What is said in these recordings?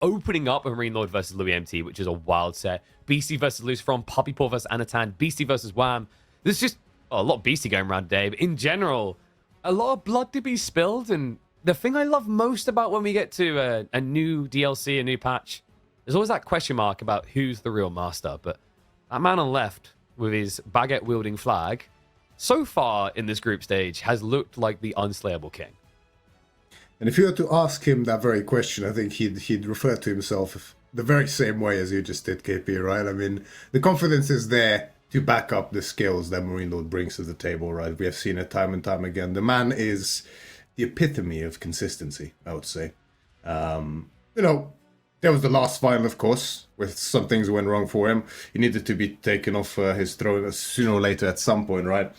opening up a MarineLorD versus loueMT, which is a wild set. Beastie versus Luciferon, Puppypaw versus Anatan, Beastie versus Wham. There's just a lot of Beastie going around today, but in general, a lot of blood to be spilled. And the thing I love most about when we get to a new DLC, a new patch, there's always that question mark about who's the real master. But that man on left with his baguette-wielding flag, so far in this group stage, has looked like the unslayable king. And if you were to ask him that very question, I think he'd refer to himself the very same way as you just did, KP, right? I mean, the confidence is there to back up the skills that MarineLorD brings to the table, right? We have seen it time and time again. The man is the epitome of consistency, I would say. There was the last final, of course, where some things went wrong for him. He needed to be taken off his throne sooner or later at some point, right?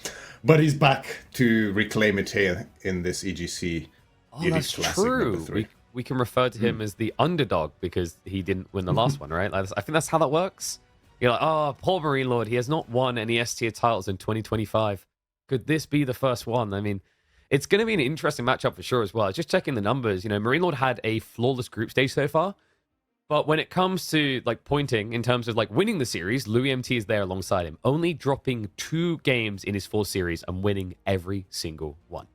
But he's back to reclaim it here in this EGC. Oh, that's true. We can refer to him as the underdog because he didn't win the last one, right? I think that's how that works. You're like, oh, poor MarineLorD, he has not won any S-tier titles in 2025. Could this be the first one? I mean, it's going to be an interesting matchup for sure as well. Just checking the numbers, MarineLorD had a flawless group stage so far. But when it comes to pointing in terms of winning the series, loueMT is there alongside him, only dropping 2 games in his 4 series and winning every single one.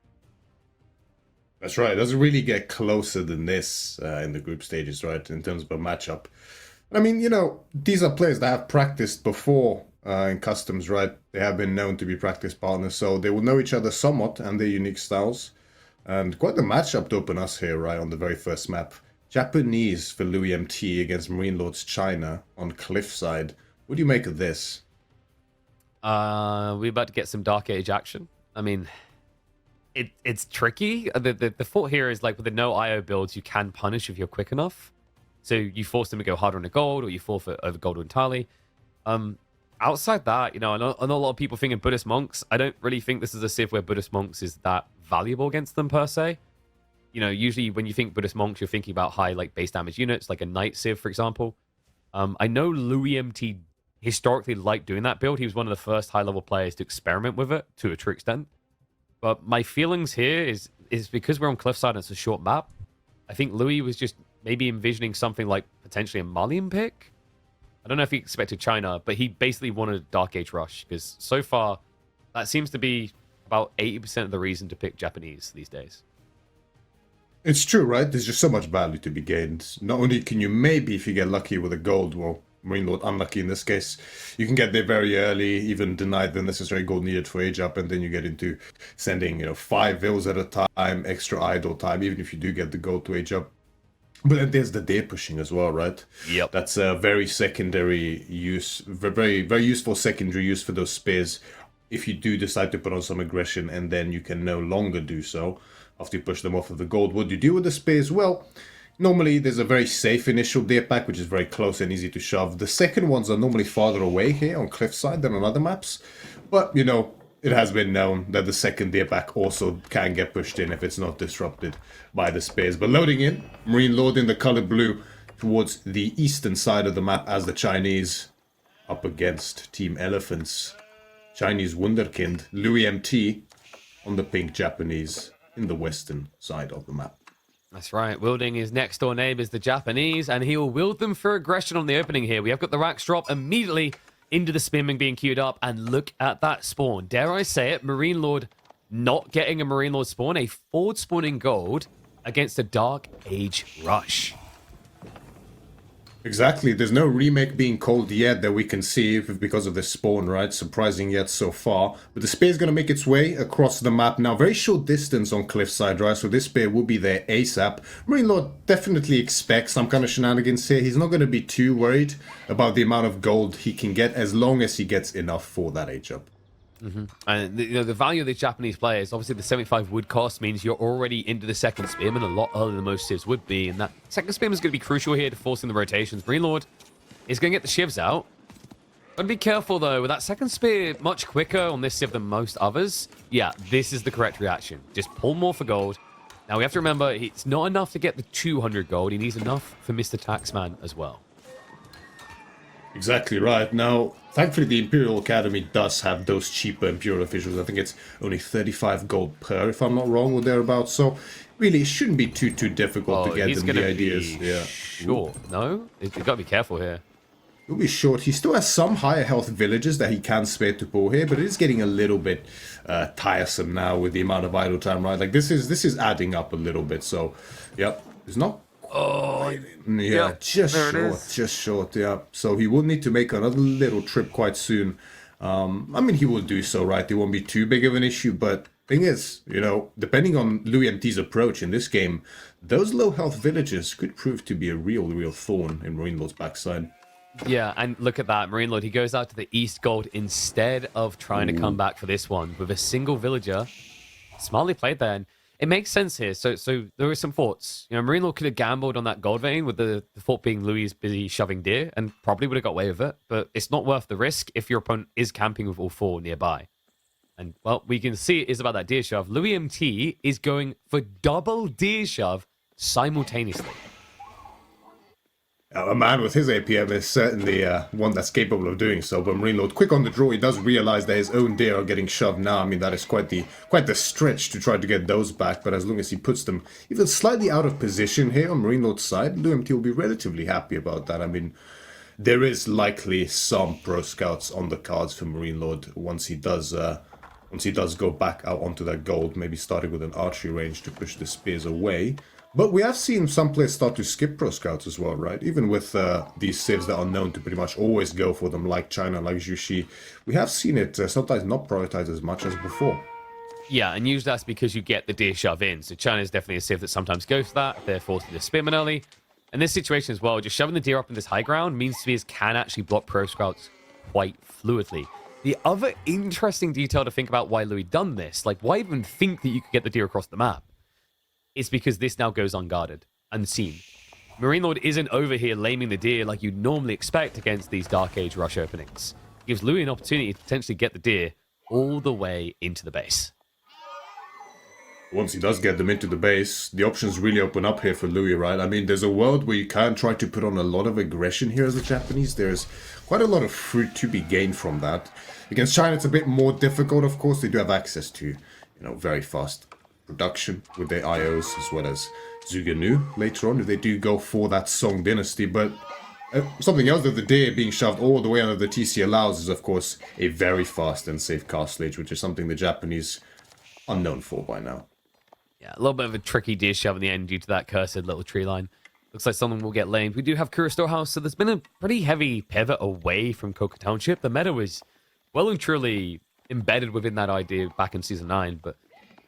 That's right. It doesn't really get closer than this in the group stages, right, in terms of a matchup. I mean, these are players that have practiced before in customs, right? They have been known to be practice partners, so they will know each other somewhat and their unique styles. And quite the matchup to open us here, right, on the very first map. Japanese for loueMT against MarineLorD's China on Cliffside. What do you make of this? We're about to get some Dark Age action. I mean, it's tricky. The thought here is with the no IO builds, you can punish if you're quick enough. So you force them to go harder on the gold, or you forfeit over gold entirely. Outside that, I know a lot of people thinking Buddhist monks. I don't really think this is a civ where Buddhist monks is that valuable against them per se. Usually when you think Buddhist monks, you're thinking about high base damage units, like a knight civ, for example. I know loueMT historically liked doing that build. He was one of the first high-level players to experiment with it to a true extent. But my feelings here is because we're on Cliffside and it's a short map, I think Louis was just maybe envisioning something like potentially a Malian pick. I don't know if he expected China, but he basically wanted a Dark Age rush, because so far that seems to be about 80% of the reason to pick Japanese these days. It's true, right? There's just so much value to be gained. Not only can you maybe, if you get lucky with a gold, well, MarineLorD unlucky in this case, you can get there very early, even denied the necessary gold needed for age up, and then you get into sending 5 vills at a time, extra idle time, even if you do get the gold to age up. But then there's the day pushing as well, right? Yep. That's a very secondary use, very, very useful secondary use for those spears. If you do decide to put on some aggression, and then you can no longer do so after you push them off of the gold. What do you do with the spears? Well, normally there's a very safe initial deer pack, which is very close and easy to shove. The second ones are normally farther away here on Cliffside than on other maps. But, it has been known that the second deer pack also can get pushed in if it's not disrupted by the spears. But loading in, MarineLorD in the color blue towards the eastern side of the map as the Chinese up against Team Elephants. Chinese Wunderkind, loueMT on the pink Japanese in the western side of the map. That's right. Wielding his next door neighbors, the Japanese, and he will wield them for aggression on the opening here. We have got the racks drop immediately into the spinning being queued up, and look at that spawn. Dare I say it, MarineLorD not getting a MarineLorD spawn, a forward spawning gold against a Dark Age rush. Exactly. There's no remake being called yet that we can see because of this spawn, right? Surprising yet so far. But the spear is going to make its way across the map now. Very short distance on Cliffside, right? So this spear will be there ASAP. MarineLorD definitely expects some kind of shenanigans here. He's not going to be too worried about the amount of gold he can get as long as he gets enough for that age up. And the value of these Japanese players, obviously the 75 wood cost means you're already into the second spearman a lot earlier than most civs would be, and that second spearman is going to be crucial here to forcing the rotations. MarineLorD is going to get the shivs out. Gotta be careful though, with that second spear much quicker on this civ than most others. Yeah, this is the correct reaction. Just pull more for gold. Now we have to remember, it's not enough to get the 200 gold, he needs enough for Mr. Taxman as well. Exactly right. Now, thankfully, the Imperial Academy does have those cheaper Imperial officials. I think it's only 35 gold per, if I'm not wrong, or thereabouts. So really, it shouldn't be too difficult to get he's them gonna the ideas. be Yeah. short. No, you gotta be careful here. He'll be short. He still has some higher health villagers that he can spare to pull here, but it is getting a little bit tiresome now with the amount of idle time, right? Like this is adding up a little bit. So, yep, it's not. Oh, Yeah, yep, just short. Yeah. So he will need to make another little trip quite soon. I mean, he will do so, right? It won't be too big of an issue, but thing is, you know, depending on loueMT's approach in this game, those low health villagers could prove to be a real thorn in MarineLorD's backside. Yeah, and look at that. MarineLorD, he goes out to the East Gold instead of trying to come back for this one with a single villager. Smartly played there. And it makes sense here. So there were some thoughts. You know, MarineLorD could have gambled on that gold vein with the thought being Louis is busy shoving deer and probably would have got away with it. But it's not worth the risk if your opponent is camping with all four nearby. And, well, we can see it is about that deer shove. loueMT is going for double deer shove simultaneously. A man with his APM is certainly one that's capable of doing so, but MarineLorD, quick on the draw, he does realize that his own deer are getting shoved now. I mean, that is quite the stretch to try to get those back, but as long as he puts them even slightly out of position here on MarineLorD's side, loueMT will be relatively happy about that. I mean, there is likely some pro scouts on the cards for MarineLorD once he does go back out onto that gold, maybe starting with an archery range to push the spears away. But we have seen some players start to skip pro scouts as well, right? Even with these civs that are known to pretty much always go for them, like China, like Jushi, we have seen it sometimes not prioritized as much as before. Yeah, and usually that's because you get the deer shove in. So China is definitely a civ that sometimes goes for that. They're forced to the spearman early. And this situation as well, just shoving the deer up in this high ground means spears can actually block pro scouts quite fluidly. The other interesting detail to think about why Louis done this, like why even think that you could get the deer across the map, is because this now goes unguarded, unseen. MarineLorD isn't over here laming the deer like you'd normally expect against these Dark Age rush openings. It gives Louis an opportunity to potentially get the deer all the way into the base. Once he does get them into the base, the options really open up here for Louis, right? I mean, there's a world where you can try to put on a lot of aggression here as the Japanese. There's quite a lot of fruit to be gained from that. Against China, it's a bit more difficult, of course. They do have access to, you know, very fast production with their IOs, as well as Zuganu later on, if they do go for that Song dynasty. But something else that the deer being shoved all the way under the TC allows is, of course, a very fast and safe castlage, which is something the Japanese are known for by now. Yeah, a little bit of a tricky deer shove in the end due to that cursed little tree line. Looks like someone will get lamed. We do have Kura Storehouse, so there's been a pretty heavy pivot away from Coca Township. The meta was well and truly embedded within that idea back in Season 9, but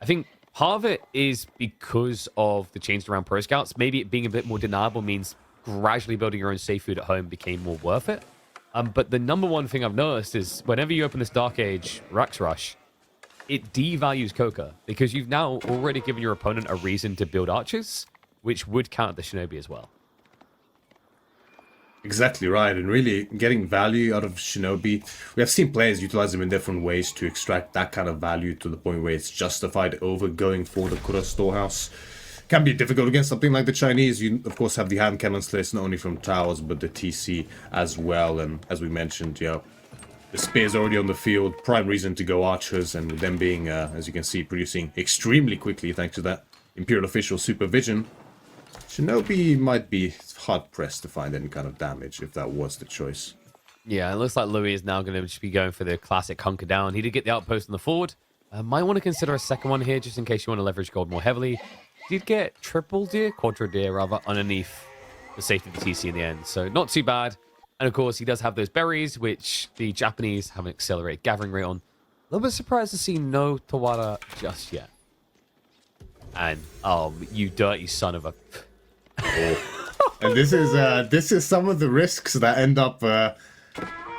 I think part of it is because of the change around pro scouts. Maybe it being a bit more deniable means gradually building your own safe food at home became more worth it. But the number one thing I've noticed is whenever you open this Dark Age Rax Rush, it devalues Coca because you've now already given your opponent a reason to build archers, which would count the Shinobi as well. Exactly right, and really getting value out of Shinobi. We have seen players utilize them in different ways to extract that kind of value to the point where it's justified over going for the Kura Storehouse. Can be difficult against something like the Chinese. You, of course, have the hand cannon slayers not only from towers, but the TC as well. And as we mentioned, you know, the spear's already on the field. Prime reason to go archers, and with them being, as you can see, producing extremely quickly thanks to that Imperial Official supervision. Shinobi might be hard-pressed to find any kind of damage if that was the choice. Yeah, it looks like Louis is now going to just be going for the classic hunker down. He did get the outpost on the forward. Might want to consider a second one here just in case you want to leverage gold more heavily. Did get triple deer, quadra deer rather, underneath the safety of the TC in the end. So not too bad. And of course, he does have those berries, which the Japanese have an accelerated gathering rate on. A little bit surprised to see no Tawara just yet. And, oh, you dirty son of a... And this is some of the risks that end up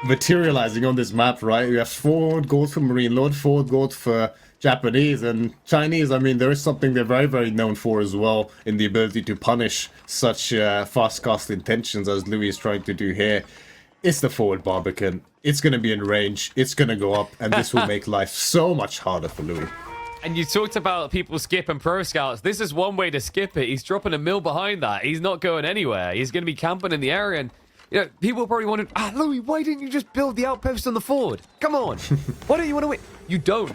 materializing on this map, right? You have 4 gold for MarineLorD, 4 gold for Japanese, and Chinese. I mean, there is something they're very, very known for as well in the ability to punish such fast cast intentions as Louis is trying to do here. It's the forward Barbican. It's going to be in range. It's going to go up, and this will make life so much harder for Louis. And you talked about people skipping pro scouts. This is one way to skip it. He's dropping a mill behind that. He's not going anywhere. He's going to be camping in the area. And you know, people probably wondered, Louis, why didn't you just build the outpost on the forward? Come on. Why don't you want to win? You don't.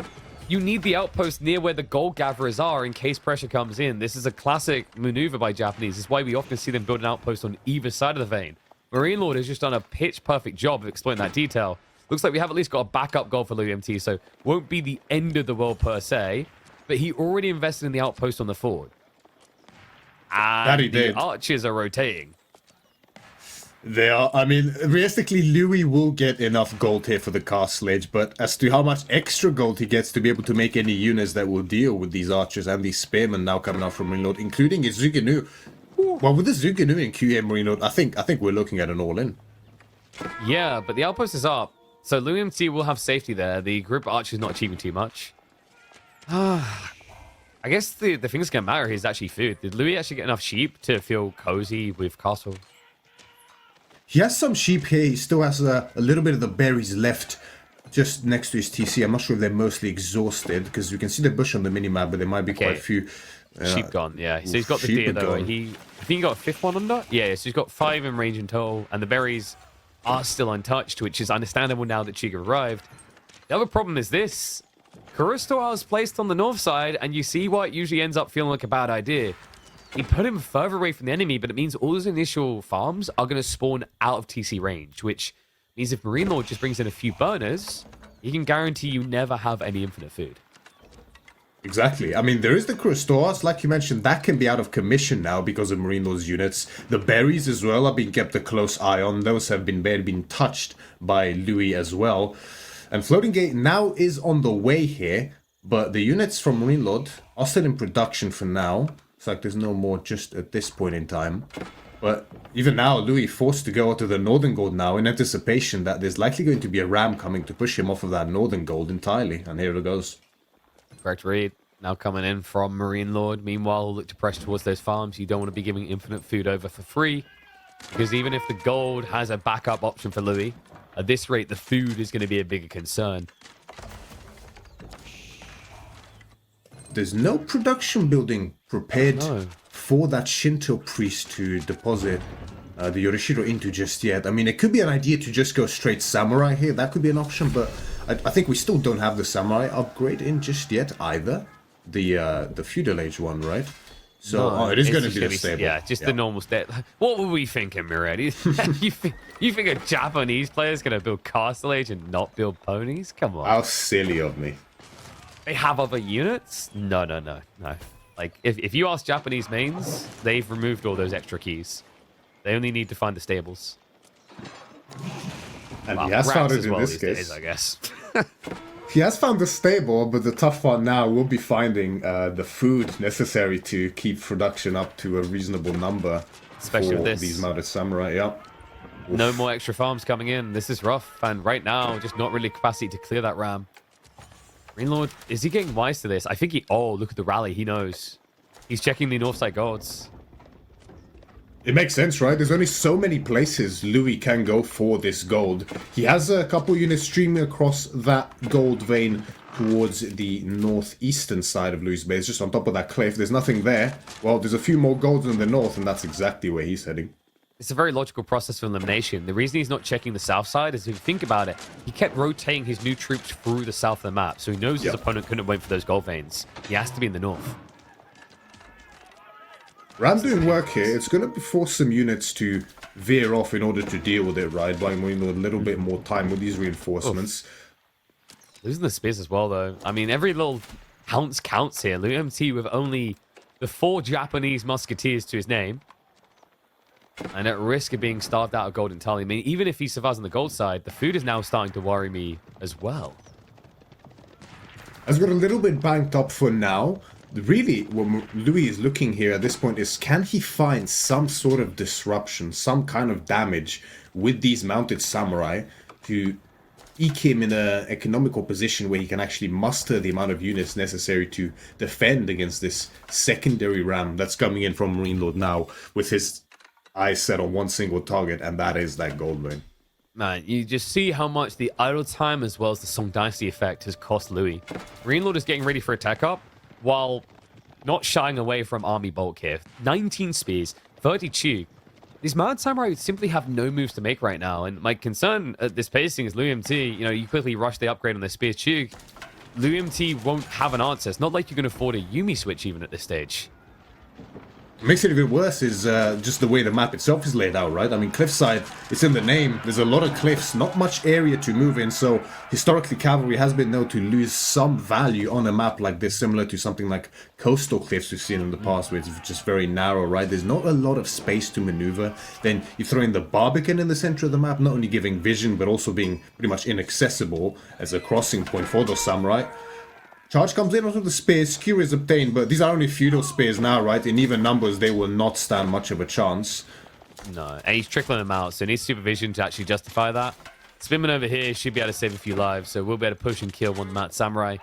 you need the outpost near where the gold gatherers are in case pressure comes in. This is a classic maneuver by Japanese. This is why we often see them build an outpost on either side of the vein. MarineLorD has just done a pitch-perfect job of exploiting that detail. Looks like we have at least got a backup goal for loueMT, so won't be the end of the world per se, but he already invested in the outpost on the fort. And That he did. The archers are rotating. They are. I mean, realistically, Louis will get enough gold here for the castle age, but as to how much extra gold he gets to be able to make any units that will deal with these archers and these spearmen now coming out from MarineLorD, including his Zuganu. Well, with the Zuganu in QA MarineLorD, I think we're looking at an all-in. Yeah, but the outpost is up, so loueMT will have safety there. The group archer is not achieving too much. I guess the thing that's going to matter here is actually food. Did Louis actually get enough sheep to feel cozy with castle? He has some sheep here. He still has a little bit of the berries left just next to his TC. I'm not sure if they're mostly exhausted because you can see the bush on the minimap, but there might be quite a few. Sheep gone, yeah. So he's got the sheep deer, are though. gone. I think he got a fifth one under? Yeah, so he's got 5 in range in total, and the berries are still untouched, which is understandable now that Chiga arrived. The other problem is this. Kurosawa is placed on the north side, and you see why it usually ends up feeling like a bad idea. He put him further away from the enemy, but it means all his initial farms are going to spawn out of TC range, which means if MarineLorD just brings in a few burners, he can guarantee you never have any infinite food. Exactly. I mean, there is the Kurosawas, like you mentioned, that can be out of commission now because of MarineLorD's units. The berries as well are being kept a close eye on. Those have barely been touched by Louis as well. And Floating Gate now is on the way here, but the units from MarineLorD are still in production for now. It's like there's no more just at this point in time. But even now, Louis forced to go out to the Northern Gold now in anticipation that there's likely going to be a ram coming to push him off of that Northern Gold entirely. And here it goes. Correct read. Now coming in from MarineLorD. Meanwhile, look to press towards those farms. You don't want to be giving infinite food over for free. Because even if the gold has a backup option for Louis, at this rate, the food is going to be a bigger concern. There's no production building prepared for that Shinto priest to deposit the Yorishiro into just yet. I mean, it could be an idea to just go straight samurai here. That could be an option, but I think we still don't have the samurai upgrade in just yet either. The feudal age one, right? So No, it is it's going to just be gonna the stable. Yeah, just the normal state. What were we thinking, Mirati? you think a Japanese player is going to build Castle Age and not build ponies? Come on. How silly of me. They have other units? No. Like, if you ask Japanese mains, they've removed all those extra keys. They only need to find the stables. And Well, he has rats found it as in well this these case. days, I guess. He has found the stable, but the tough part now will be finding the food necessary to keep production up to a reasonable number. Especially for with this. these mounted samurai, yeah. No more extra farms coming in. This is rough. And right now, just not really capacity to clear that ram. MarineLorD, is he getting wise to this? I think he... Oh, look at the rally. He knows. He's checking the north side golds. It makes sense, right? There's only so many places Louis can go for this gold. He has a couple units streaming across that gold vein towards the northeastern side of Louis' base, just on top of that cliff. There's nothing there. Well, there's a few more golds in the north, and that's exactly where he's heading. It's a very logical process for elimination. The reason he's not checking the south side is, if you think about it, he kept rotating his new troops through the south of the map, so he knows his opponent couldn't wait for those gold veins. He has to be in the north. Ram doing work here. It's going to force some units to veer off in order to deal with it, right? Buying a little bit more time with these reinforcements. Losing the spears as well, though. I mean, every little ounce counts here. loueMT with only the 4 Japanese musketeers to his name. And at risk of being starved out of gold entirely. I mean, even if he survives on the gold side, the food is now starting to worry me as well. Has got a little bit banked up for now. Really, what Louis is looking here at this point is, can he find some sort of disruption, some kind of damage with these mounted samurai to eke him in an economical position where he can actually muster the amount of units necessary to defend against this secondary ram that's coming in from MarineLorD now with his eyes set on one single target, and that is that gold vein. Man, you just see how much the idle time as well as the Song Dynasty effect has cost Louis. MarineLorD is getting ready for a tech up, while not shying away from army bulk here. 19 spears, 30 Chu. These Mad Samurai simply have no moves to make right now, and my concern at this pacing is loueMT, you quickly rush the upgrade on their spears Chu. loueMT won't have an answer. It's not like you can afford a Yuumi switch even at this stage. What makes it even worse is just the way the map itself is laid out, right? I mean, cliffside, it's in the name. There's a lot of cliffs, not much area to move in. So historically, cavalry has been known to lose some value on a map like this, similar to something like coastal cliffs we've seen in the past, where it's just very narrow, right? There's not a lot of space to maneuver. Then you throw in the Barbican in the center of the map, not only giving vision, but also being pretty much inaccessible as a crossing point for those samurai. Charge comes in onto the spears, Cure is obtained, but these are only feudal spears now, right? In even numbers, they will not stand much of a chance. No, and he's trickling them out, so he needs supervision to actually justify that. Spinman over here should be able to save a few lives, so we'll be able to push and kill one Mount Samurai.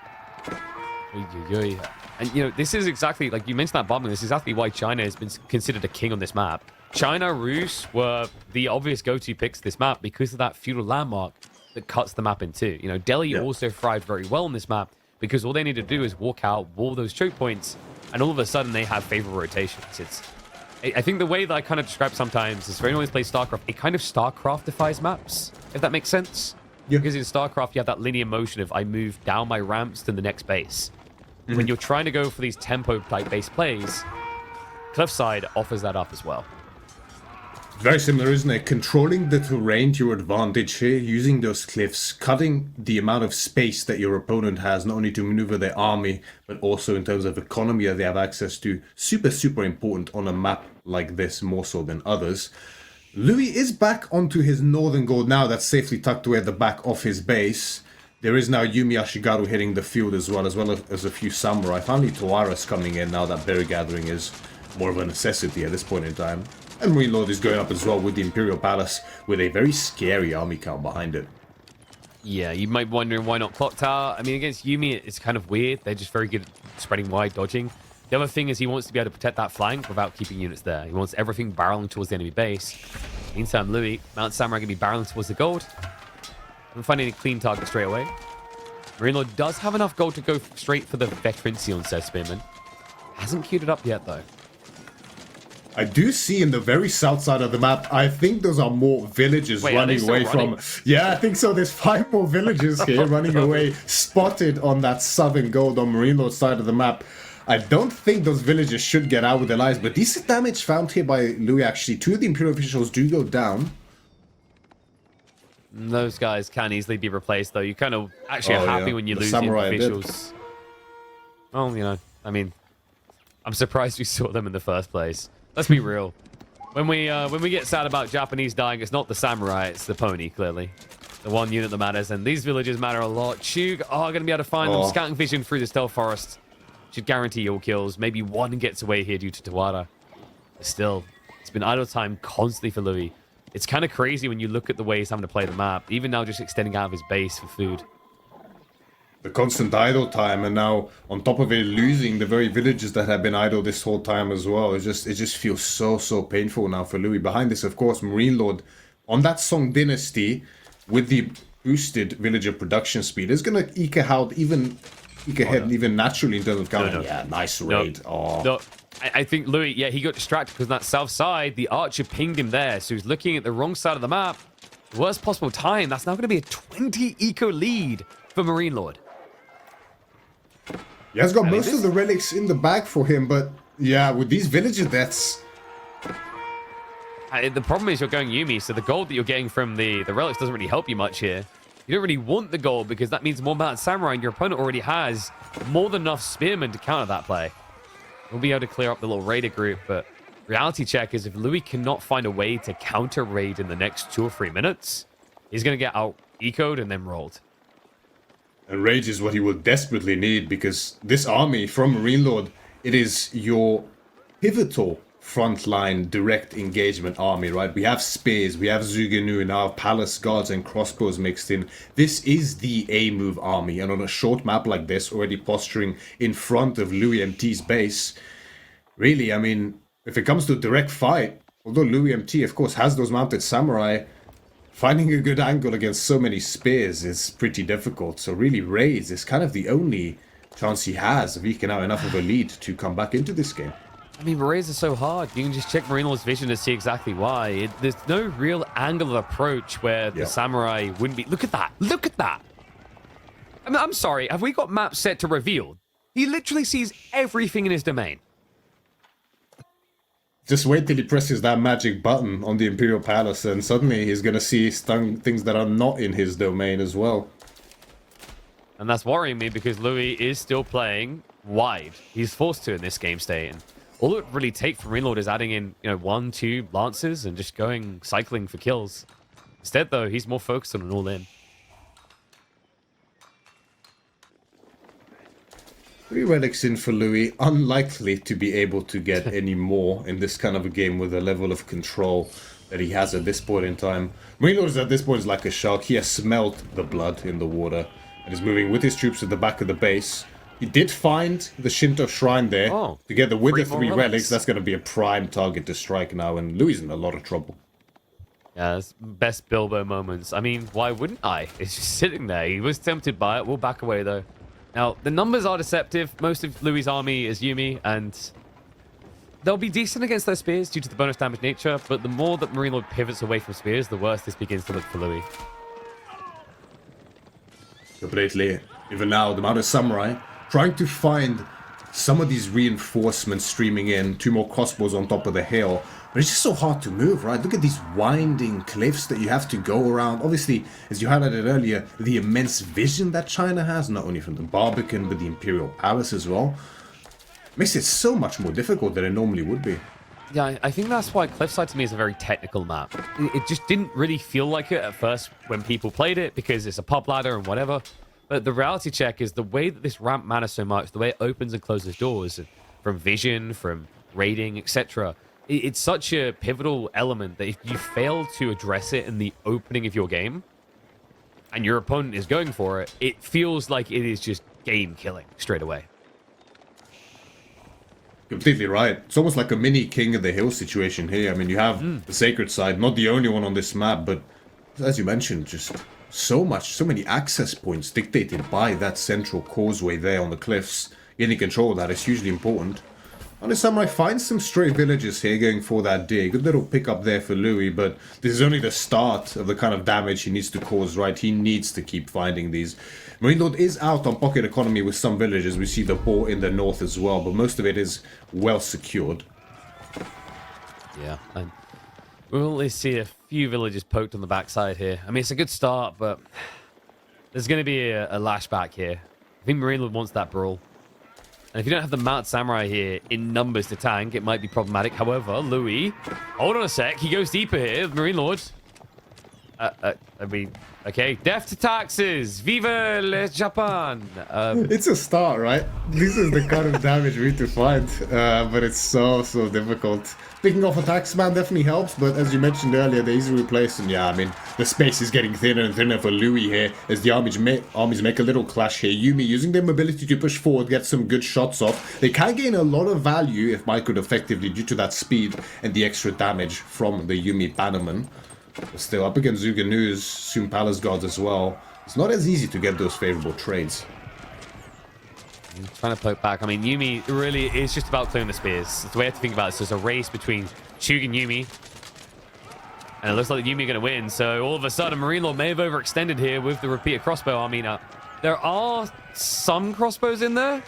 And, you know, this is exactly, like you mentioned that bombing, this is exactly why China has been considered a king on this map. China, Rus were the obvious go-to picks this map because of that feudal landmark that cuts the map in two. You know, Delhi also thrived very well on this map, because all they need to do is walk out, wall those choke points, and all of a sudden they have favorable rotations. I think the way that I kind of describe sometimes is for anyone who's played StarCraft, it kind of StarCraftifies maps, if that makes sense. Yeah. Because in StarCraft, you have that linear motion of I move down my ramps to the next base. When you're trying to go for these tempo-type base plays, Cliffside offers that up as well. Very similar, isn't it? Controlling the terrain to your advantage here, using those cliffs, cutting the amount of space that your opponent has, not only to maneuver their army, but also in terms of economy that they have access to. Super, super important on a map like this, more so than others. Louis is back onto his northern gold now, that's safely tucked away at the back of his base. There is now Yuumi Ashigaru hitting the field as well as a few samurai. Finally, Tawara's coming in now that berry gathering is more of a necessity at this point in time. And MarineLorD is going up as well with the Imperial Palace, with a very scary army count behind it. Yeah, you might be wondering why not Clock Tower. I mean, against Yuumi, it's kind of weird. They're just very good at spreading wide, dodging. The other thing is he wants to be able to protect that flank without keeping units there. He wants everything barreling towards the enemy base. Meantime, Louis, Mount Samurai going to be barreling towards the gold. I'm finding a clean target straight away. MarineLorD does have enough gold to go straight for the Veterancy, says Spearman. Hasn't queued it up yet, though. I do see in the very south side of the map, I think those are more villages running away from... Yeah, I think so. There's 5 more villages here running away, spotted on that southern gold on MarineLorD's side of the map. I don't think those villages should get out with their lives, but decent damage found here by Louis, actually. 2 of the Imperial officials do go down. Those guys can easily be replaced, though. You kind of actually are happy when you lose the officials. Well, you know, I mean, I'm surprised we saw them in the first place. Let's be real. When we get sad about Japanese dying, it's not the samurai, it's the pony, clearly. The one unit that matters, and these villages matter a lot. Chug are going to be able to find them. Scouting vision through the stealth forest should guarantee your kills. Maybe one gets away here due to Tawara. But still, it's been idle time constantly for Louis. It's kind of crazy when you look at the way he's having to play the map, even now just extending out of his base for food. The constant idle time, and now on top of it, losing the very villages that have been idle this whole time as well. It just feels so painful now for Louis. Behind this, of course, MarineLorD on that Song Dynasty with the boosted villager production speed is going to eke ahead even naturally in terms of counting. Yeah, nice raid. No, I think Louis, yeah, he got distracted because on that south side, the archer pinged him there, so he's looking at the wrong side of the map. Worst possible time. That's now going to be a 20 eco lead for MarineLorD. He has got most of the relics in the bag for him, but yeah, with these villager deaths... The problem is you're going Yuumi, so the gold that you're getting from the relics doesn't really help you much here. You don't really want the gold because that means more Mountain Samurai, and your opponent already has more than enough spearmen to counter that play. We'll be able to clear up the little raider group, but reality check is if Louis cannot find a way to counter raid in the next 2 or 3 minutes, he's going to get out ecoed and then rolled. And rage is what he will desperately need, because this army from MarineLorD, it is your pivotal frontline direct engagement army, right? We have spears, we have Zugenu, and our palace guards and crossbows mixed in. This is the A-move army, and on a short map like this, already posturing in front of loueMT's base, really, I mean, if it comes to a direct fight, although loueMT, of course, has those mounted samurai, finding a good angle against so many spears is pretty difficult. So really, raids is kind of the only chance he has of eking out enough of a lead to come back into this game. I mean, raids are so hard. You can just check MarineLorD's vision to see exactly why. There's no real angle of approach where the samurai wouldn't be... Look at that! Look at that! I mean, I'm sorry, have we got maps set to reveal? He literally sees everything in his domain. Just wait till he presses that magic button on the Imperial Palace and suddenly he's gonna see things that are not in his domain as well. And that's worrying me because Louis is still playing wide. He's forced to in this game state. And all it would really take for MarineLorD is adding in, 1, 2 lances and just going cycling for kills. Instead, though, he's more focused on an all-in. 3 relics in for Louis, unlikely to be able to get any more in this kind of a game with the level of control that he has at this point in time. MarineLorD at this point is like a shark. He has smelled the blood in the water and is moving with his troops at the back of the base. He did find the Shinto shrine there together with the 3 relics. That's going to be a prime target to strike now, and Louis is in a lot of trouble. Yeah, that's best Bilbo moments. I mean, why wouldn't I? It's just sitting there. He was tempted by it. We'll back away, though. Now, the numbers are deceptive. Most of Louis' army is Yuumi, and they'll be decent against their spears due to the bonus damage nature, but the more that MarineLorD pivots away from spears, the worse this begins to look for Louis. Completely. Even now, the Mounted Samurai trying to find some of these reinforcements streaming in, 2 more crossbows on top of the hill. But it's just so hard to move, right? Look at these winding cliffs that you have to go around. Obviously, as you highlighted earlier, the immense vision that China has, not only from the Barbican, but the Imperial Palace as well. Makes it so much more difficult than it normally would be. Yeah, I think that's why Cliffside to me is a very technical map. It just didn't really feel like it at first when people played it because it's a pub ladder and whatever. But the reality check is the way that this ramp matters so much, the way it opens and closes doors, from vision, from raiding, etc. It's such a pivotal element that if you fail to address it in the opening of your game, and your opponent is going for it, it feels like it is just game killing straight away. Completely right. It's almost like a mini King of the Hill situation here. I mean, you have the Sacred Side, not the only one on this map, but as you mentioned, just so many access points dictated by that central causeway there on the cliffs. Getting control of that is hugely important. And the Samurai finds some stray villages here going for that dig. Good little pickup there for Louis, but this is only the start of the kind of damage he needs to cause, right? He needs to keep finding these. MarineLorD is out on pocket economy with some villages. We see the boar in the north as well, but most of it is well secured. Yeah, and we'll only see a few villages poked on the backside here. I mean, it's a good start, but there's going to be a lashback here. I think MarineLorD wants that brawl. And if you don't have the Mount Samurai here in numbers to tank, it might be problematic. However, Louis, hold on a sec. He goes deeper here. MarineLorD. I mean, okay. Death to taxes. Viva le Japan. It's a start, right? This is the kind of damage we need to find. But it's so difficult. Picking off a taxman definitely helps, but as you mentioned earlier, they're easily replaced. And yeah, I mean, the space is getting thinner and thinner for Louis here as the armies make a little clash here. Yuumi using their mobility to push forward, get some good shots off. They can gain a lot of value if microed effectively due to that speed and the extra damage from the Yuumi bannerman. But still, up against Zuganu's soon Palace Guards as well, it's not as easy to get those favorable trades. Trying to poke back. I mean, Yuumi really is just about clearing the spears. It's the way I have to think about it. So it's a race between Chug and Yuumi. And it looks like Yuumi are going to win. So all of a sudden, MarineLorD may have overextended here with the repeated crossbow army. Now, there are some crossbows in there.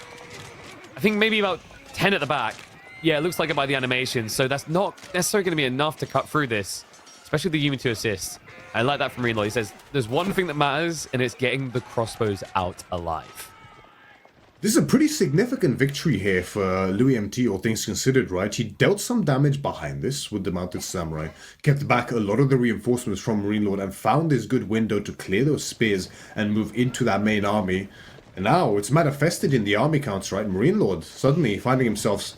I think maybe about 10 at the back. Yeah, it looks like it by the animation. So that's not necessarily going to be enough to cut through this, especially the Yuumi to assist. I like that from MarineLorD. He says, there's one thing that matters, and it's getting the crossbows out alive. This is a pretty significant victory here for loueMT, all things considered, right? He dealt some damage behind this with the Mounted Samurai, kept back a lot of the reinforcements from MarineLorD, and found this good window to clear those spears and move into that main army. And now it's manifested in the army counts, right? MarineLorD suddenly finding himself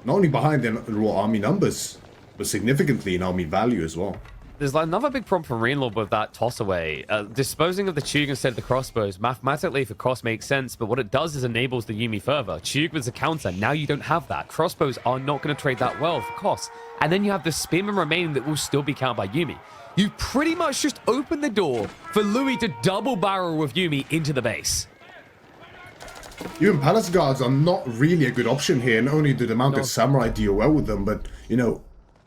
not only behind in raw army numbers, but significantly in army value as well. There's like another big problem for MarineLorD with that toss away. Disposing of the Chug instead of the crossbows, mathematically for cost makes sense, but what it does is enables the Yuumi further. Chug was a counter, now you don't have that. Crossbows are not going to trade that well for cost. And then you have the spearmen remaining that will still be countered by Yuumi. You pretty much just open the door for Louis to double barrel with Yuumi into the base. Even Palace Guards are not really a good option here, and only do the Mounted Samurai deal well with them, but, you know,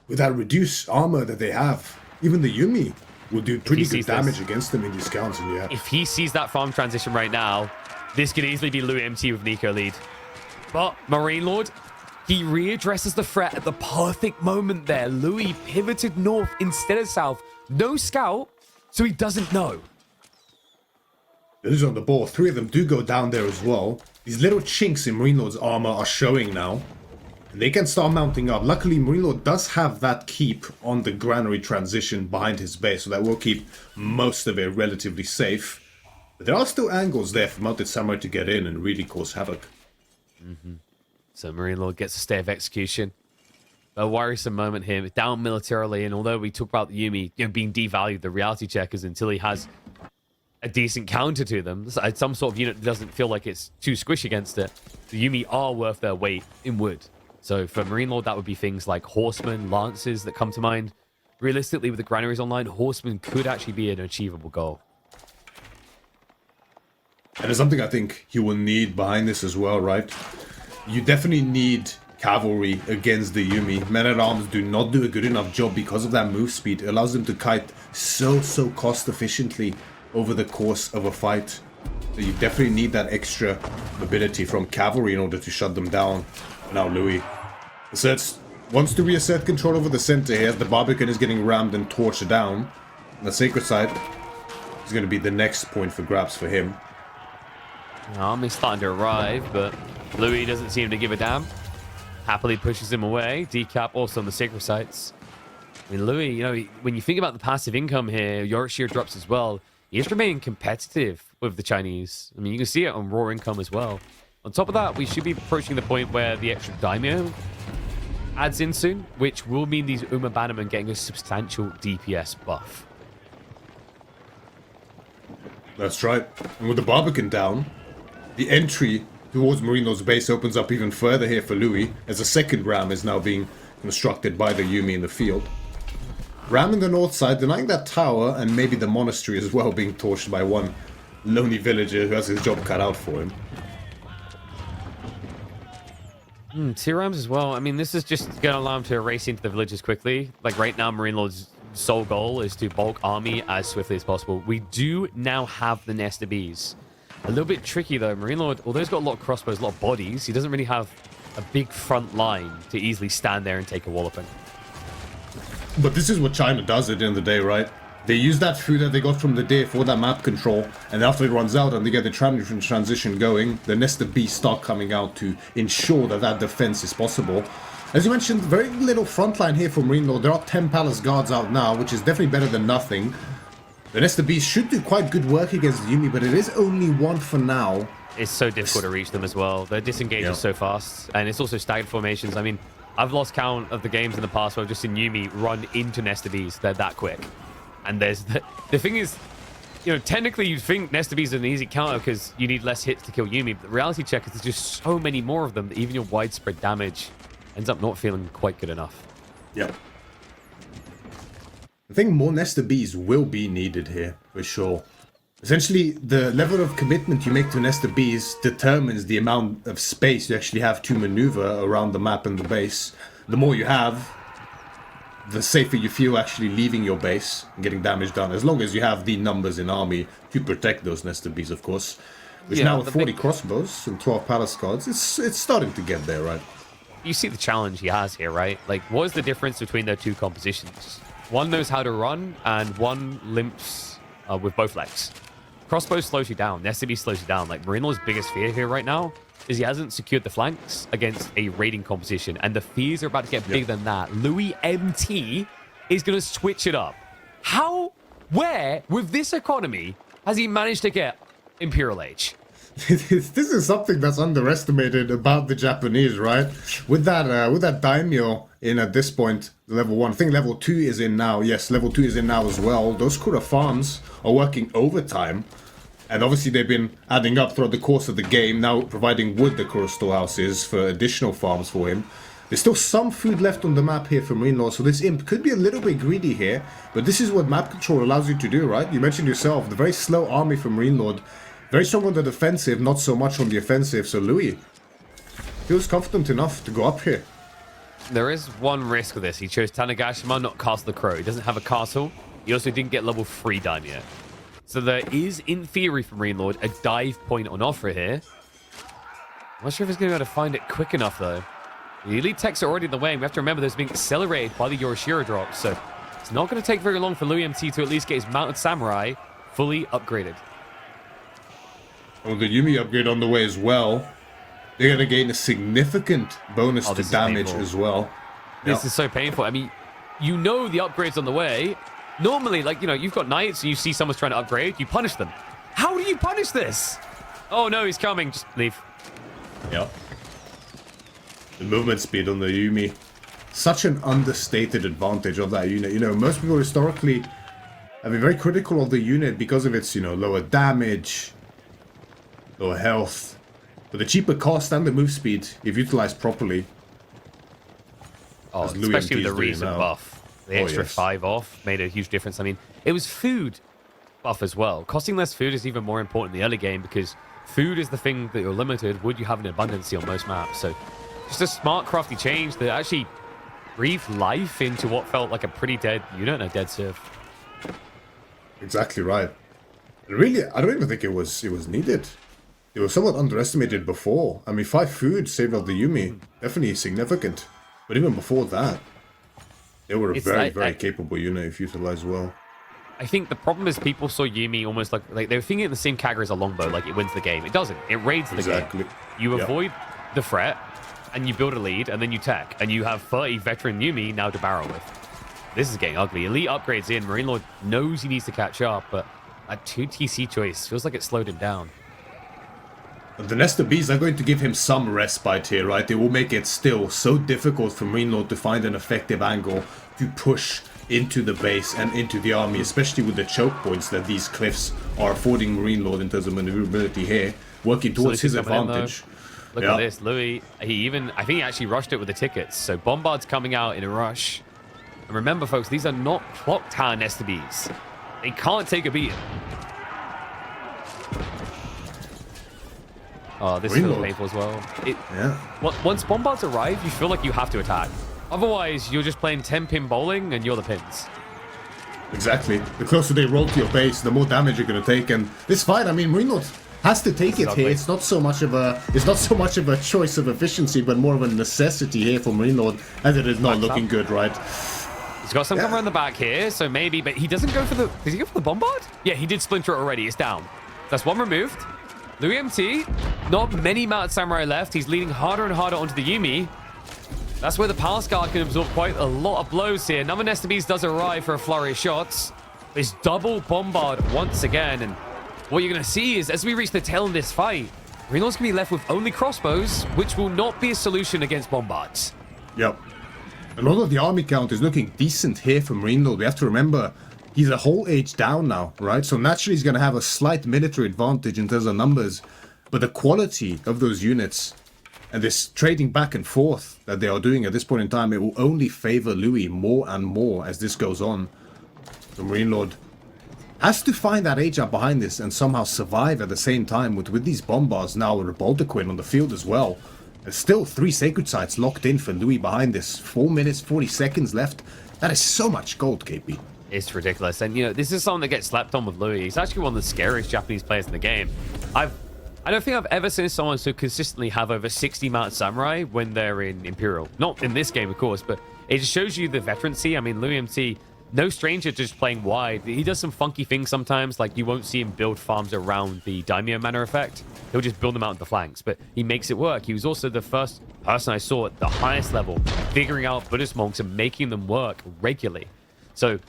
with that reduced armor that they have, even the Yuumi will do pretty good sees damage this. against them in these counts. And yeah, If he sees that farm transition right now, this could easily be loueMT with Nico lead. But MarineLorD, he readdresses the threat at the perfect moment there. Louis pivoted north instead of south. No scout, so he doesn't know. Those on the ball. 3 of them do go down there as well. These little chinks in MarineLorD's armor are showing now. And they can start mounting up. Luckily, MarineLorD does have that keep on the granary transition behind his base, so that will keep most of it relatively safe. But there are still angles there for Mounted Samurai to get in and really cause havoc. So MarineLorD gets a stay of execution. A worrisome moment here, down militarily, and although we talk about the Yuumi being devalued, the reality check is until he has a decent counter to them, some sort of unit that doesn't feel like it's too squish against it, the Yuumi are worth their weight in wood. So for MarineLorD, that would be things like Horsemen, Lances that come to mind. Realistically, with the granaries online, Horsemen could actually be an achievable goal. And there's something I think he will need behind this as well, right? You definitely need cavalry against the Yuumi. Men-at-Arms do not do a good enough job because of that move speed. It allows them to kite so cost efficiently over the course of a fight. So you definitely need that extra mobility from cavalry in order to shut them down. Now Louis wants to reassert control over the center here as the Barbican is getting rammed and torched down. And the Sacred Site is going to be the next point for grabs for him. The army's starting to arrive, but Louis doesn't seem to give a damn. Happily pushes him away. Decap also on the Sacred Sites. I mean, Louis, when you think about the passive income here, Yorkshire drops as well. He is remaining competitive with the Chinese. I mean, you can see it on raw income as well. On top of that, we should be approaching the point where the extra daimyo adds in soon, which will mean these Uma Bannermen getting a substantial DPS buff. That's right. And with the Barbican down, the entry towards MarineLorD's base opens up even further here for Louis, as a second ram is now being constructed by the Yuumi in the field. Ram in the north side, denying that tower and maybe the monastery as well, being torched by one lonely villager who has his job cut out for him. Tier rams as well. I mean, this is just going to allow him to race into the villages quickly. Like right now, MarineLorD's sole goal is to bulk army as swiftly as possible. We do now have the Nest of Bees. A little bit tricky though. MarineLorD, although he's got a lot of crossbows, a lot of bodies, he doesn't really have a big front line to easily stand there and take a walloping. But this is what China does at the end of the day, right? They use that food that they got from the day for that map control, and after it runs out and they get the transition going, the Nest of Bees start coming out to ensure that that defense is possible. As you mentioned, very little frontline here for MarineLorD. There are 10 Palace Guards out now, which is definitely better than nothing. The Nest of Bees should do quite good work against Yuumi, but it is only one for now. It's so difficult to reach them as well. They're disengaging so fast, and it's also staggered formations. I mean, I've lost count of the games in the past where I've just seen Yuumi run into Nest of Bees. They're that quick. And there's the thing is, technically you'd think Nest of Bees is an easy counter because you need less hits to kill Yuumi, but the reality check is there's just so many more of them that even your widespread damage ends up not feeling quite good enough. Yep. I think more Nest of Bees will be needed here, for sure. Essentially, the level of commitment you make to Nest of Bees determines the amount of space you actually have to maneuver around the map and the base. The more you have, the safer you feel actually leaving your base and getting damage done, as long as you have the numbers in army to protect those Nest of Bees, of course. Which now with 40 crossbows and 12 Palace Guards, it's starting to get there, right? You see the challenge he has here, right? Like, what is the difference between their two compositions? One knows how to run, and one limps with both legs. Crossbow slows you down. Nest of Bees slows you down. Like, MarineLorD's biggest fear here right now is he hasn't secured the flanks against a raiding composition, and the fears are about to get bigger than that. loueMT is going to switch it up. Where, with this economy, has he managed to get Imperial Age? This is something that's underestimated about the Japanese, right? With that daimyo in at this point, level 1. I think level 2 is in now. Yes, level 2 is in now as well. Those Kura farms are working overtime. And obviously they've been adding up throughout the course of the game, now providing wood, the Kura storehouse is, for additional farms for him. There's still some food left on the map here for MarineLorD, so this imp could be a little bit greedy here. But this is what map control allows you to do, right? You mentioned yourself, the very slow army for MarineLorD. Very strong on the defensive, not so much on the offensive. So Louis feels confident enough to go up here. There is one risk with this. He chose Tanagashima, not Castle the Crow. He doesn't have a castle. He also didn't get level 3 done yet. So there is, in theory, for MarineLorD, a dive point on offer here. I'm not sure if he's going to be able to find it quick enough, though. The elite techs are already in the way, and we have to remember those being accelerated by the Yorishiro drop, so it's not going to take very long for loueMT to at least get his Mounted Samurai fully upgraded. Well, the Yumi upgrade on the way as well. They're going to gain a significant bonus to damage as well. This is so painful. I mean, you know the upgrade's on the way. Normally, like, you know, you've got knights and you see someone's trying to upgrade, you punish them. How do you punish this? Oh, no, he's coming. Just leave. Yep. The movement speed on the Yumi. Such an understated advantage of that unit. You know, most people historically have been very critical of the unit because of its, you know, lower damage, lower health. But the cheaper cost and the move speed, if utilized properly. Oh, especially with the recent buff. The extra 5 off made a huge difference. I mean, it was food buff as well. Costing less food is even more important in the early game because food is the thing that you're limited. Would you have an abundancy on most maps? So just a smart, crafty change that actually breathed life into what felt like a pretty dead unit and a dead Civ. Exactly right. And really, I don't even think it was needed. It was somewhat underestimated before. I mean, 5 food saved off the Yumi. Definitely significant. But even before that, they were a very capable unit if utilized well. I think the problem is people saw Yumi almost like they were thinking in the same category as a longbow, like it wins the game. It doesn't. It raids the game. You avoid the threat, and you build a lead, and then you tech, and you have 30 veteran Yumi now to barrel with. This is getting ugly. Elite upgrades in. MarineLorD knows he needs to catch up, but a 2 TC choice feels like it slowed him down. The Nester Bees are going to give him some respite here, right? They will make it still so difficult for MarineLorD to find an effective angle to push into the base and into the army, especially with the choke points that these cliffs are affording MarineLorD in terms of maneuverability here, working towards his advantage. Look at this, Louis. I think he actually rushed it with the tickets. So Bombard's coming out in a rush. And remember, folks, these are not clock tower Nester Bees. They can't take a beating. Oh, this feels painful as well. Once Bombards arrive, you feel like you have to attack. Otherwise, you're just playing 10-pin bowling and you're the pins. Exactly. The closer they roll to your base, the more damage you're going to take. And this fight, I mean, MarineLorD has to take it here. It's not so much of a choice of efficiency, but more of a necessity here for MarineLorD, as it is not looking good, right? He's got some cover in the back here, so maybe, but he doesn't go for the. Does he go for the Bombard? Yeah, he did splinter it already. It's down. That's one removed. loueMT, not many Mounted Samurai left. He's leaning harder and harder onto the Yumi. That's where the Palace Guard can absorb quite a lot of blows here. Another Nester Beast does arrive for a flurry of shots. It's double Bombard once again. And what you're going to see is, as we reach the tail of this fight, MarineLorD's going to be left with only crossbows, which will not be a solution against Bombards. Yep. A lot of the army count is looking decent here for MarineLorD. We have to remember, he's a whole age down now, right? So naturally he's going to have a slight military advantage in terms of numbers. But the quality of those units and this trading back and forth that they are doing at this point in time, it will only favor Louis more and more as this goes on. So MarineLorD has to find that age up behind this and somehow survive at the same time with these Bombards now with Reboldaquin on the field as well. There's still 3 sacred sites locked in for Louis behind this. 4 minutes, 40 seconds left. That is so much gold, KP. It's ridiculous. And, you know, this is something that gets slapped on with Louis. He's actually one of the scariest Japanese players in the game. I don't think I've ever seen someone so consistently have over 60 Mounted Samurai when they're in Imperial. Not in this game, of course, but it just shows you the veterancy. I mean, loueMT, no stranger to just playing wide. He does some funky things sometimes, like you won't see him build farms around the Daimyo Manor effect. He'll just build them out in the flanks, but he makes it work. He was also the first person I saw at the highest level figuring out Buddhist monks and making them work regularly. So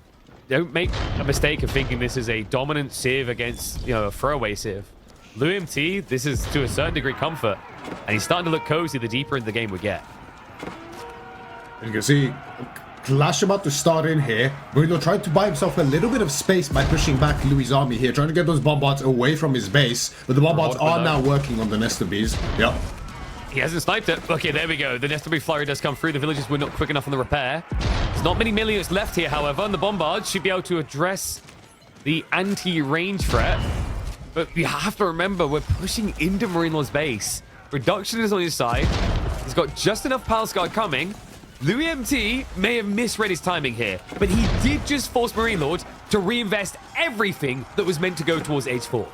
don't make a mistake of thinking this is a dominant Civ against, you know, a throwaway Civ. loueMT, this is to a certain degree comfort, and he's starting to look cozy the deeper in the game we get. And you can see Clash about to start in here. MarineLorD trying to buy himself a little bit of space by pushing back Louis' army here, trying to get those Bombards away from his base. But the Bombards are now working on the Nester Bees. Yep. He hasn't sniped it. Okay, there we go. The Nester Bee flurry does come through. The villagers were not quick enough on the repair. There's not many millions left here, however, and the Bombards should be able to address the anti-range threat. But you have to remember, we're pushing into MarineLorD's base. Reduction is on his side. He's got just enough Palace Guard coming. loueMT may have misread his timing here, but he did just force MarineLorD to reinvest everything that was meant to go towards H4.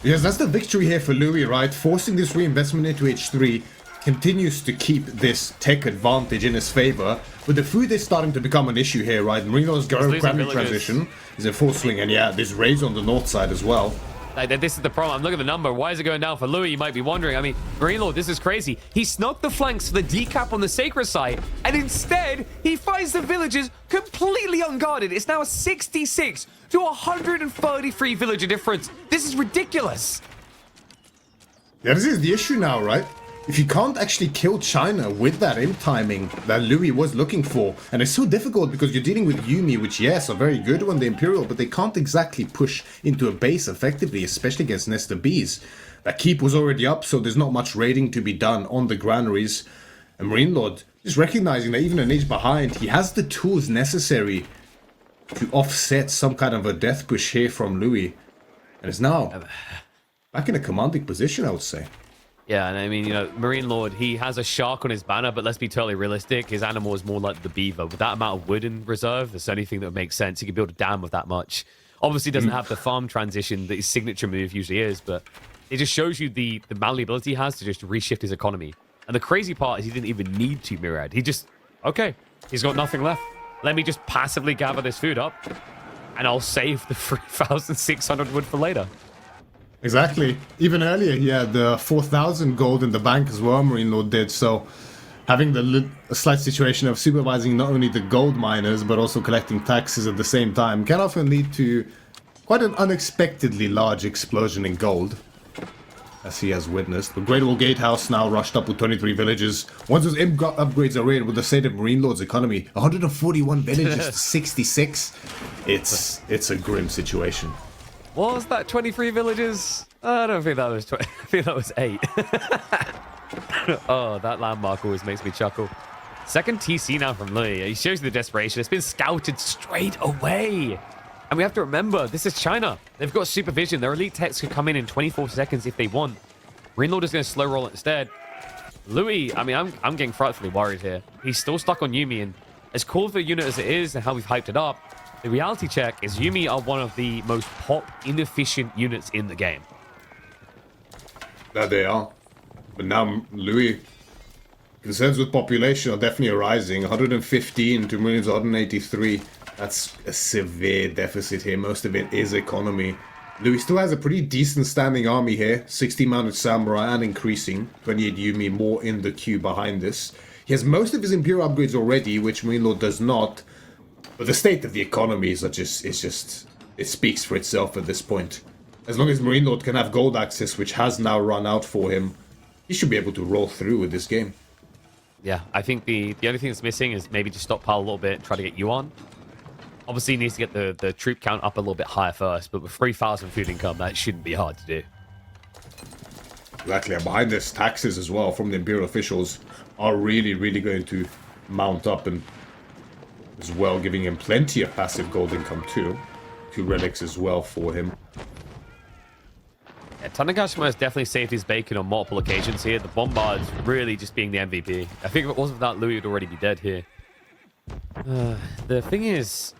Yes, that's the victory here for Louis, right? Forcing this reinvestment into H3 continues to keep this tech advantage in his favor, but the food is starting to become an issue here, right? MarineLorD's Grammy transition is in full swing, and yeah, there's raids on the north side as well. Like, this is the problem. I'm looking at the number. Why is it going down for Louis? You might be wondering. I mean, MarineLorD, this is crazy. He snuck the flanks for the decap on the sacred site, and instead, he finds the villagers completely unguarded. It's now a 66 to 133 villager difference. This is ridiculous. Yeah, this is the issue now, right? If you can't actually kill China with that imp timing that Louis was looking for, and it's so difficult because you're dealing with Yuumi, which yes, are very good on the Imperial, but they can't exactly push into a base effectively, especially against Nesta Bees. That keep was already up, so there's not much raiding to be done on the granaries. And MarineLorD, just recognizing that even an age behind, he has the tools necessary to offset some kind of a death push here from Louis. And is now back in a commanding position, I would say. Yeah, and I mean, you know, MarineLorD, he has a shark on his banner, but let's be totally realistic. His animal is more like the beaver. With that amount of wood in reserve, that's the only thing that would make sense. He could build a dam with that much. Obviously, doesn't have the farm transition that his signature move usually is, but it just shows you the malleability he has to just reshift his economy. And the crazy part is he didn't even need to Murad. He just, okay, he's got nothing left. Let me just passively gather this food up, and I'll save the 3,600 wood for later. Exactly. Even earlier, he had the 4,000 gold in the bank as well, MarineLorD did. So having a slight situation of supervising not only the gold miners, but also collecting taxes at the same time can often lead to quite an unexpectedly large explosion in gold, as he has witnessed. The Great Wall Gatehouse now rushed up with 23 villages. Once those imp upgrades are raided with the state of MarineLorD's economy, 141 villages to 66. It's a grim situation. Was that 23 villages? I don't think that was 20. I think that was 8. Oh, that landmark always makes me chuckle. Second TC now from Louis. He shows you the desperation. It's been scouted straight away. And we have to remember, this is China. They've got supervision. Their elite techs could come in 24 seconds if they want. MarineLorD is going to slow roll it instead. Louis, I mean, I'm getting frightfully worried here. He's still stuck on Yuumi, and as cool of a unit as it is and how we've hyped it up, the reality check is Yuumi are one of the most pop inefficient units in the game. That they are. But now Louis, concerns with population are definitely arising. 115 to MarineLorD's 183. That's a severe deficit here. Most of it is economy. Louis still has a pretty decent standing army here. 60 mounted samurai and increasing. 28 Yuumi more in the queue behind this. He has most of his Imperial upgrades already, which MarineLorD does not. But the state of the economy is just it speaks for itself at this point. As long as MarineLorD can have gold access, which has now run out for him, he should be able to roll through with this game. Yeah, I think the only thing that's missing is maybe just stockpile a little bit and try to get Yuan. Obviously, he needs to get the troop count up a little bit higher first, but with 3,000 food income, that shouldn't be hard to do. Exactly, and behind this, taxes as well from the Imperial officials are really, really going to mount up, and as well giving him plenty of passive gold income too. 2 relics as well for him. Yeah, Tanagashima has definitely saved his bacon on multiple occasions here. The Bombard's really just being the MVP. I think if it wasn't for that, Louis would already be dead here. The thing is,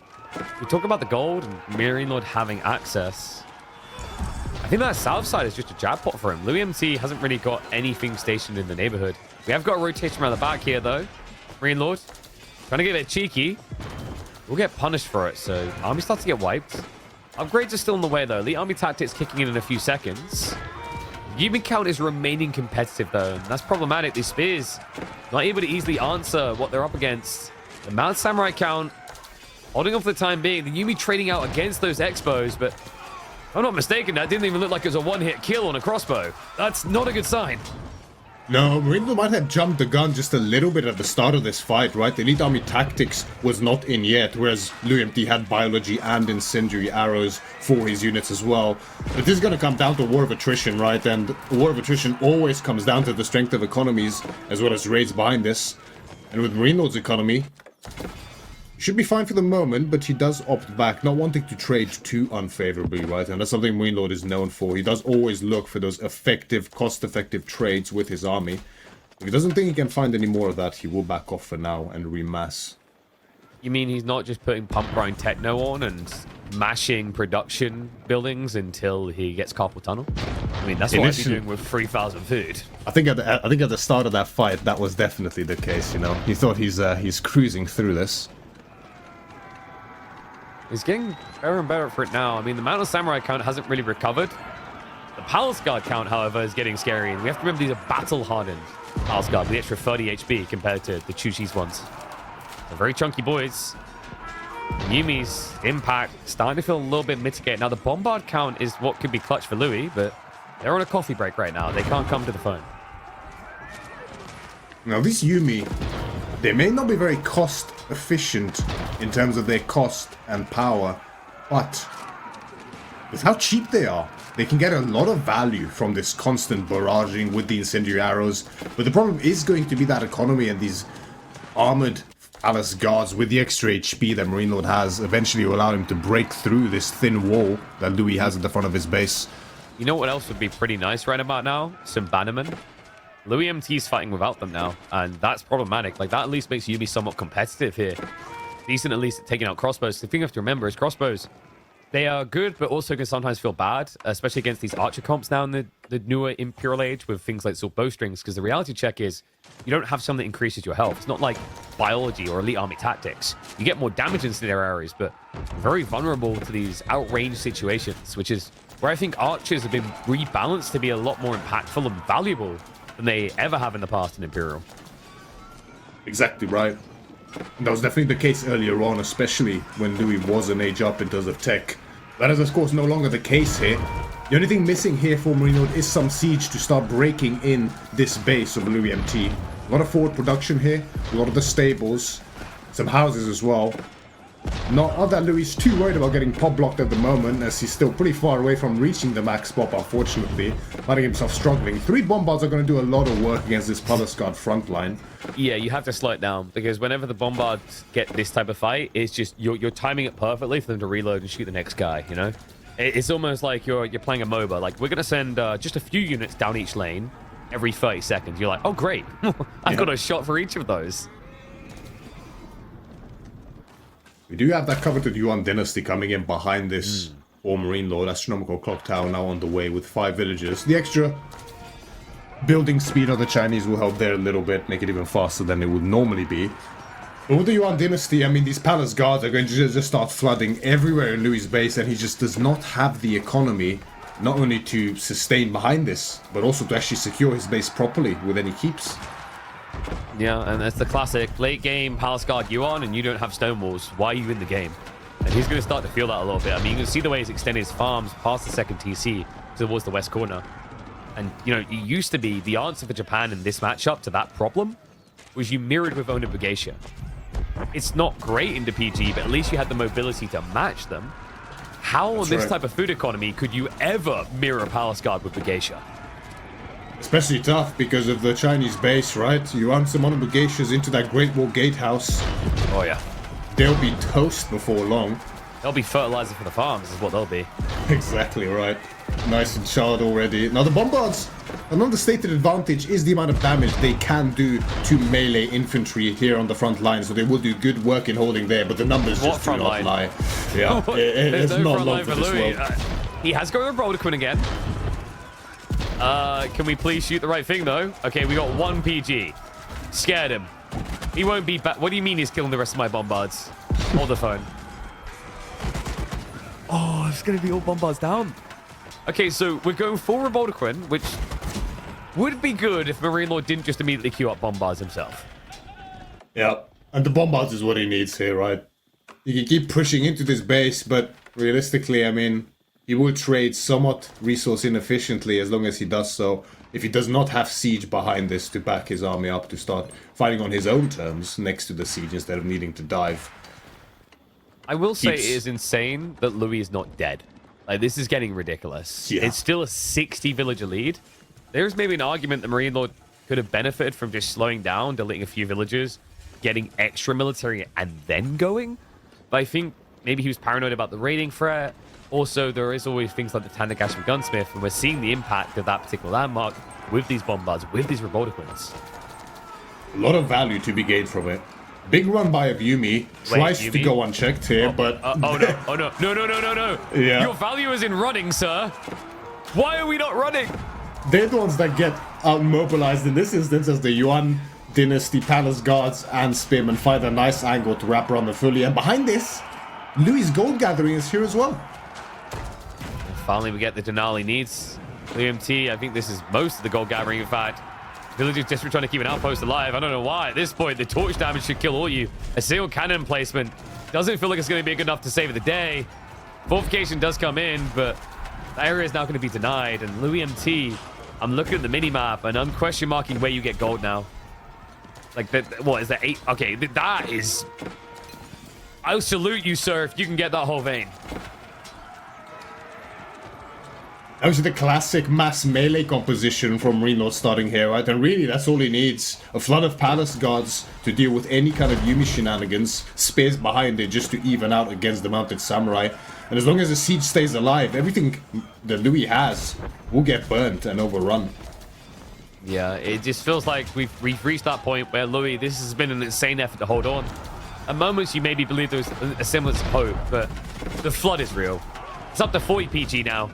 we talk about the gold and MarineLorD having access. I think that south side is just a jab pot for him. loueMT hasn't really got anything stationed in the neighborhood. We have got a rotation around the back here, though. MarineLorD trying to get a bit cheeky. We'll get punished for it, so army starts to get wiped. Upgrades are still in the way, though. Elite army tactics kicking in a few seconds. Human count is remaining competitive, though, and that's problematic. These spears not able to easily answer what they're up against. The Mount Samurai count holding on for the time being. The Yuumi trading out against those Expos, but if I'm not mistaken, that didn't even look like it was a one-hit kill on a crossbow. That's not a good sign. No, MarineLorD might have jumped the gun just a little bit at the start of this fight, right? The Elite Army Tactics was not in yet, whereas loueMT had Biology and Incendiary Arrows for his units as well. But this is going to come down to War of Attrition, right? And War of Attrition always comes down to the strength of economies, as well as raids behind this. And with MarineLorD's economy, he should be fine for the moment, but he does opt back, not wanting to trade too unfavorably, right? And that's something MarineLorD is known for. He does always look for those effective, cost-effective trades with his army. If he doesn't think he can find any more of that, he will back off for now and remass. You mean he's not just putting pump grind techno on and mashing production buildings until he gets carpal tunnel? I mean, that's what he's doing with 3,000 food. I think at the start of that fight, that was definitely the case. You know, he thought he's cruising through this. He's getting better and better for it now. I mean, the Mountain Samurai count hasn't really recovered. The Palace Guard count, however, is getting scary. And we have to remember these are battle-hardened Palace Guard with the extra 30 HP compared to the Chuchi's ones. They're very chunky boys. Yumi's impact starting to feel a little bit mitigated. Now, the Bombard count is what could be clutch for Louis, but they're on a coffee break right now. They can't come to the phone. Now, these Yumi, they may not be very cost efficient in terms of their cost and power, but with how cheap they are, they can get a lot of value from this constant barraging with the incendiary arrows. But the problem is going to be that economy, and these armored Palace Guards with the extra HP that MarineLorD has eventually will allow him to break through this thin wall that Louis has at the front of his base. You know what else would be pretty nice right about now? Some bannermen. loueMT's fighting without them now, and that's problematic. Like, that at least makes Yumi somewhat competitive here. Decent at least at taking out crossbows. The thing you have to remember is crossbows, they are good, but also can sometimes feel bad, especially against these archer comps now in the newer Imperial Age with things like Silk Bowstrings, because the reality check is you don't have something that increases your health. It's not like biology or elite army tactics. You get more damage into their areas, but very vulnerable to these outranged situations, which is where I think archers have been rebalanced to be a lot more impactful and valuable than they ever have in the past in Imperial. Exactly right. And that was definitely the case earlier on, especially when Louis was an age up in terms of tech. That is, of course, no longer the case here. The only thing missing here for MarineLorD is some siege to start breaking in this base of loueMT. A lot of forward production here, a lot of the stables, some houses as well. Not that Louis is too worried about getting pop blocked at the moment, as he's still pretty far away from reaching the max pop, unfortunately, finding himself struggling. 3 bombards are going to do a lot of work against this Palace Guard front line. Yeah, you have to slow it down, because whenever the bombards get this type of fight, it's just you're timing it perfectly for them to reload and shoot the next guy, you know? It's almost like you're playing a MOBA. Like, we're going to send just a few units down each lane every 30 seconds. You're like, oh, great. I've got a shot for each of those. We do have that coveted Yuan dynasty coming in behind this for MarineLorD. Astronomical clock tower now on the way with 5 villages. The extra building speed of the Chinese will help there a little bit, make it even faster than it would normally be. But with the Yuan dynasty, I mean, these palace guards are going to just start flooding everywhere in Louis' base, and he just does not have the economy not only to sustain behind this, but also to actually secure his base properly with any keeps. Yeah, and that's the classic late game Palace Guard Yuan, and you don't have stone walls. Why are you in the game? And he's going to start to feel that a little bit. I mean, you can see the way he's extended his farms past the second TC towards the west corner. And, you know, it used to be the answer for Japan in this matchup to that problem was you mirrored with Ona Bugeisha. It's not great into PG, but at least you had the mobility to match them. How on this type of food economy could you ever mirror Palace Guard with Bugeisha? Especially tough because of the Chinese base, right? You run some Ona Bugeishas into that Great Wall Gatehouse. Oh, yeah. They'll be toast before long. They'll be fertilizer for the farms is what they'll be. Exactly right. Nice and charred already. Now the bombards, an understated advantage is the amount of damage they can do to melee infantry here on the front line. So they will do good work in holding there, but the numbers just do not lie. Yeah, it's no not front long line for for this Louis. world. He has got a Rolderquin again. Can we please shoot the right thing, though? Okay, we got 1 PG. Scared him. He won't be back. What do you mean he's killing the rest of my bombards? Hold the phone. Oh, it's going to be all bombards down. Okay, so we're going full Rolderquin, which would be good if MarineLorD didn't just immediately queue up bombards himself. Yeah, and the bombards is what he needs here, right? He can keep pushing into this base, but realistically, I mean, he will trade somewhat resource inefficiently as long as he does so. If he does not have siege behind this to back his army up to start fighting on his own terms next to the siege instead of needing to dive. I will say it is insane that Louis is not dead. Like, this is getting ridiculous. Yeah. It's still a 60 villager lead. There's maybe an argument that MarineLorD could have benefited from just slowing down, deleting a few villagers, getting extra military, and then going. But I think maybe he was paranoid about the raiding threat. Also, there is always things like the Tanagashi Gunsmith, and we're seeing the impact of that particular landmark with these bombards, with these Rolderquins. A lot of value to be gained from it. Big run by of Yumi. Tries to Yumi? go unchecked here, but... oh no, oh no, no. Yeah. Your value is in running, sir. Why are we not running? They're the ones that get out-mobilized in this instance as the Yuan Dynasty Palace Guards and Spearmen find a nice angle to wrap around the fully. And behind this, Louis' gold gathering is here as well. Finally, we get the Denali needs. loueMT, I think this is most of the gold gathering, in fact. Villagers just trying to keep an outpost alive. I don't know why. At this point, the torch damage should kill all you. A single cannon placement doesn't feel like it's going to be good enough to save the day. Fortification does come in, but the area is now going to be denied. And loueMT, I'm looking at the mini-map, and I'm question marking where you get gold now. Like, what is that? 8? Okay, that is... I'll salute you, sir, if you can get that whole vein. That was the classic mass melee composition from MarineLorD starting here, right? And really, that's all he needs. A flood of Palace Guards to deal with any kind of Yumi shenanigans. Spears behind it just to even out against the Mounted Samurai. And as long as the siege stays alive, everything that Louis has will get burnt and overrun. Yeah, it just feels like we've reached that point where Louis, this has been an insane effort to hold on. At moments, you maybe believe there was a semblance of hope, but the flood is real. It's up to 40 PG now.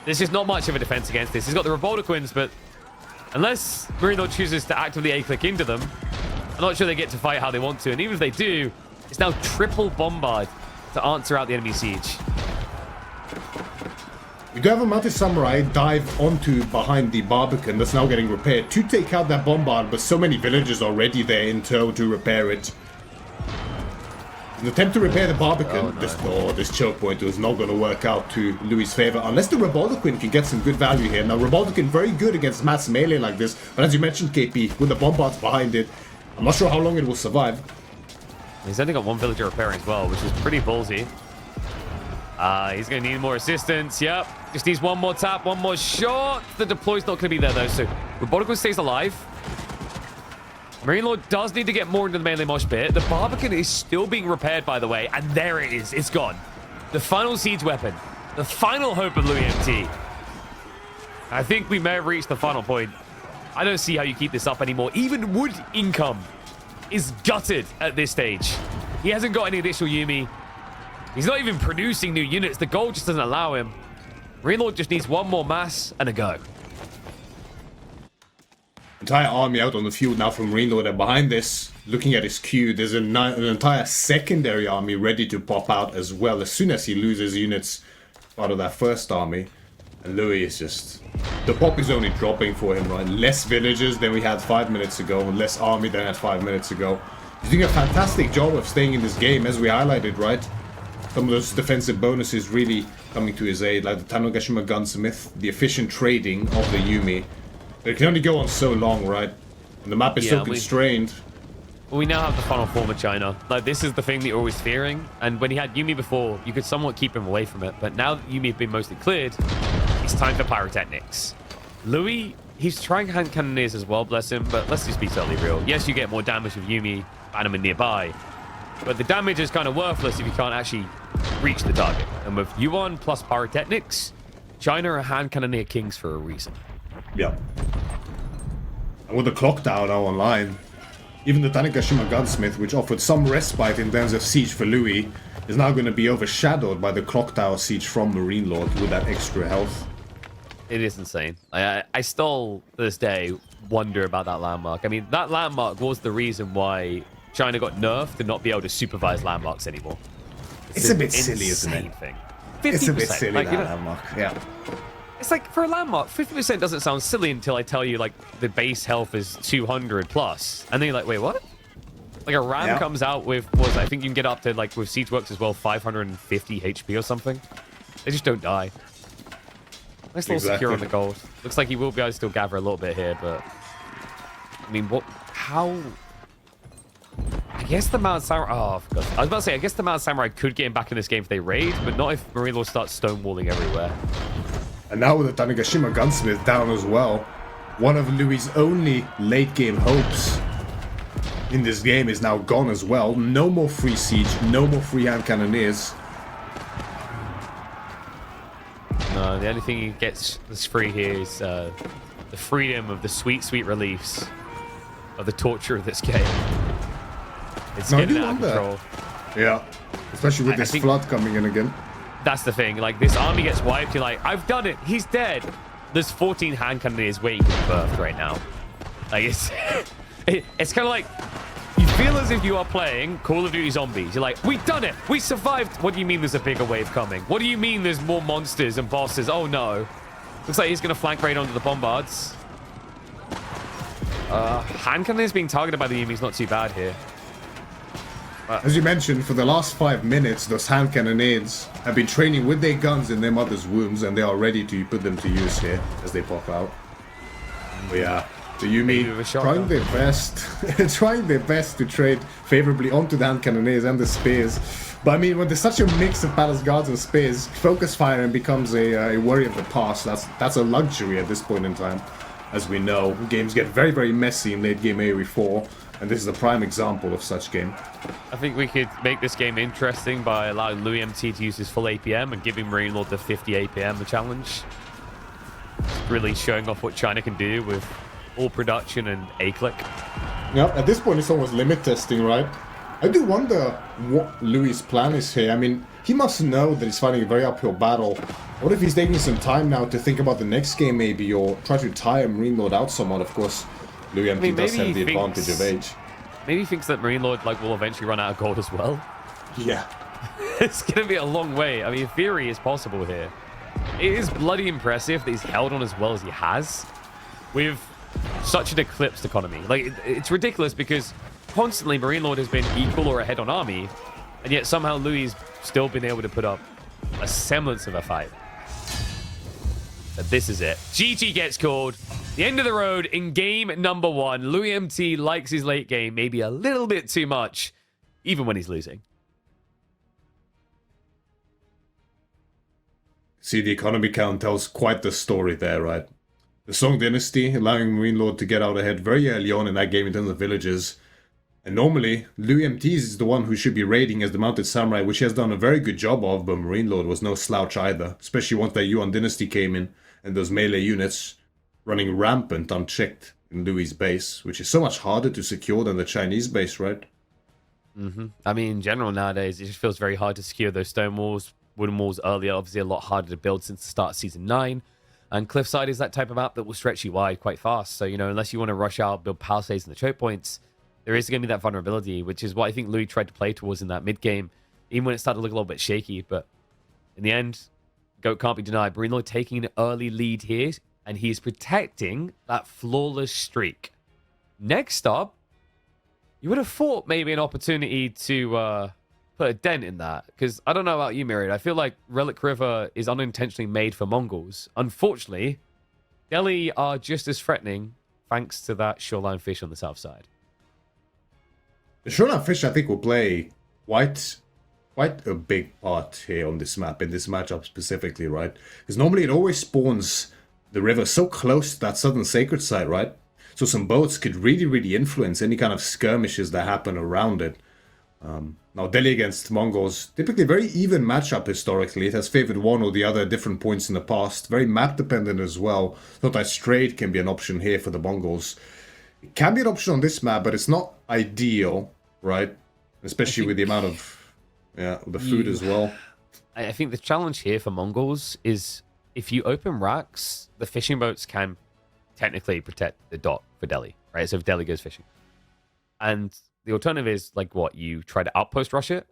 There's just not much of a defense against this. He's got the Revoltoquins, but unless MarineLorD chooses to actively A-click into them, I'm not sure they get to fight how they want to. And even if they do, it's now triple bombard to answer out the enemy siege. We do have a Mounted Samurai dive onto behind the Barbican that's now getting repaired to take out that bombard, but so many villagers already there in tow to repair it. An attempt to repair the Barbican, this choke point was not going to work out to Louis' favor, unless the Revoltoquin can get some good value here. Now, Revoltoquin very good against mass melee like this, but as you mentioned, KP, with the bombards behind it, I'm not sure how long it will survive. He's only got one villager repairing as well, which is pretty ballsy. He's going to need more assistance. Yep. Just needs one more tap, one more shot. The deploy's not going to be there, though, so Revoltoquin stays alive. MarineLorD does need to get more into the melee mosh bit. The Barbican is still being repaired, by the way, and there it is. It's gone. The final siege weapon. The final hope of loueMT. I think we may have reached the final point. I don't see how you keep this up anymore. Even wood income is gutted at this stage. He hasn't got any additional Yumi. He's not even producing new units. The gold just doesn't allow him. MarineLorD just needs one more mass and a go. Entire army out on the field now from MarineLorD, and behind this, looking at his queue, there's an entire secondary army ready to pop out as well as soon as he loses units out of that first army. And Louis is just... the pop is only dropping for him, right? Less villagers than we had 5 minutes ago, and less army than we had 5 minutes ago. He's doing a fantastic job of staying in this game, as we highlighted, right? Some of those defensive bonuses really coming to his aid, like the Tanogashima Gunsmith, the efficient trading of the Yumi. But it can only go on so long, right? And the map is so constrained. We now have the final form of China. Like, this is the thing that you're always fearing. And when he had Yumi before, you could somewhat keep him away from it. But now that Yumi have been mostly cleared, it's time for pyrotechnics. Louis, he's trying hand cannoneers as well, bless him. But let's just be totally real. Yes, you get more damage with Yumi, Bannerman nearby. But the damage is kind of worthless if you can't actually reach the target. And with Yuan plus pyrotechnics, China are hand cannoneer kings for a reason. Yeah. And with the clock tower now online, even the Tanegashima Gunsmith, which offered some respite in terms of siege for Louis, is now going to be overshadowed by the clock tower siege from MarineLorD with that extra health. It is insane. I still, to this day, wonder about that landmark. I mean, that landmark was the reason why China got nerfed to not be able to supervise landmarks anymore. It's a bit silly, isn't it? Thing. It's a bit silly, like, that landmark. Yeah. It's like, for a landmark, 50% doesn't sound silly until I tell you, like, the base health is 200 plus. And then you're like, wait, what? Like, a ram comes out with, I think you can get up to, like, with Siegeworks as well, 550 HP or something. They just don't die. Nice little secure on the gold. Looks like he will be able to still gather a little bit here, but... I mean, how... I guess the Mount Samurai... Oh, I was about to say, I guess the Mount Samurai could get him back in this game if they raid, but not if MarineLorD starts stonewalling everywhere. And now with the Tanegashima Gunsmith down as well, one of Louis' only late-game hopes in this game is now gone as well. No more free siege, no more free hand cannoneers. No, the only thing he gets that's free here is the freedom of the sweet, sweet reliefs of the torture of this game. It's No, I getting do out of wonder. control. Yeah, especially with I this think- flood coming in again. That's the thing. Like, this army gets wiped. You're like, I've done it. He's dead. There's 14 hand cannoneers waiting to be birthed right now. Like, it's it's kind of like you feel as if you are playing Call of Duty Zombies. You're like, we've done it. We survived. What do you mean there's a bigger wave coming? What do you mean there's more monsters and bosses? Oh, no. Looks like he's going to flank raid onto the bombards. Hand cannon is being targeted by the enemies. Not too bad here. As you mentioned, for the last 5 minutes, those hand cannonades have been training with their guns in their mother's wombs, and they are ready to put them to use here as they pop out. But yeah, the Yumi trying their best, trying their best to trade favorably onto the hand cannonades and the spears. But I mean, when there's such a mix of palace guards and spears, focus firing becomes a worry of the past. That's a luxury at this point in time. As we know, games get very, very messy in late game AoE 4. And this is a prime example of such game. I think we could make this game interesting by allowing loueMT to use his full APM and giving MarineLorD the 50 APM challenge. Really showing off what China can do with all production and A-click. Yeah, at this point it's almost limit testing, right? I do wonder what Louis' plan is here. I mean, he must know that he's fighting a very uphill battle. What if he's taking some time now to think about the next game maybe, or try to tire MarineLorD out somewhat, of course. loueMT does have the advantage of age. Maybe he thinks that MarineLorD will eventually run out of gold as well. Yeah. It's going to be a long way. I mean, in theory, it's possible here. It is bloody impressive that he's held on as well as he has with such an eclipsed economy. Like, it's ridiculous because constantly MarineLorD has been equal or ahead on army, and yet somehow Louis still been able to put up a semblance of a fight. But this is it. GG gets called. The end of the road in game number 1. loueMT likes his late game maybe a little bit too much, even when he's losing. See, the economy count tells quite the story there, right? The Song Dynasty allowing MarineLorD to get out ahead very early on in that game in terms of villages. And normally, loueMT is the one who should be raiding as the Mounted Samurai, which he has done a very good job of, but MarineLorD was no slouch either. Especially once that Yuan Dynasty came in, and those melee units running rampant unchecked in Louis' base, which is so much harder to secure than the Chinese base, right? I mean, in general nowadays, it just feels very hard to secure those stone walls. Wooden walls earlier, obviously a lot harder to build since the start of Season 9. And Cliffside is that type of map that will stretch you wide quite fast. So, you know, unless you want to rush out, build palisades and the choke points, there is going to be that vulnerability, which is what I think Louis tried to play towards in that mid-game, even when it started to look a little bit shaky. But in the end, GOAT can't be denied. MarineLorD taking an early lead here, and he's protecting that flawless streak. Next up, you would have thought maybe an opportunity to put a dent in that. Because I don't know about you, Myriad. I feel like Relic River is unintentionally made for Mongols. Unfortunately, Delhi are just as threatening thanks to that shoreline fish on the south side. The shoreline fish, I think, will play quite a big part here on this map, in this matchup specifically, right? Because normally it always spawns the river so close to that southern sacred site, right? So some boats could really, really influence any kind of skirmishes that happen around it. Now, Delhi against Mongols, typically very even matchup historically. It has favored one or the other at different points in the past. Very map dependent as well. Not that straight can be an option here for the Mongols. It can be an option on this map, but it's not ideal, right? Especially with the amount of, the food as well. I think the challenge here for Mongols is if you open racks, the fishing boats can technically protect the dock for Delhi, right? So if Delhi goes fishing. And the alternative is, like, what? You try to outpost rush it?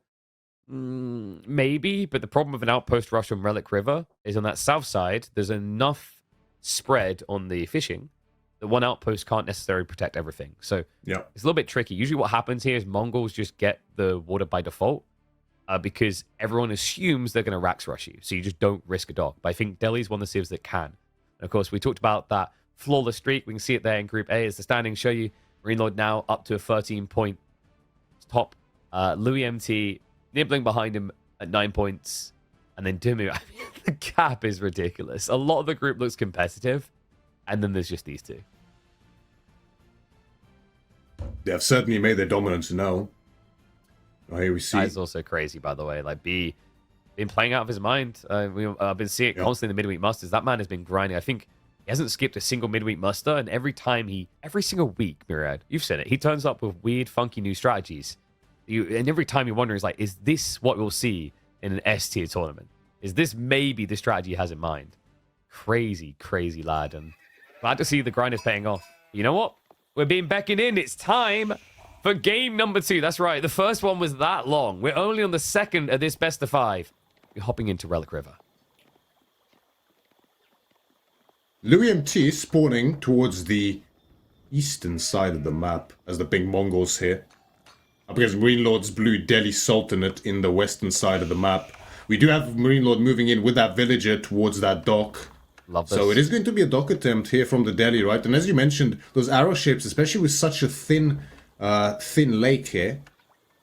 Maybe, but the problem with an outpost rush on Relic River is on that south side, there's enough spread on the fishing that one outpost can't necessarily protect everything. So yeah, it's a little bit tricky. Usually what happens here is Mongols just get the water by default because everyone assumes they're going to Rax rush you. So you just don't risk a dock. But I think Delhi's one of the civs that can. And of course, we talked about that flawless streak. We can see it there in Group A as the standings show you. MarineLorD now up to a 13-point top. loueMT nibbling behind him at 9 points. And then Dimu. I mean, the gap is ridiculous. A lot of the group looks competitive. And then there's just these two. They have certainly made their dominance known. Here we see. That is also crazy, by the way. Like, B been playing out of his mind. I've been seeing it constantly in the midweek musters. That man has been grinding. I think he hasn't skipped a single midweek muster, and every single week, Myriad, you've said it, he turns up with weird, funky new strategies. And every time you're wondering, is like, is this what we'll see in an S tier tournament? Is this maybe the strategy he has in mind? Crazy, crazy lad. And glad to see the grind is paying off. You know what? We're being beckoned in. It's time for game number 2. That's right. The first one was that long. We're only on the second of this best of 5. We're hopping into Relic River. loueMT spawning towards the eastern side of the map as the big Mongols here. Up against MarineLorD's blue Delhi Sultanate in the western side of the map. We do have MarineLorD moving in with that villager towards that dock. Love this. So it is going to be a dock attempt here from the Delhi, right? And as you mentioned, those arrow ships, especially with such a thin lake here.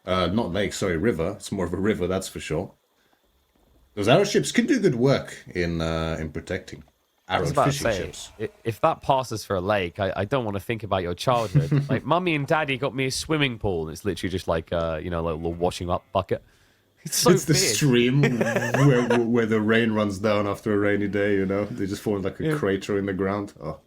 Not lake, sorry, river. It's more of a river, that's for sure. Those arrow ships can do good work in protecting arrow fishing ships. If that passes for a lake, I don't want to think about your childhood. Like, mummy and daddy got me a swimming pool, and it's literally just like, you know, like a little washing up bucket. It's so the stream where the rain runs down after a rainy day, you know? They just form like a crater in the ground. Oh.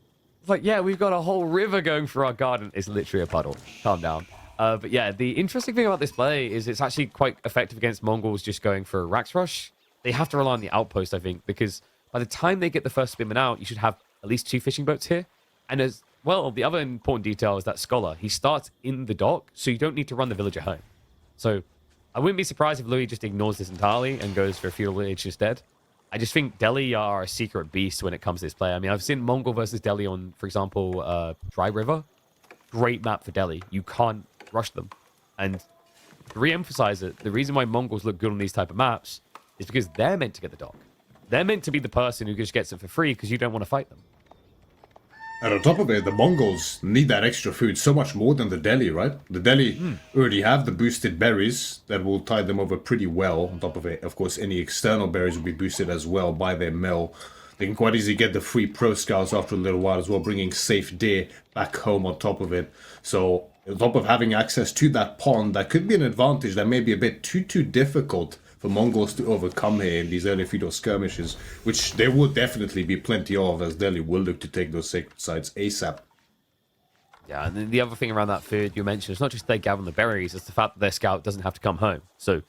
It's like, yeah, we've got a whole river going through our garden. It's literally a puddle. Calm down. But yeah, the interesting thing about this play is it's actually quite effective against Mongols just going for a Rax Rush. They have to rely on the outpost, I think, because by the time they get the first spinman out, you should have at least 2 fishing boats here. And as well, the other important detail is that Scholar, he starts in the dock, so you don't need to run the villager home. So I wouldn't be surprised if Louis just ignores this entirely and goes for a feudal village instead. I just think Delhi are a secret beast when it comes to this play. I mean, I've seen Mongol versus Delhi on, for example, Dry River. Great map for Delhi. You can't rush them. And to re-emphasize it, the reason why Mongols look good on these type of maps is because they're meant to get the dock. They're meant to be the person who just gets it for free because you don't want to fight them. And on top of it, the Mongols need that extra food so much more than the Delhi, right? The Delhi already have the boosted berries that will tide them over pretty well. On top of it, of course, any external berries will be boosted as well by their mill. They can quite easily get the free pro scouts after a little while as well, bringing safe deer back home on top of it. So on top of having access to that pond, that could be an advantage that may be a bit too difficult for Mongols to overcome here in these early feudal skirmishes, which there will definitely be plenty of, as Delhi will look to take those sacred sites ASAP. Yeah, and then the other thing around that food you mentioned, it's not just they gather the berries, it's the fact that their scout doesn't have to come home. So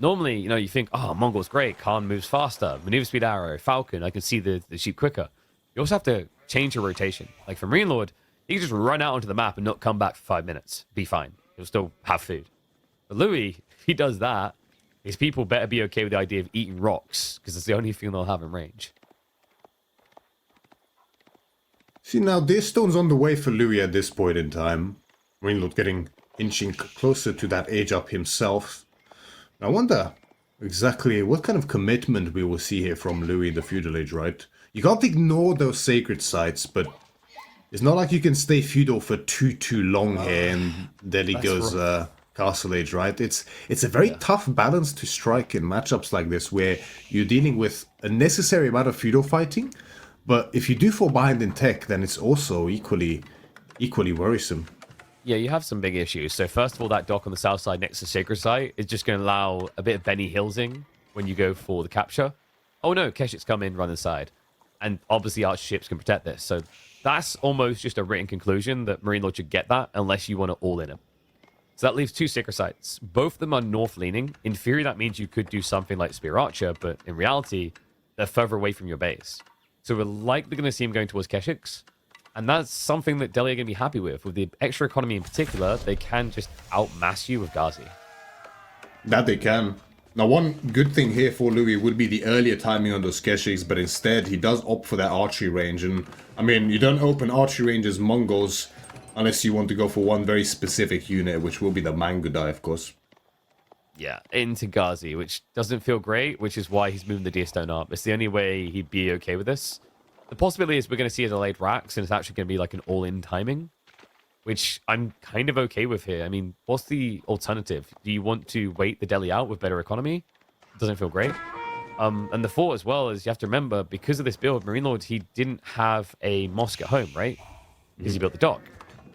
normally, you know, you think, oh, Mongol's great, Khan moves faster, maneuver speed arrow, Falcon, I can see the sheep quicker. You also have to change your rotation. Like for MarineLorD, he can just run out onto the map and not come back for 5 minutes. Be fine. He'll still have food. But Louis, if he does that, his people better be okay with the idea of eating rocks, because it's the only thing they'll have in range. See, now this stone's on the way for Louis at this point in time. MarineLorD inching closer to that age up himself. I wonder exactly what kind of commitment we will see here from Louis in the feudal age, right? You can't ignore those sacred sites, but it's not like you can stay feudal for too long here, and Delhi goes castle age, right? It's a very tough balance to strike in matchups like this, where you're dealing with a necessary amount of feudal fighting, but if you do fall behind in tech, then it's also equally worrisome. Yeah, you have some big issues. So first of all, that dock on the south side next to Sacred Site is just going to allow a bit of Benny Hillsing when you go for the capture. Oh no, Keshik's come in, run inside. And obviously archer ships can protect this. So that's almost just a written conclusion that MarineLorD should get that unless you want to all in him. So that leaves 2 Sacred Sites. Both of them are north-leaning. In theory, that means you could do something like Spear Archer, but in reality, they're further away from your base. So we're likely going to see him going towards Keshik's. And that's something that Delhi are going to be happy with. With the extra economy in particular, they can just outmass you with Ghazi. That they can. Now, one good thing here for Louis would be the earlier timing on those Keshiks, but instead he does opt for that archery range. And, I mean, you don't open archery range as Mongols unless you want to go for one very specific unit, which will be the Mangudai, of course. Yeah, into Ghazi, which doesn't feel great, which is why he's moving the Deer Stone up. It's the only way he'd be okay with this. The possibility is we're going to see a delayed Rax, and it's actually going to be like an all-in timing, which I'm kind of okay with here. I mean, what's the alternative? Do you want to wait the Delhi out with better economy? Doesn't feel great. And the thought as well is you have to remember, because of this build, MarineLorD, he didn't have a mosque at home, right? Because he built the dock,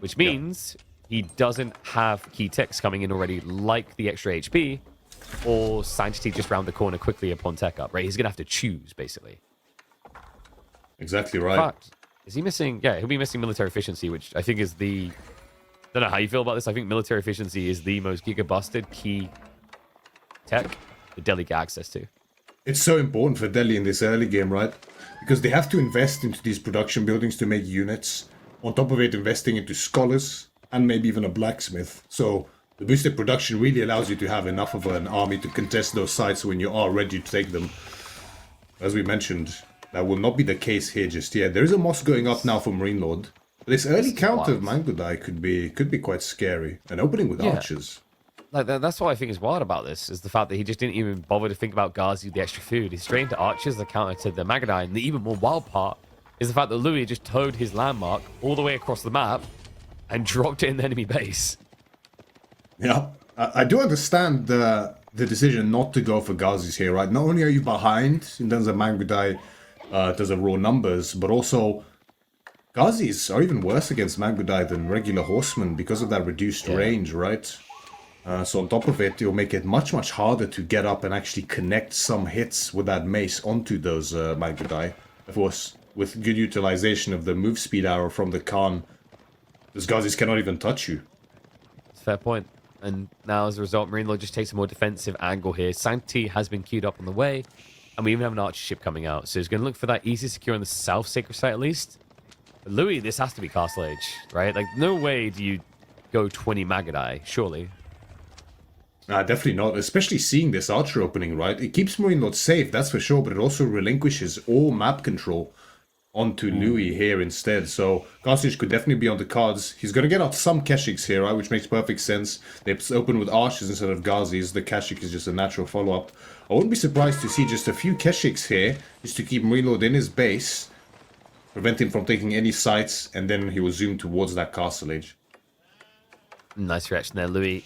which means he doesn't have key techs coming in already, like the extra HP or Sanctity just round the corner quickly upon tech up, right? He's going to have to choose, basically. Exactly right. In fact, is he missing? Yeah, he'll be missing military efficiency, which I think is the Don't know how you feel about this. I think military efficiency is the most giga-busted key tech that Delhi get access to. It's so important for Delhi in this early game, right? Because they have to invest into these production buildings to make units. On top of it, investing into scholars and maybe even a blacksmith. So the boosted production really allows you to have enough of an army to contest those sites when you are ready to take them. As we mentioned, that will not be the case here just yet. There is a moss going up now for MarineLorD. This early count of Mangudai could be quite scary. An opening with archers. Like that's what I think is wild about this, is the fact that he just didn't even bother to think about Ghazi, the extra food. He's straight into archers, the counter to the Mangudai. And the even more wild part is the fact that Louis just towed his landmark all the way across the map and dropped it in the enemy base. Yeah, I do understand the decision not to go for Ghazis here, right? Not only are you behind in terms of Mangudai, in terms of raw numbers, but also Ghazis are even worse against Mangudai than regular horsemen because of that reduced range, right? So on top of it, it'll make it much, much harder to get up and actually connect some hits with that mace onto those Mangudai. Of course, with good utilization of the move speed arrow from the Khan, those Ghazis cannot even touch you. It's a fair point. And now, as a result, MarineLorD just takes a more defensive angle here. Sanctity has been queued up on the way, and we even have an archer ship coming out. So he's going to look for that easy secure on the south sacred site at least. But Louis, this has to be Castle Age, right? Like, no way do you go 20 Mangudai, surely. Definitely not, especially seeing this archer opening, right? It keeps MarineLorD safe, that's for sure, but it also relinquishes all map control onto Louis here instead. So Carthage could definitely be on the cards. He's going to get out some Keshiks here, right, which makes perfect sense. They open with archers instead of Ghazis. The Keshik is just a natural follow-up. I wouldn't be surprised to see just a few Keshiks here, just to keep MarineLorD in his base, prevent him from taking any sites, and then he will zoom towards that Castle Age. Nice reaction there, Louis.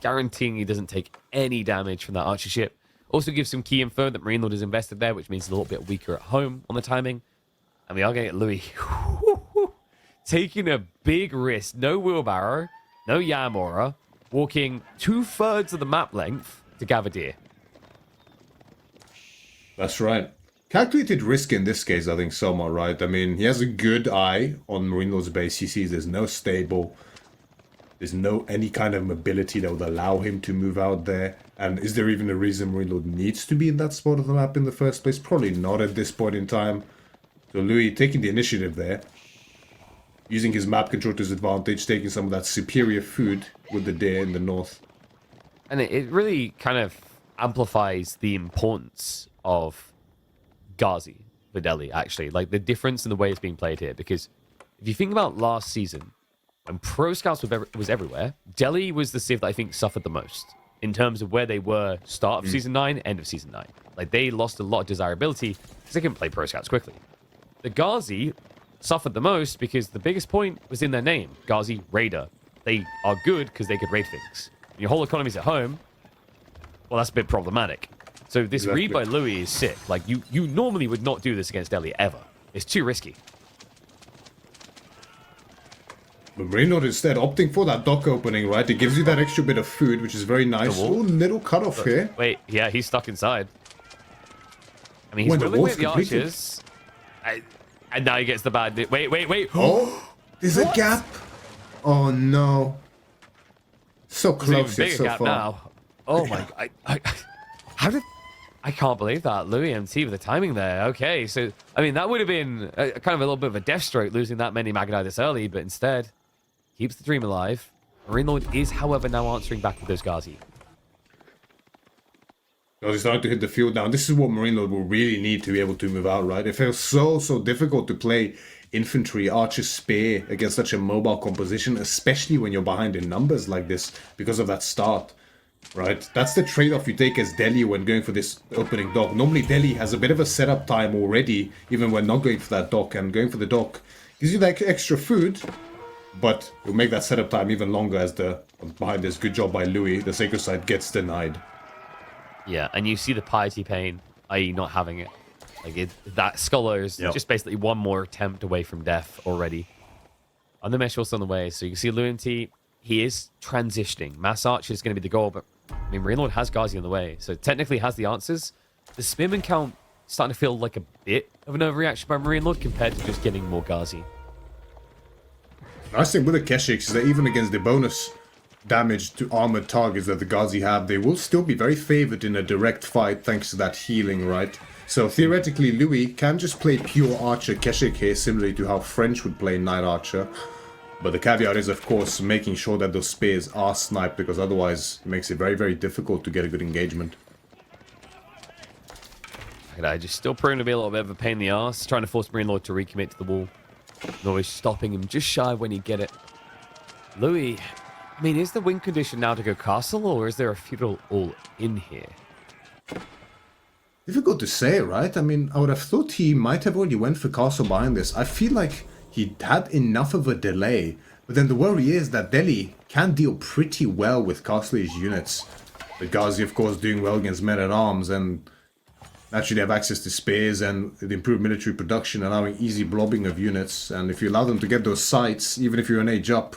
Guaranteeing he doesn't take any damage from that archer ship. Also gives some key info that MarineLorD is invested there, which means he's a little bit weaker at home on the timing. And we are going to get Louis taking a big risk. No wheelbarrow, no Yamura, walking 2/3 of the map length to gather deer. That's right. Calculated risk in this case, I think, somewhat, right? I mean, he has a good eye on MarineLorD's base. He sees there's no stable. There's no any kind of mobility that would allow him to move out there. And is there even a reason MarineLorD needs to be in that spot of the map in the first place? Probably not at this point in time. So Louis taking the initiative there, using his map control to his advantage, taking some of that superior food with the deer in the north. And it really kind of amplifies the importance of Ghazi for Delhi, actually. Like, the difference in the way it's being played here. Because if you think about last season, when Pro Scouts was everywhere, Delhi was the civ that I think suffered the most in terms of where they were start of Season 9, end of Season 9. Like, they lost a lot of desirability because they couldn't play Pro Scouts quickly. The Ghazi suffered the most because the biggest point was in their name, Ghazi Raider. They are good because they could raid things. When your whole economy's at home, well, that's a bit problematic. So this read by Louis is sick. Like, you normally would not do this against Delhi, ever. It's too risky. But MarineLorD instead opting for that dock opening, right? It gives you that extra bit of food, which is very nice. Oh, little cutoff here. Wait, yeah, he's stuck inside. I mean, he's willing with the archers. And now he gets the bad... Wait. Oh, there's a gap. Oh, no. So close, yet so far. Now. Oh, my... How did... I can't believe that. loueMT with the timing there. Okay, so... I mean, that would have been kind of a little bit of a death stroke, losing that many Mangudai this early, but instead, keeps the dream alive. MarineLorD is, however, now answering back with those Ghazi. He's starting to hit the field now. This is what MarineLorD will really need to be able to move out, right? It feels so difficult to play infantry, archer, spear against such a mobile composition, especially when you're behind in numbers like this because of that start, right? That's the trade-off you take as Delhi when going for this opening dock. Normally, Delhi has a bit of a setup time already, even when not going for that dock, and going for the dock gives you that extra food, but it'll make that setup time even longer as the behind this good job by Louis, the sacred site gets denied. Yeah, and you see the piety pain, i.e. not having it. Like, that Scholar is just basically one more attempt away from death already. And the mesh also on the way, so you can see loueMT, he is transitioning. Mass Archer is going to be the goal, but I mean, MarineLorD has Ghazi on the way, so technically has the answers. The Spearman count starting to feel like a bit of an overreaction by MarineLorD compared to just getting more Ghazi. Nice thing with the Keshiks is that even against the bonus damage to armored targets that the Ghazi have, they will still be very favored in a direct fight thanks to that healing, right? So theoretically, Louis can just play pure Archer Keshik here, similarly to how French would play Knight Archer. But the caveat is, of course, making sure that those spears are sniped, because otherwise it makes it very, very difficult to get a good engagement. I just still proving to be a little bit of a pain in the ass, trying to force MarineLorD to recommit to the wall. And always stopping him just shy when he get it. Louis, I mean, is the win condition now to go castle, or is there a feudal all in here? Difficult to say, right? I mean, I would have thought he might have already went for castle behind this. I feel like he had enough of a delay. But then the worry is that Delhi can deal pretty well with castle age units. The Ghazi, of course, doing well against men-at-arms, and naturally have access to spears and the improved military production, allowing easy blobbing of units. And if you allow them to get those sites, even if you're an age up,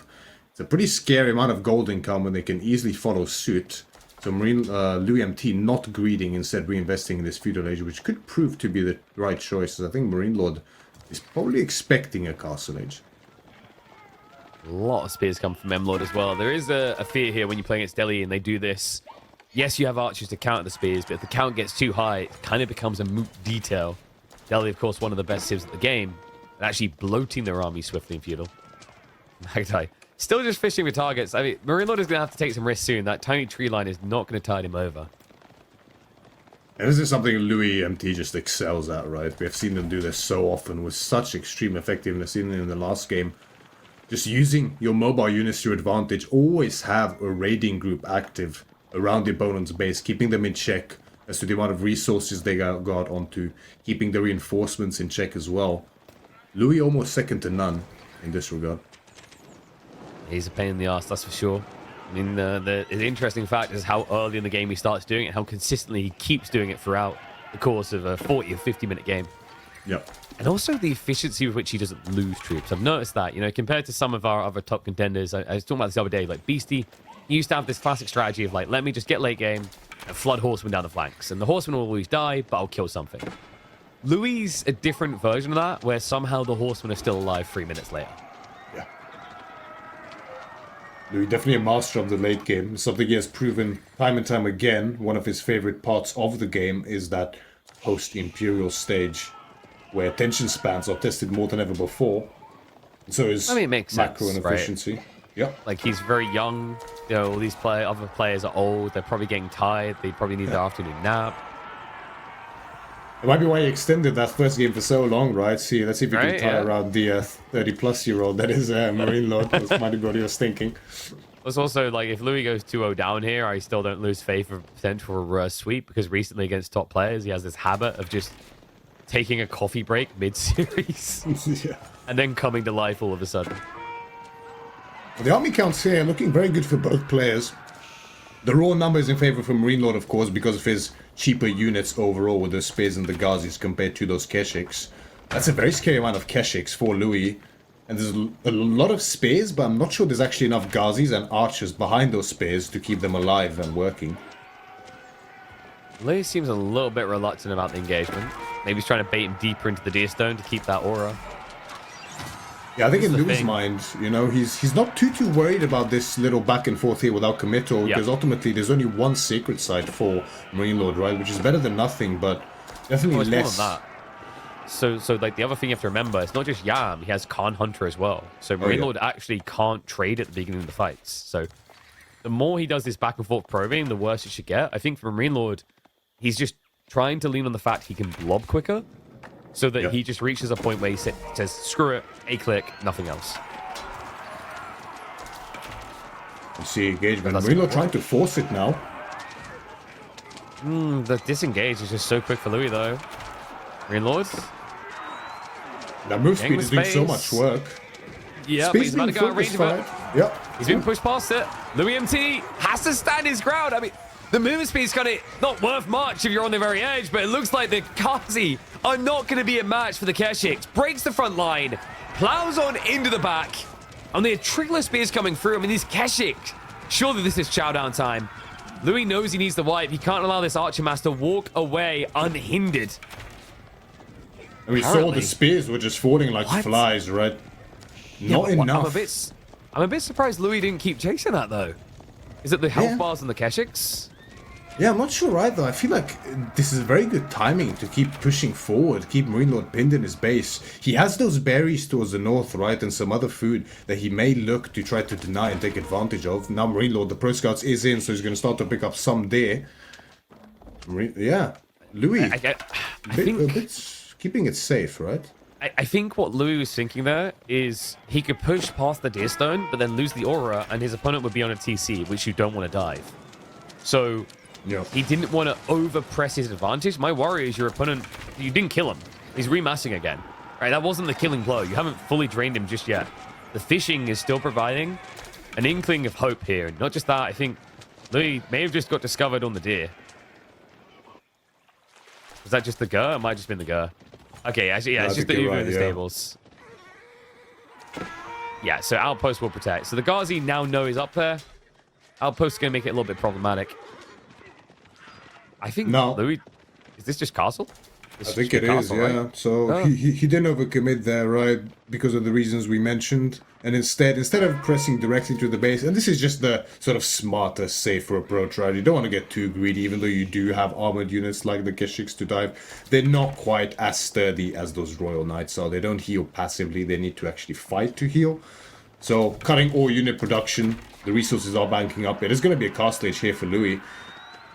it's a pretty scary amount of gold income, and they can easily follow suit. So loueMT not greeding, instead reinvesting in this feudal age, which could prove to be the right choice. I think MarineLorD is probably expecting a castle age. A lot of spears come from MLord as well. There is a fear here when you're playing against Delhi and they do this. Yes, you have archers to counter the spears, but if the count gets too high, it kind of becomes a moot detail. Delhi, of course, one of the best civs at the game, and actually bloating their army swiftly and feudal. Magdai, still just fishing for targets. I mean, MarineLorD is going to have to take some risks soon. That tiny tree line is not going to tide him over. And this is something loueMT just excels at, right? We have seen them do this so often with such extreme effectiveness, even in the last game. Just using your mobile units to your advantage. Always have a raiding group active around the opponent's base, keeping them in check as to the amount of resources they got onto, keeping the reinforcements in check as well. Louis almost second to none in this regard. He's a pain in the ass, that's for sure. I mean, the interesting fact is how early in the game he starts doing it, and how consistently he keeps doing it throughout the course of a 40 or 50-minute game. Yep. And also the efficiency with which he doesn't lose troops. I've noticed that, you know, compared to some of our other top contenders. I was talking about this the other day, like Beastie, he used to have this classic strategy of like, let me just get late game and flood horsemen down the flanks. And the horsemen will always die, but I'll kill something. Louis a different version of that, where somehow the horsemen are still alive 3 minutes later. Yeah. Louis definitely a master of the late game. Something he has proven time and time again. One of his favorite parts of the game is that post-Imperial stage, where attention spans are tested more than ever before. And so is it makes macro sense, and efficiency. Right? Yep. Like, he's very young. You know, all these other players are old. They're probably getting tired. They probably need their afternoon nap. It might be why he extended that first game for so long, right? Let's see if we can tie around the 30-plus-year-old that is MarineLorD. That's might be what he was thinking. It's also, like, if Louis goes 2-0 down here, I still don't lose faith of potential for a sweep, because recently against top players, he has this habit of just taking a coffee break mid-series yeah. and then coming to life all of a sudden. The army counts here looking very good for both players. The raw number is in favor for MarineLorD, of course, because of his cheaper units overall with the spears and the Ghazis compared to those Keshiks. That's a very scary amount of Keshiks for Louis. And there's a lot of spears, but I'm not sure there's actually enough Ghazis and archers behind those spears to keep them alive and working. Louis seems a little bit reluctant about the engagement. Maybe he's trying to bait him deeper into the deer stone to keep that aura. Yeah, I think in Louis' mind, you know, he's not too worried about this little back and forth here without committal, because ultimately there's only one sacred site for MarineLorD, right? Which is better than nothing, but definitely less. More than that. So like the other thing you have to remember, it's not just Yam, he has Khan Hunter as well. So MarineLorD actually can't trade at the beginning of the fights. So the more he does this back and forth probing, the worse it should get. I think for MarineLorD, he's just trying to lean on the fact he can blob quicker, so that he just reaches a point where he says, screw it, a click, nothing else. You see engagement. MarineLorD trying to force it now. The disengage is just so quick for Louis, though. MarineLorD. That move speed is doing so much work. Yeah, but he's about to go out range of it. Yep. He's been pushed past it. loueMT has to stand his ground. I mean, the movement speed is kind of not worth much if you're on the very edge, but it looks like the Ghazi are not going to be a match for the Keshiks. Breaks the front line, plows on into the back, and the Trigger spears coming through. I mean, these Keshiks, surely this is chow down time. Louis knows he needs the wipe. He can't allow this Archer Master walk away unhindered. And we saw the spears were just falling like flies, right? Not enough. I'm a bit surprised Louis didn't keep chasing that though. Is it the health bars and the Keshiks? Yeah, I'm not sure either. I feel like this is very good timing to keep pushing forward, keep MarineLorD pinned in his base. He has those berries towards the north, right, and some other food that he may look to try to deny and take advantage of. Now MarineLorD, the Pro Scouts, is in, so he's going to start to pick up some there. Yeah, Louis, I think a bit keeping it safe, right? I think what Louis was thinking there is he could push past the Deerstone, but then lose the aura, and his opponent would be on a TC, which you don't want to dive. So he didn't want to over-press his advantage. My worry is your opponent, you didn't kill him. He's remassing again. Right, that wasn't the killing blow. You haven't fully drained him just yet. The fishing is still providing an inkling of hope here. Not just that, I think Louis may have just got discovered on the deer. Was that just the Gur? It might have just been the Gur. Okay, actually, yeah, it's just the Uber in the stables. Yeah, so Outpost will protect. So the Ghazi now know he's up there. Outpost is going to make it a little bit problematic. I think Louis... Is this just castle? I think it is, yeah. Right? So he didn't overcommit there, right? Because of the reasons we mentioned. And instead of pressing directly to the base, and this is just the sort of smarter, safer approach, right? You don't want to get too greedy, even though you do have armored units like the Keshiks to dive. They're not quite as sturdy as those Royal Knights are. They don't heal passively. They need to actually fight to heal. So cutting all unit production, the resources are banking up. It is going to be a castle age here for Louis.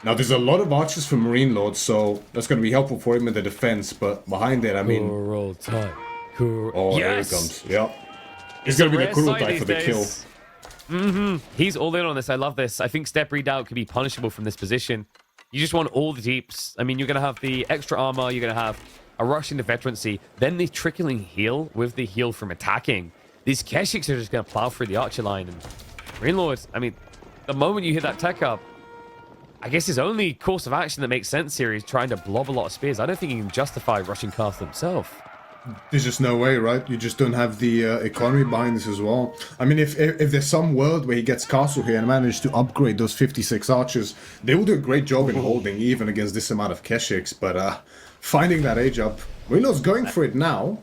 Now, there's a lot of archers for MarineLorD, so that's going to be helpful for him in the defense. But behind it, I mean... Coral time. Oh, here he comes. Yep. It's going to be the Kurultai for the kill. He's all in on this. I love this. I think step redoubt could be punishable from this position. You just want all the deeps. I mean, you're going to have the extra armor. You're going to have a rush into veterancy. Then the trickling heal with the heal from attacking. These Keshiks are just going to plow through the archer line. And MarineLorD, I mean, the moment you hit that tech up, I guess his only course of action that makes sense here is trying to blob a lot of spears. I don't think he can justify rushing castle himself. There's just no way, right? You just don't have the economy behind this as well. I mean, if there's some world where he gets castle here and manages to upgrade those 56 archers, they will do a great job in holding, even against this amount of Keshiks. But finding that age up, MarineLorD's going for it now.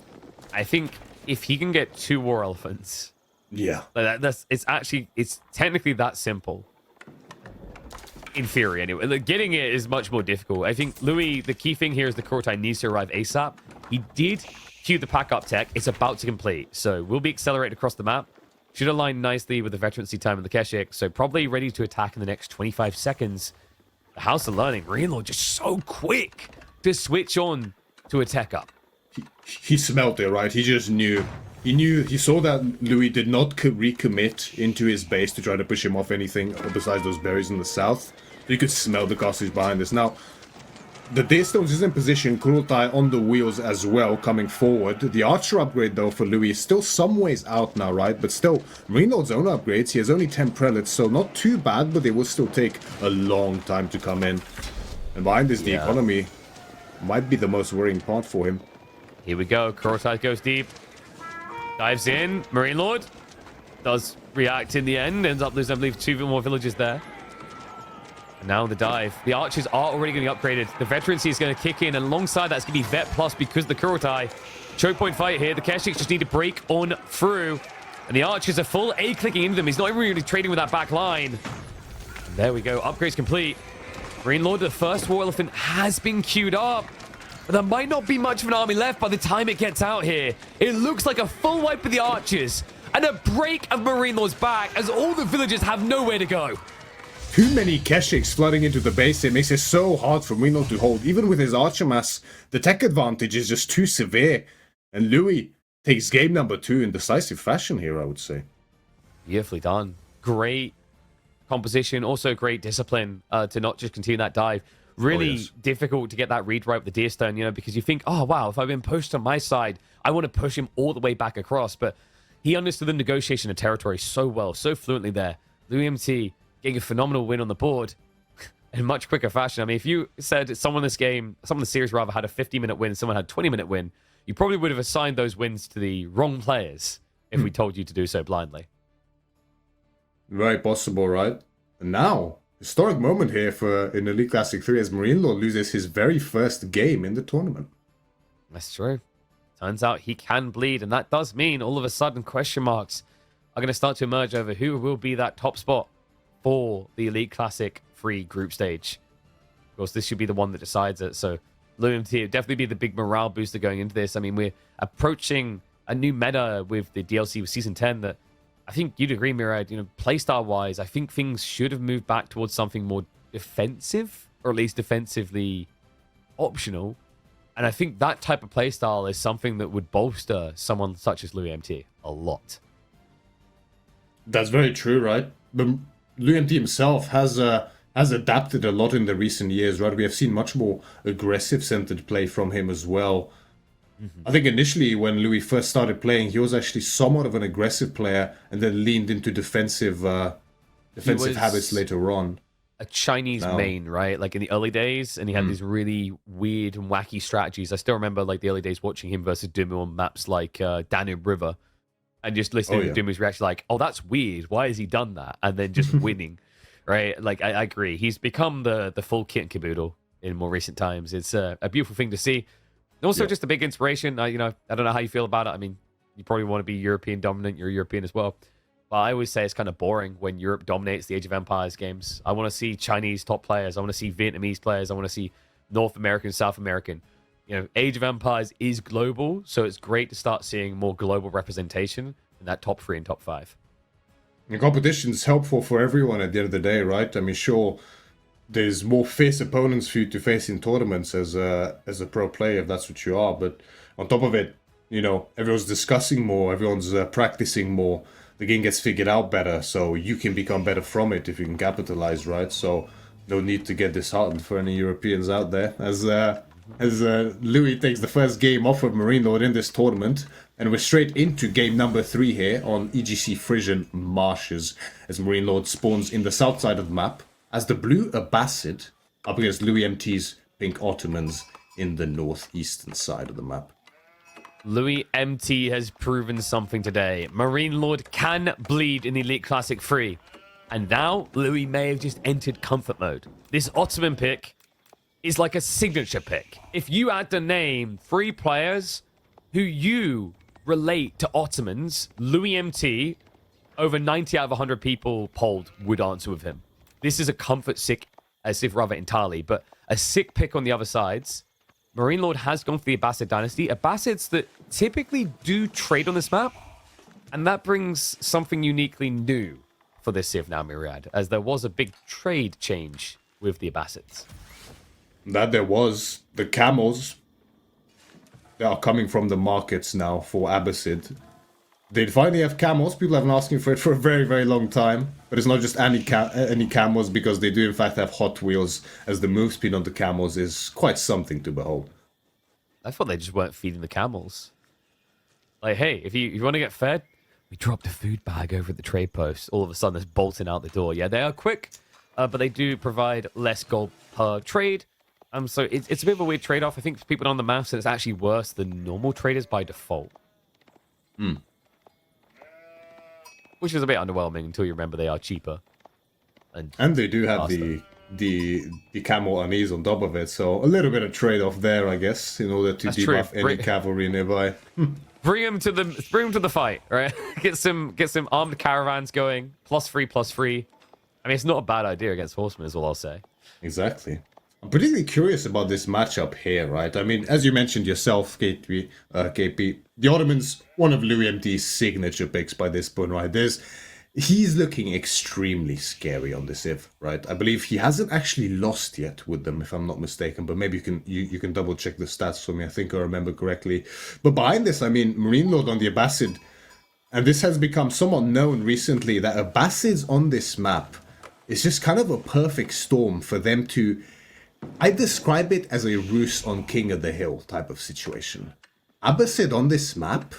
I think if he can get 2 war elephants, it's technically that simple. In theory, anyway. Like, getting it is much more difficult. I think Louis, the key thing here is the Kurultai needs to arrive ASAP. He did cue the pack-up tech. It's about to complete, so we'll be accelerated across the map. Should align nicely with the veterancy time of the Keshik, so probably ready to attack in the next 25 seconds. The House of Learning, MarineLorD just so quick to switch on to a tech up. He smelled it, right? He just knew. He saw that Louis did not recommit into his base to try to push him off anything besides those berries in the south. You could smell the castles behind us. Now, the Deerstones is in position, Kurultai on the wheels as well, coming forward. The archer upgrade, though, for Louis is still some ways out now, right? But still, MarineLorD's own upgrades, he has only 10 prelates, so not too bad, but they will still take a long time to come in. And behind this, the economy might be the most worrying part for him. Here we go. Kurultai goes deep. Dives in. MarineLorD does react in the end. Ends up losing, I believe, 2 more villages there. And now the dive. The archers are already getting upgraded. The veterancy is going to kick in. And alongside that, it's going to be Vet Plus because the Kurultai. Choke point fight here. The Keshiks just need to break on through. And the archers are full A-clicking into them. He's not even really trading with that back line. And there we go. Upgrades complete. MarineLorD, the first War Elephant, has been queued up. But there might not be much of an army left by the time it gets out here. It looks like a full wipe of the archers. And a break of MarineLorD's back as all the villagers have nowhere to go. Too many Keshiks flooding into the base. It makes it so hard for MarineLorD to hold. Even with his archer mass, the tech advantage is just too severe. And Louis takes game number 2 in decisive fashion here, I would say. Beautifully done. Great composition. Also great discipline to not just continue that dive. Really difficult to get that read right with the Deerstone, you know, because you think, oh, wow, if I've been pushed on my side, I want to push him all the way back across. But he understood the negotiation of territory so well, so fluently there. loueMT getting a phenomenal win on the board in much quicker fashion. I mean, if you said someone in this game, someone in the series rather, had a 50-minute win, someone had a 20-minute win, you probably would have assigned those wins to the wrong players if we told you to do so blindly. Very possible, right? And now, historic moment here in Elite Classic 3 as MarineLorD loses his very first game in the tournament. That's true. turns out he can bleed, and that does mean all of a sudden question marks are going to start to emerge over who will be that top spot for the Elite Classic free group stage. Of course, this should be the one that decides it. So loueMT would definitely be the big morale booster going into this. I mean, we're approaching a new meta with the DLC with Season 10 that I think you'd agree, Mirad, playstyle-wise, I think things should have moved back towards something more defensive, or at least defensively optional. And I think that type of playstyle is something that would bolster someone such as loueMT a lot. That's very true, right? But loueMT himself has adapted a lot in the recent years, right? We have seen much more aggressive-centered play from him as well. I think initially when Louis first started playing, he was actually somewhat of an aggressive player and then leaned into defensive habits later on. A Chinese main, right? Like in the early days, and he had these really weird and wacky strategies. I still remember like the early days watching him versus Dumu on maps like Danube River, and just listening to Dumu's reaction like, oh, that's weird. Why has he done that? And then just winning, right? Like, I agree. He's become the full kit and caboodle in more recent times. It's a beautiful thing to see. And also just a big inspiration. I don't know how you feel about it. I mean, you probably want to be European dominant. You're European as well. But I always say it's kind of boring when Europe dominates the Age of Empires games. I want to see Chinese top players. I want to see Vietnamese players. I want to see North American, South American. Age of Empires is global, so it's great to start seeing more global representation in that top 3 and top 5. The competition is helpful for everyone at the end of the day, right? I mean, sure, there's more fierce opponents for you to face in tournaments as a pro player, if that's what you are. But on top of it, everyone's discussing more, everyone's practicing more. The game gets figured out better, so you can become better from it if you can capitalize, right? So no need to get disheartened for any Europeans out there. As Louis takes the first game off of MarineLorD in this tournament, and we're straight into game number 3 here on EGC Frisian Marshes, as MarineLorD spawns in the south side of the map, as the blue Abbasid up against loueMT's pink Ottomans in the northeastern side of the map. loueMT has proven something today. MarineLorD can bleed in the Elite Classic 3. And now, Louis may have just entered comfort mode. This Ottoman pick is like a signature pick. If you had to name 3 players who you relate to Ottomans, loueMT, over 90 out of 100 people polled would answer with him. This is a comfort sick, as if rather entirely, but a sick pick on the other sides. MarineLorD has gone for the Abbasid dynasty. Abbasids that typically do trade on this map, and that brings something uniquely new for this Civ now, Myriad, as there was a big trade change with the Abbasids. That there was. The camels that are coming from the markets now for Abbasid. They finally have camels. People have been asking for it for a very, very long time. But it's not just any camels, because they do in fact have Hot Wheels, as the move speed on the camels is quite something to behold. I thought they just weren't feeding the camels. Like, hey, if you want to get fed, we dropped a food bag over at the trade post. All of a sudden, it's bolting out the door. Yeah, they are quick, but they do provide less gold per trade. So it's a bit of a weird trade-off. I think for people on the maps, it's actually worse than normal traders by default. Which is a bit underwhelming until you remember they are cheaper. And they do have the camel unease on top of it, so a little bit of trade-off there, I guess, in order to debuff any cavalry nearby. Bring them to the fight, right? Get some armed caravans going. +3/+3. I mean, it's not a bad idea against horsemen, is all I'll say. Exactly. I'm particularly curious about this matchup here, right? I mean, as you mentioned yourself, KP, the Ottomans, one of loueMT's signature picks by this point, right? He's looking extremely scary on this Civ, right? I believe he hasn't actually lost yet with them, if I'm not mistaken, but maybe you can double check the stats for me. I think I remember correctly. But behind this, I mean, MarineLorD on the Abbasid, and this has become somewhat known recently, that Abbasids on this map is just kind of a perfect storm for them to... I describe it as a ruse on King of the Hill type of situation. Abbasid on this map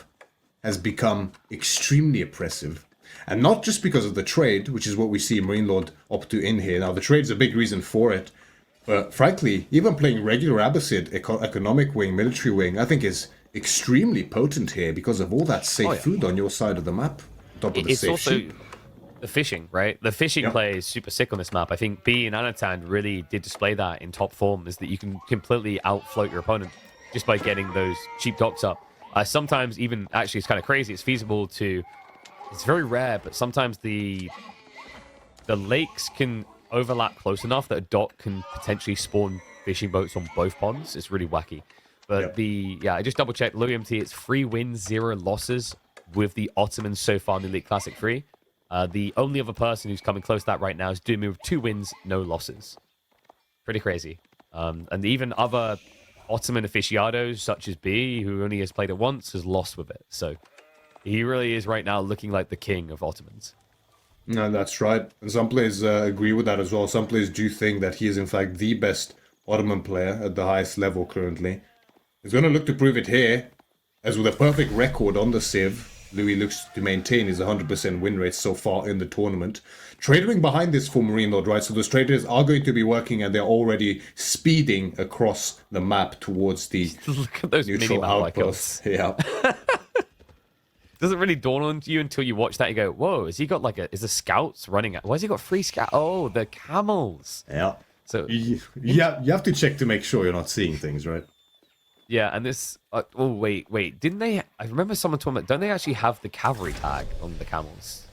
has become extremely oppressive. And not just because of the trade, which is what we see MarineLorD opt to in here. Now, the trade's a big reason for it. But frankly, even playing regular Abbasid, economic wing, military wing, I think is extremely potent here because of all that safe food on your side of the map. On top of the safe sheep. The fishing, right? The fishing play is super sick on this map. I think B and Anatan really did display that in top form, is that you can completely outfloat your opponent just by getting those cheap docks up. Sometimes even, actually, it's kind of crazy. It's feasible to, it's very rare, but sometimes the lakes can overlap close enough that a dock can potentially spawn fishing boats on both ponds. It's really wacky. But Yep. I just double checked. loueMT, it's 3 wins, 0 losses with the Ottomans so far in the Elite Classic 3. The only other person who's coming close to that right now is Doomy with 2 wins, no losses. Pretty crazy. And even other Ottoman aficionados, such as B, who only has played it once, has lost with it. So he really is right now looking like the king of Ottomans. No, that's right. And some players agree with that as well. Some players do think that he is, in fact, the best Ottoman player at the highest level currently. He's going to look to prove it here, as with a perfect record on the Civ, Louis looks to maintain his 100% win rate so far in the tournament. Tradering behind this for MarineLorD, right? So those traders are going to be working and they're already speeding across the map towards the Look at those neutral outposts. Yeah. Doesn't really dawn on you until you watch that. You go, whoa, has he got is the scouts running at? Why has he got 3 scouts? Oh, the camels. Yeah. So yeah, you have to check to make sure you're not seeing things, right? yeah, and this. Wait. Didn't they? I remember someone talking about. Don't they actually have the cavalry tag on the camels?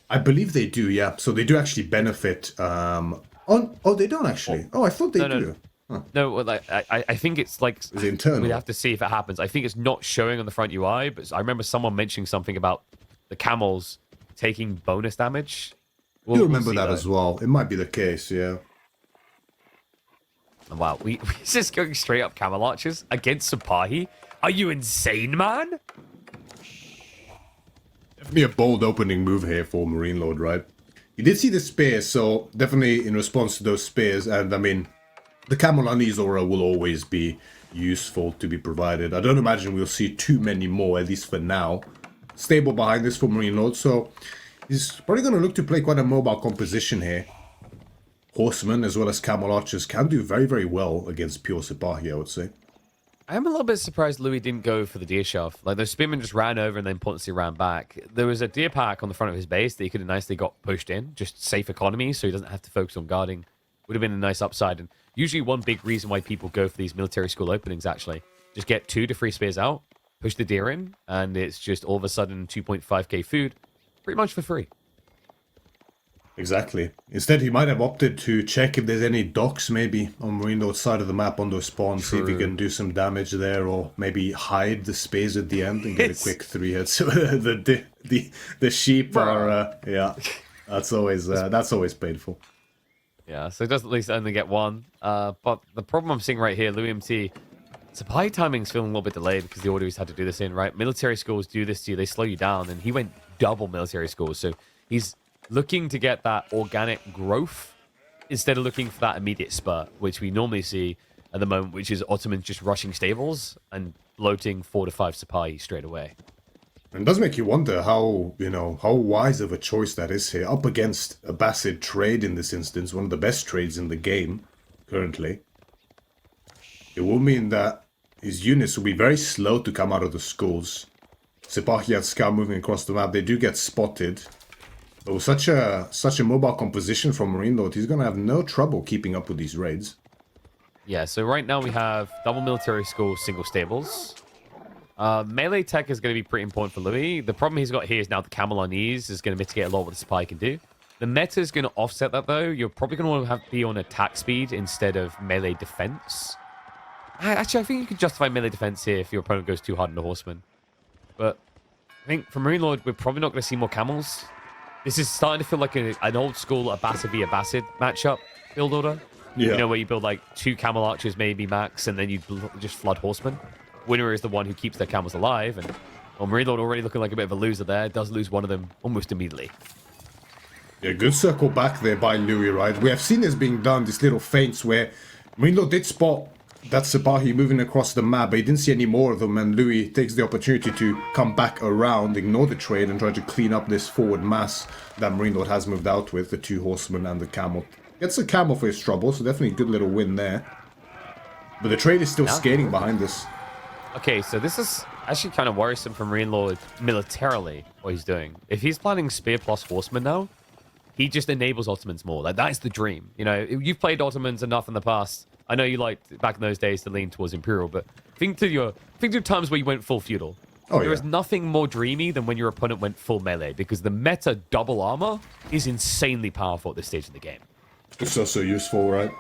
I believe they do, yeah. So they do actually benefit. Oh, they don't actually. Oh, I thought they do. Huh. No, I think it's like Is it internal? we have to see if it happens. I think it's not showing on the front UI, but I remember someone mentioning something about the camels taking bonus damage. I do remember that as well. It might be the case, yeah. Wow, we just going straight up camel archers against Sipahi? Are you insane, man? Definitely a bold opening move here for MarineLorD, right? He did see the spears, so definitely in response to those spears, and I mean, the Camel Unease aura will always be useful to be provided. I don't imagine we'll see too many more, at least for now. Stable behind this for MarineLorD, so he's probably going to look to play quite a mobile composition here. Horsemen as well as Camel Archers can do very, very well against pure Sipahi, I would say. I am a little bit surprised Louis didn't go for the deer shaft. Like, those spearmen just ran over and then pointlessly ran back. There was a deer pack on the front of his base that he could have nicely got pushed in. Just safe economy, so he doesn't have to focus on guarding. Would have been a nice upside. And usually one big reason why people go for these military school openings, actually. Just get 2 to 3 spears out, push the deer in, and it's just all of a sudden 2.5k food, pretty much for free. Exactly. Instead, he might have opted to check if there's any docks maybe on MarineLord's side of the map on those spawns, see if he can do some damage there, or maybe hide the spears at the end and get a quick 3 hits. the sheep are yeah. That's always painful. Yeah, so it does at least only get 1. But the problem I'm seeing right here, loueMT, supply timing's feeling a little bit delayed because the order he's had to do this in, right? Military schools do this to you, they slow you down, and he went double military schools, so he's looking to get that organic growth instead of looking for that immediate spurt, which we normally see at the moment, which is Ottomans just rushing stables and bloating 4 to 5 Sipahi straight away. And it does make you wonder how wise of a choice that is here, up against Abbasid trade in this instance, one of the best trades in the game currently. It will mean that his units will be very slow to come out of the schools. Sipahi and Scout moving across the map, they do get spotted. But with such a mobile composition from MarineLorD, he's going to have no trouble keeping up with these raids. Yeah, so right now we have double military school, single stables. Melee tech is going to be pretty important for Louis. The problem he's got here is now the Camel Unease is going to mitigate a lot of what the Spy can do. The meta is going to offset that, though. You're probably going to want to have be on attack speed instead of melee defense. Actually, I think you can justify melee defense here if your opponent goes too hard on the Horseman. But I think for MarineLorD, we're probably not going to see more camels. This is starting to feel like an old school Abbasid v Abbasid matchup build order. Yeah. You know, where you build like 2 camel archers, maybe max, and then you just flood horsemen. Winner is the one who keeps their camels alive, and MarineLorD already looking like a bit of a loser there. Does lose one of them almost immediately. Yeah, good circle back there by Louis, right? We have seen this being done, these little feints where MarineLorD did spot that Sipahi moving across the map, but he didn't see any more of them, and Louis takes the opportunity to come back around, ignore the trade, and try to clean up this forward mass that MarineLorD has moved out with, the 2 horsemen and the camel. Gets the camel for his trouble, so definitely a good little win there. But the trade is still skating behind this. Okay, so this is actually kind of worrisome for MarineLorD militarily, what he's doing. If he's planning spear plus horseman now, he just enables Ottomans more. Like, that's the dream. You know, you've played Ottomans enough in the past. I know you liked, back in those days, to lean towards Imperial, but think to times where you went full feudal. Oh, There is yeah. nothing more dreamy than when your opponent went full melee, because the meta double armor is insanely powerful at this stage of the game. It's also useful, right?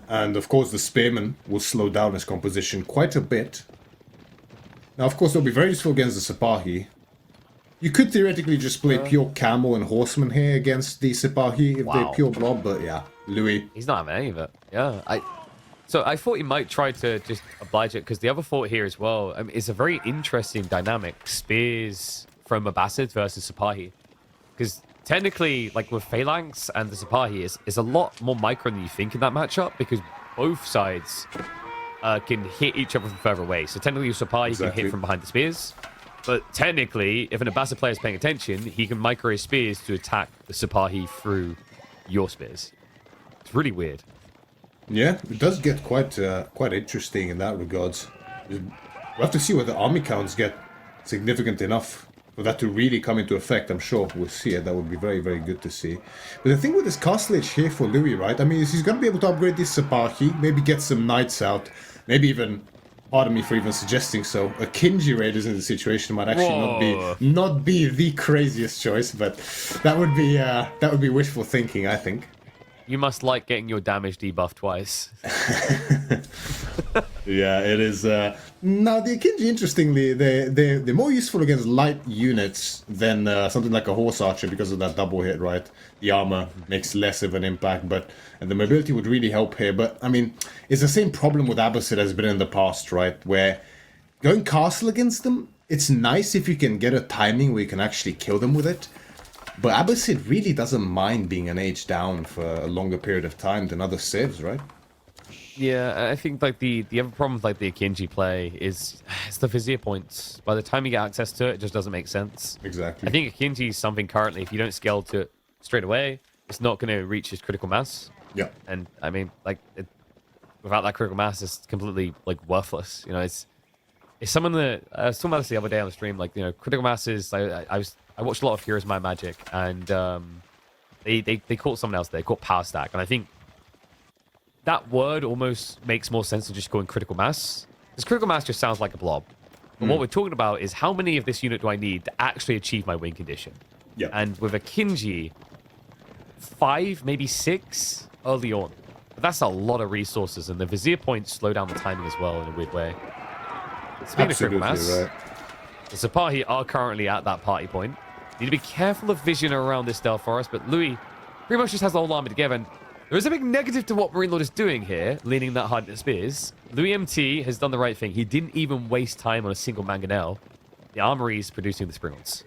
And of course, the Spearman will slow down his composition quite a bit. Now, of course, it'll be very useful against the Sipahi. You could theoretically just play pure Camel and Horseman here against the Sipahi if they're pure blob, but yeah, Louis. He's not having any of it. Yeah, So I thought he might try to just oblige it, because the other thought here as well is a very interesting dynamic. Spears from Abbasid versus Sipahi. Because technically, like with Phalanx and the Sipahi, is a lot more micro than you think in that matchup, because both sides can hit each other from further away. So technically, your Sipahi can hit from behind the spears. But technically, if an Abbasid player is paying attention, he can micro his spears to attack the Sipahi through your spears. It's really weird. Yeah, it does get quite interesting in that regards. We'll have to see whether army counts get significant enough for that to really come into effect. I'm sure we'll see it. That would be very, very good to see. But the thing with this castle age here for Louis, right? I mean, is he's going to be able to upgrade this Sipahi, maybe get some knights out, maybe even, pardon me for even suggesting so, a Kinji Raiders in the situation might actually not be the craziest choice, but that would be wishful thinking, I think. You must like getting your damage debuffed twice. Yeah, it is. Now, the Akinji, interestingly, they're more useful against light units than something like a horse archer because of that double hit, right? The armor makes less of an impact, and the mobility would really help here. But, I mean, it's the same problem with Abbasid as been in the past, right? Where going castle against them, it's nice if you can get a timing where you can actually kill them with it. But Abbasid really doesn't mind being an age down for a longer period of time than other civs, right? Yeah, I think like the other problem with like the Akinji play is it's the Vizier points. By the time you get access to it, it just doesn't make sense. Exactly. I think Akinji is something currently, if you don't scale to it straight away, it's not going to reach its critical mass. Yeah. And I mean, like, without that critical mass, it's completely like worthless. You know, it's someone that I was talking about this the other day on the stream. Like, you know, critical masses. I watched a lot of Heroes of Might and Magic, and they caught someone else there. They caught Power Stack, and I think that word almost makes more sense than just going critical mass. Because critical mass just sounds like a blob. But what we're talking about is how many of this unit do I need to actually achieve my win condition? Yeah. And with a Kinji, 5, maybe 6 early on. But that's a lot of resources, and the Vizier points slow down the timing as well in a weird way. Speaking of critical mass, right. the Sipahi are currently at that party point. Need to be careful of vision around this Stealth Forest, but Louis pretty much just has the whole army together. And there is a big negative to what MarineLorD is doing here, leaning that hard into spears. loueMT has done the right thing. He didn't even waste time on a single mangonel. The armory is producing the Springolds.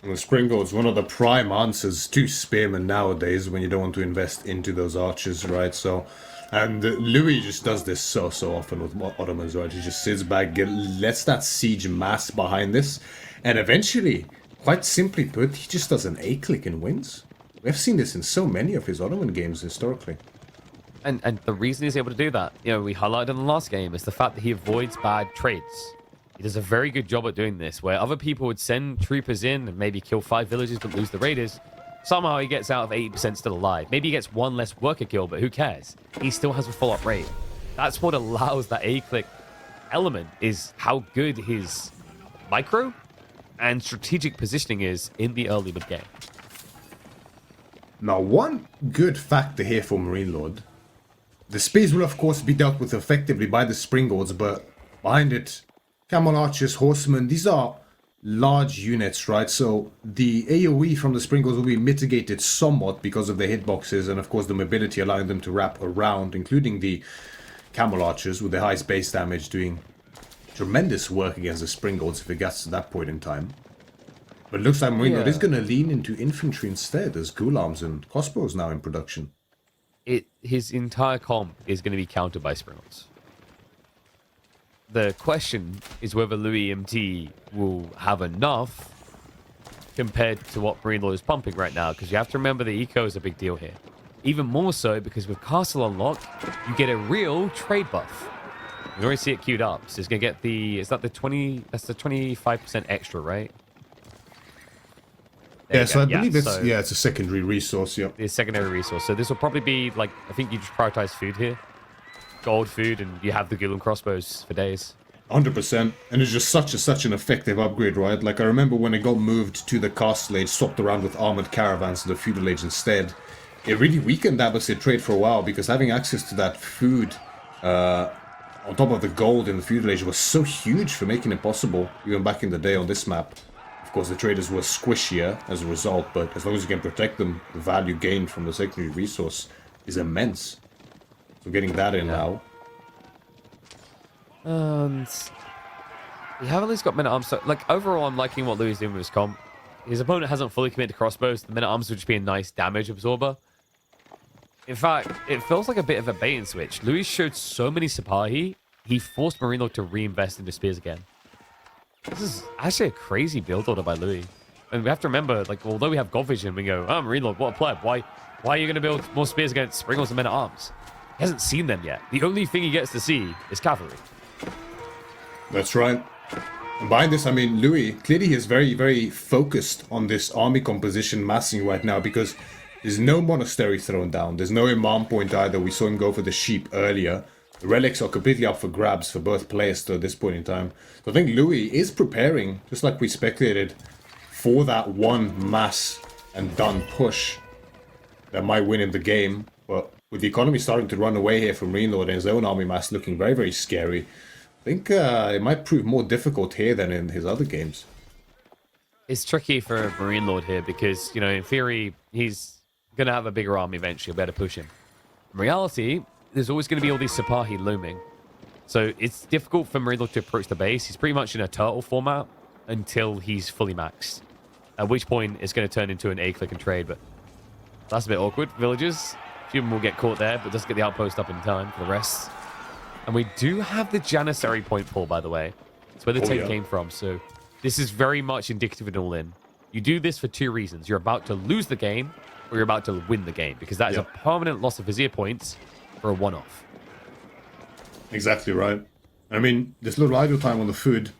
And the Springald is one of the prime answers to Spearmen nowadays when you don't want to invest into those archers, right? So, and Louis just does this so often with Ottomans, right? He just sits back, lets that siege mass behind this, and eventually, quite simply put, he just does an A-click and wins. We've seen this in so many of his Ottoman games historically. And the reason he's able to do that, you know, we highlighted in the last game, is the fact that he avoids bad trades. He does a very good job at doing this, where other people would send troopers in and maybe kill 5 villages but lose the raiders. Somehow he gets out of 80% still alive. Maybe he gets 1 less worker kill, but who cares? He still has a follow-up rate. That's what allows that A-click element, is how good his micro and strategic positioning is in the early mid-game. Now, one good factor here for MarineLorD. The spears will of course be dealt with effectively by the Springolds, but behind it, Camel Archers, Horsemen, these are large units, right? So the AoE from the Springolds will be mitigated somewhat because of the hitboxes and of course the mobility allowing them to wrap around, including the Camel Archers with the highest base damage doing tremendous work against the Springolds if it gets to that point in time. But it looks like MarineLorD is going to lean into infantry instead, as ghoul arms and crossbows now in production. His entire comp is going to be countered by Springolds. The question is whether loueMT will have enough compared to what MarineLorD is pumping right now, because you have to remember the eco is a big deal here. Even more so because with Castle Unlock, you get a real trade buff. You already see it queued up, so it's going to get the... Is that the 20... That's the 25% extra, right? Yeah, so I believe it's a secondary resource, yeah. The secondary resource. So this will probably be, like, I think you just prioritize food here. gold food, and you have the Gulam crossbows for days. 100%, and it's just such an effective upgrade, right? Like, I remember when it got moved to the castle age, swapped around with armored caravans to the feudal age instead, it really weakened that Abbasid trade for a while, because having access to that food on top of the gold in the feudal age was so huge for making it possible, even back in the day on this map. Of course, the traders were squishier as a result, but as long as you can protect them, the value gained from the secondary resource is immense. So getting that in now. And we have at least got men-at-arms. So, like, overall, I'm liking what Louis is doing with his comp. His opponent hasn't fully committed to crossbows. The men-at-arms would just be a nice damage absorber. In fact, it feels like a bit of a bait and switch. Louis showed so many Sipahi, he forced MarineLorD to reinvest into spears again. This is actually a crazy build order by Louis. And we have to remember, like, although we have God Vision, we go, oh, MarineLorD, what a pleb. Why are you going to build more spears against Springles and men-at-arms? He hasn't seen them yet. The only thing he gets to see is cavalry. That's right. And by this, I mean, Louis, clearly is very, very focused on this army composition massing right now, because there's no monastery thrown down. There's no imam point either. We saw him go for the sheep earlier. The relics are completely up for grabs for both players still at this point in time. So I think Louis is preparing, just like we speculated, for that one mass and done push that might win him the game. But with the economy starting to run away here from MarineLorD and his own army mass looking very, very scary, I think it might prove more difficult here than in his other games. It's tricky for MarineLorD here because, you know, in theory, he's going to have a bigger army eventually. Better push him. In reality, there's always going to be all these Sipahi looming. So it's difficult for MarineLorD to approach the base. He's pretty much in a turtle format until he's fully maxed. At which point, it's going to turn into an A-click and trade. But that's a bit awkward. Villagers, a few of them will get caught there, but doesn't get the outpost up in time for the rest. And we do have the Janissary point pull, by the way. It's where the take came from. So this is very much indicative of an all-in. You do this for two reasons. You're about to lose the game, or you're about to win the game. Because that is a permanent loss of Vizier points for a one-off. Exactly right. I mean, this little idle time on the food,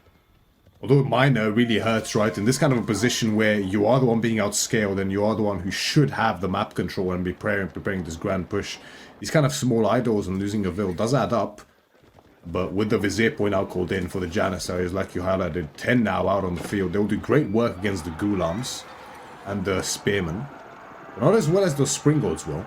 although minor, really hurts, right? In this kind of a position where you are the one being outscaled and you are the one who should have the map control and be preparing this grand push, these kind of small idols and losing a Vil does add up. But with the Vizier point out called in for the Janissaries, like you highlighted, 10 now out on the field, they'll do great work against the Ghulams and the Spearmen. But not as well as those Springolds will.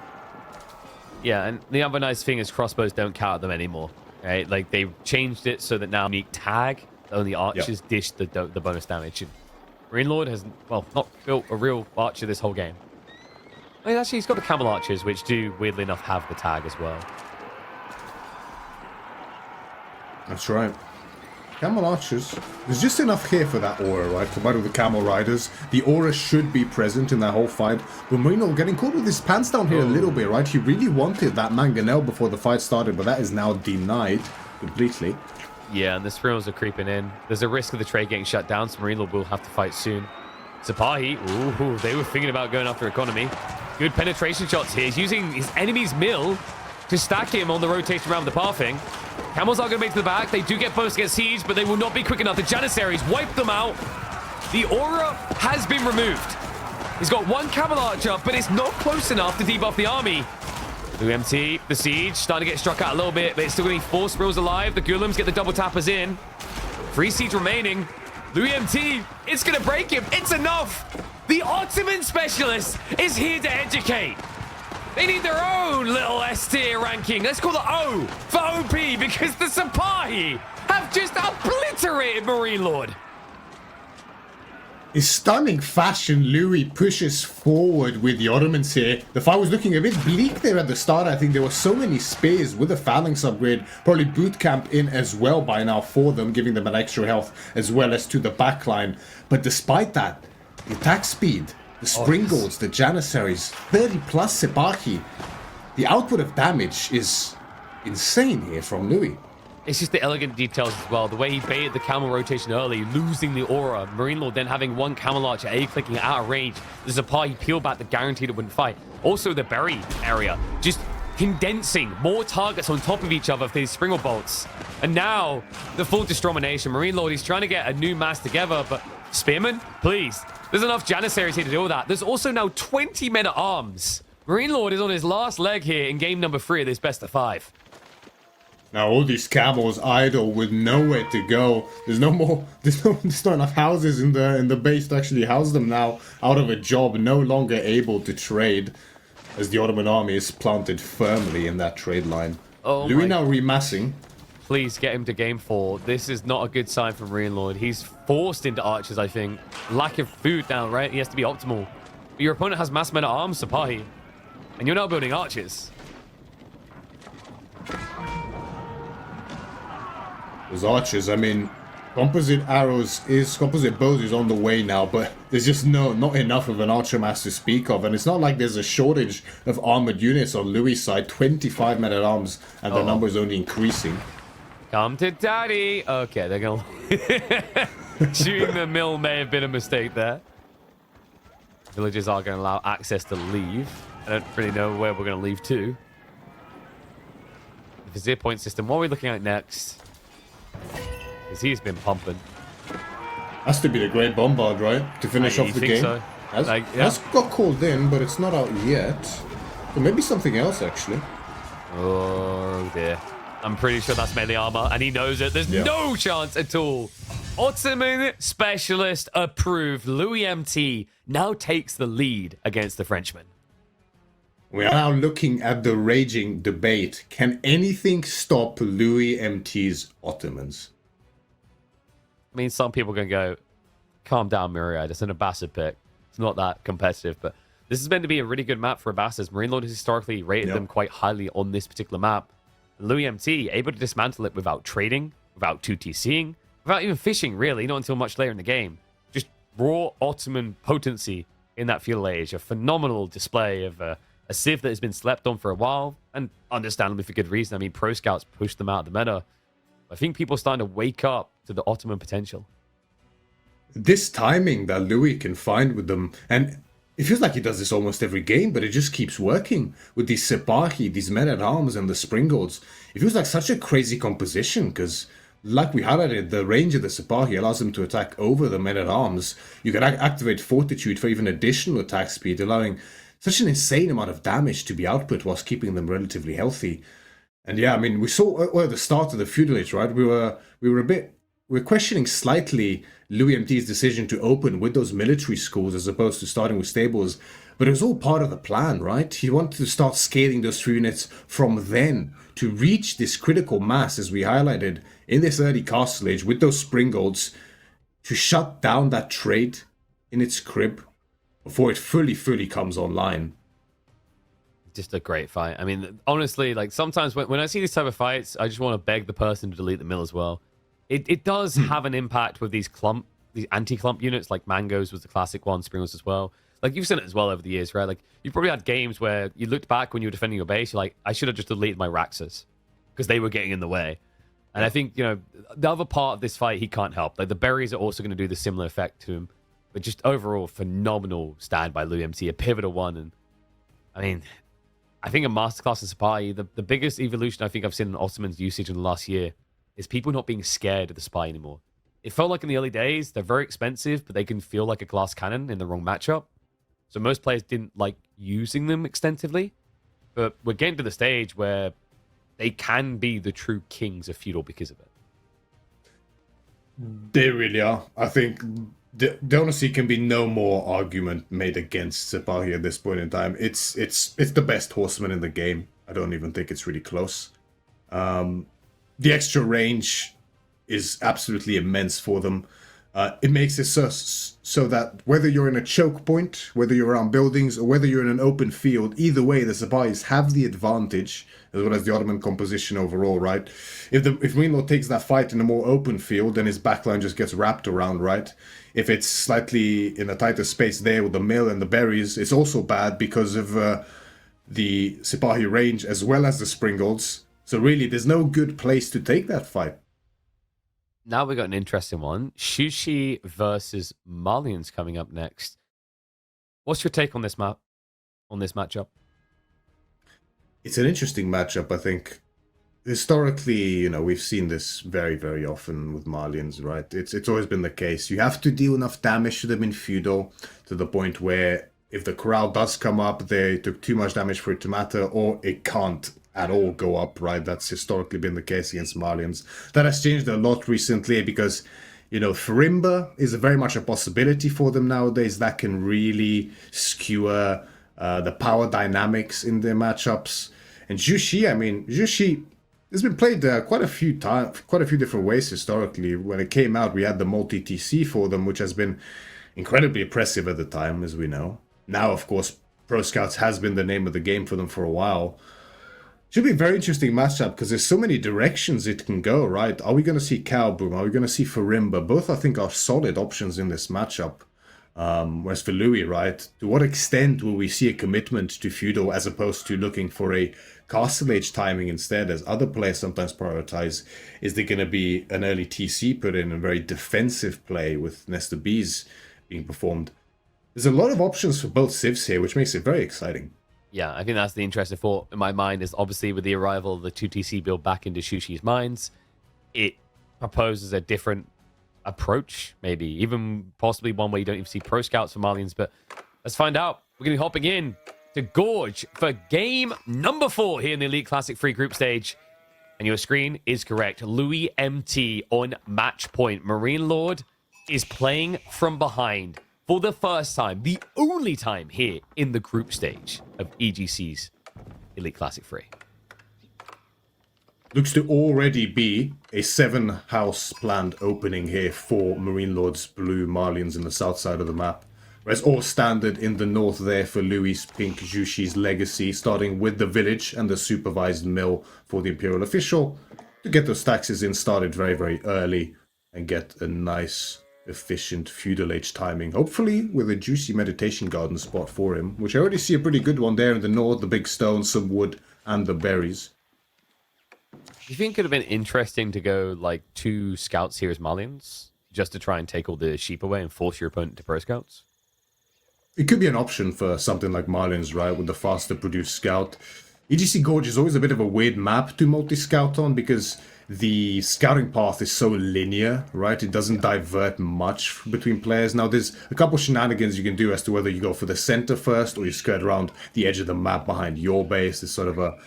Yeah, and the other nice thing is crossbows don't count at them anymore. Right? Like, they changed it so that now unique tag, only archers dish the bonus damage. And MarineLorD has, well, not built a real archer this whole game. I mean, actually, he's got the camel archers, which do, weirdly enough, have the tag as well. That's right. Camel archers. There's just enough here for that aura, right? Combined with the camel riders. The aura should be present in that whole fight. But MarineLorD getting caught with his pants down here a little bit, right? He really wanted that mangonel before the fight started, but that is now denied completely. Yeah, and the Springles are creeping in. There's a risk of the trade getting shut down, so MarineLorD will have to fight soon. Sipahi, ooh, they were thinking about going after economy. Good penetration shots here. He's using his enemy's mill to stack him on the rotation around the pathing. Camels are going to make it to the back. They do get bonus against siege, but they will not be quick enough. The Janissaries wipe them out. The aura has been removed. He's got one camel archer, but it's not close enough to debuff the army. loueMT, the siege, starting to get struck out a little bit, but it's still going to be 4 Sprills alive. The Ghulams get the double tappers in. 3 siege remaining. loueMT, it's going to break him. It's enough. The Ottoman specialist is here to educate. They need their own little S-tier ranking. Let's call it O for OP, because the Sipahi have just obliterated MarineLorD. In stunning fashion, Louis pushes forward with the Ottomans here. The fight was looking a bit bleak there at the start. I think there were so many spears with the phalanx upgrade. Probably boot camp in as well by now for them, giving them an extra health as well as to the backline. But despite that, the attack speed, the Springolds, the Janissaries, 30 plus Sipahi. The output of damage is insane here from Louis. It's just the elegant details as well. The way he baited the camel rotation early, losing the aura. MarineLorD then having one camel archer A-clicking out of range. The Sipahi peel back the guaranteed it wouldn't fight. Also the berry area, just condensing more targets on top of each other for these Springold bolts. And now, the full Destromination. MarineLorD, he's trying to get a new mass together, but Spearman, please. There's enough Janissaries here to deal with that. There's also now 20 men at arms. MarineLorD is on his last leg here in game number 3 of this best of 5. Now all these camels idle with nowhere to go. There's no more. There's not enough houses in the base to actually house them now. Out of a job, no longer able to trade, as the Ottoman army is planted firmly in that trade line. Oh Louis my! now remassing. Please get him to game 4. This is not a good sign for MarineLorD. He's forced into archers, I think. Lack of food now, right? He has to be optimal. But your opponent has mass men at arms, Sapahi, and you're now building archers. Those archers, I mean, composite bows is on the way now, but there's just not enough of an archer mass to speak of, and it's not like there's a shortage of armored units on Louis' side. 25 men at arms, and the number is only increasing. Come to daddy. Okay, they're gonna shooting the mill may have been a mistake there. Villagers are going to allow access to leave. I don't really know where we're going to leave to. The Vizier point system. What are we looking at next? Because he's been pumping. Has to be the Great Bombard, right? To finish off the game. So? Has got called in, but it's not out yet. Or maybe something else, actually. Oh, dear. I'm pretty sure that's melee armor, and he knows it. There's no chance at all. Ottoman specialist approved. loueMT now takes the lead against the Frenchman. We are now looking at the raging debate. Can anything stop loueMT's Ottomans? I mean, some people are going to go, calm down, Myriad. It's an Abbasid pick. It's not that competitive, but this is meant to be a really good map for Abbasids. MarineLorD has historically rated them quite highly on this particular map. loueMT able to dismantle it without trading, without 2TCing, without even fishing, really, not until much later in the game. Just raw Ottoman potency in that feudal age. A phenomenal display of a civ that has been slept on for a while, and understandably for good reason. I mean, pro scouts pushed them out of the meta. I think people are starting to wake up to the Ottoman potential. This timing that Louis can find with them, and it feels like he does this almost every game, but it just keeps working with these Sepahi, these men-at-arms, and the Springolds. It feels like such a crazy composition, because like we highlighted, the range of the Sepahi allows them to attack over the men-at-arms. You can activate Fortitude for even additional attack speed, allowing such an insane amount of damage to be output whilst keeping them relatively healthy. And yeah, I mean, we saw at the start of the feudal age, right? We're questioning slightly loueMT's decision to open with those military schools as opposed to starting with stables, but it was all part of the plan, right? He wanted to start scaling those 3 units from then to reach this critical mass, as we highlighted in this early castle age, with those Springolds, to shut down that trade in its crib before it fully comes online. Just a great fight. I mean, honestly, like sometimes when I see these type of fights, I just want to beg the person to delete the mill as well. It does have an impact with these anti-clump units, like Mangoes was the classic one, Springles as well. Like, you've seen it as well over the years, right? Like, you've probably had games where you looked back when you were defending your base, you're like, I should have just deleted my Raxas because they were getting in the way. And I think, you know, the other part of this fight, he can't help. Like, the berries are also going to do the similar effect to him. But just overall, phenomenal stand by loueMT, a pivotal one. And, I mean, I think a masterclass in Spy, the biggest evolution I think I've seen in Ottoman's usage in the last year is people not being scared of the Spy anymore. It felt like in the early days, they're very expensive, but they can feel like a glass cannon in the wrong matchup. So most players didn't like using them extensively. But we're getting to the stage where they can be the true kings of feudal because of it. They really are. I think there honestly can be no more argument made against Sepahi at this point in time. It's the best horseman in the game. I don't even think it's really close. The extra range is absolutely immense for them. It makes it so that whether you're in a choke point, whether you're around buildings, or whether you're in an open field, either way, the Sepahis have the advantage, as well as the Ottoman composition overall, right? If MarineLorD takes that fight in a more open field, then his backline just gets wrapped around, right? If it's slightly in a tighter space there with the mill and the berries, it's also bad because of the Sepahi range as well as the Springolds. So really, there's no good place to take that fight. Now we got an interesting one. Shushi versus Malians coming up next. What's your take on this map? On this matchup? It's an interesting matchup, I think. Historically, you know, we've seen this very, very often with Malians, right? It's always been the case. You have to deal enough damage to them in feudal to the point where if the corral does come up, they took too much damage for it to matter, or it can't at all go up, right? That's historically been the case against Malians. That has changed a lot recently because, Farimba is very much a possibility for them nowadays. That can really skewer the power dynamics in their matchups. And Jushi has been played quite a few different ways historically. When it came out, we had the multi-TC for them, which has been incredibly oppressive at the time, as we know. Now, of course, Pro Scouts has been the name of the game for them for a while. Should be a very interesting matchup because there's so many directions it can go, right? Are we going to see Cowboom? Are we going to see Farimba? Both, I think, are solid options in this matchup. Whereas for Louis, right, to what extent will we see a commitment to feudal as opposed to looking for a castle age timing instead, as other players sometimes prioritize? Is there going to be an early TC put in, a very defensive play with Nesta Bees being performed? There's a lot of options for both civs here, which makes it very exciting. Yeah, I think that's the interesting thought in my mind is obviously with the arrival of the 2TC build back into Shushi's minds, it proposes a different approach, maybe even possibly one where you don't even see pro scouts for Malians. But let's find out. We're going to be hopping in to Gorge for game number 4 here in the Elite Classic free group stage. And your screen is correct. loueMT on match point. MarineLorD is playing from behind for the first time, the only time here in the group stage of EGC's Elite Classic 3. Looks to already be a 7-house planned opening here for MarineLorD's blue Malians in the south side of the map. Whereas all standard in the north there for Louis' pink Jushi's legacy, starting with the village and the supervised mill for the Imperial official to get those taxes in started very, very early and get a nice, efficient feudal age timing. Hopefully with a juicy meditation garden spot for him, which I already see a pretty good one there in the north, the big stones, some wood, and the berries. Do you think it could have been interesting to go like 2 scouts here as Malians, just to try and take all the sheep away and force your opponent to pro scouts? It could be an option for something like Malians, right, with the faster produced scout. EGC Gorge is always a bit of a weird map to multi-scout on because the scouting path is so linear, right? It doesn't divert much between players. Now, there's a couple shenanigans you can do as to whether you go for the center first or you skirt around the edge of the map behind your base. It's sort of a...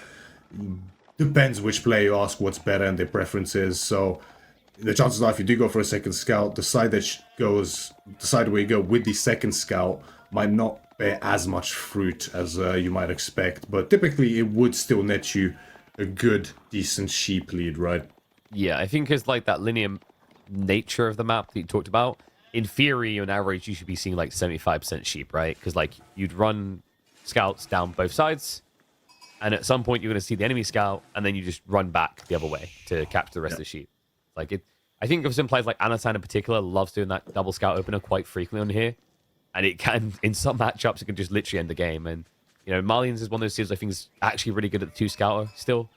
depends which player you ask what's better and their preferences. So the chances are if you do go for a second scout, the side where you go with the second scout might not bear as much fruit as you might expect. But typically it would still net you a good, decent sheep lead, right? Yeah, I think it's like that linear nature of the map that you talked about. In theory, on average, you should be seeing like 75% sheep, right? Because like you'd run scouts down both sides, and at some point you're going to see the enemy scout, and then you just run back the other way to capture the rest of the sheep. Like it, I think of some players like Anatan in particular loves doing that double scout opener quite frequently on here, and it can, in some matchups, it can just literally end the game. And Malians is one of those civs I think is actually really good at the 2 scouter still.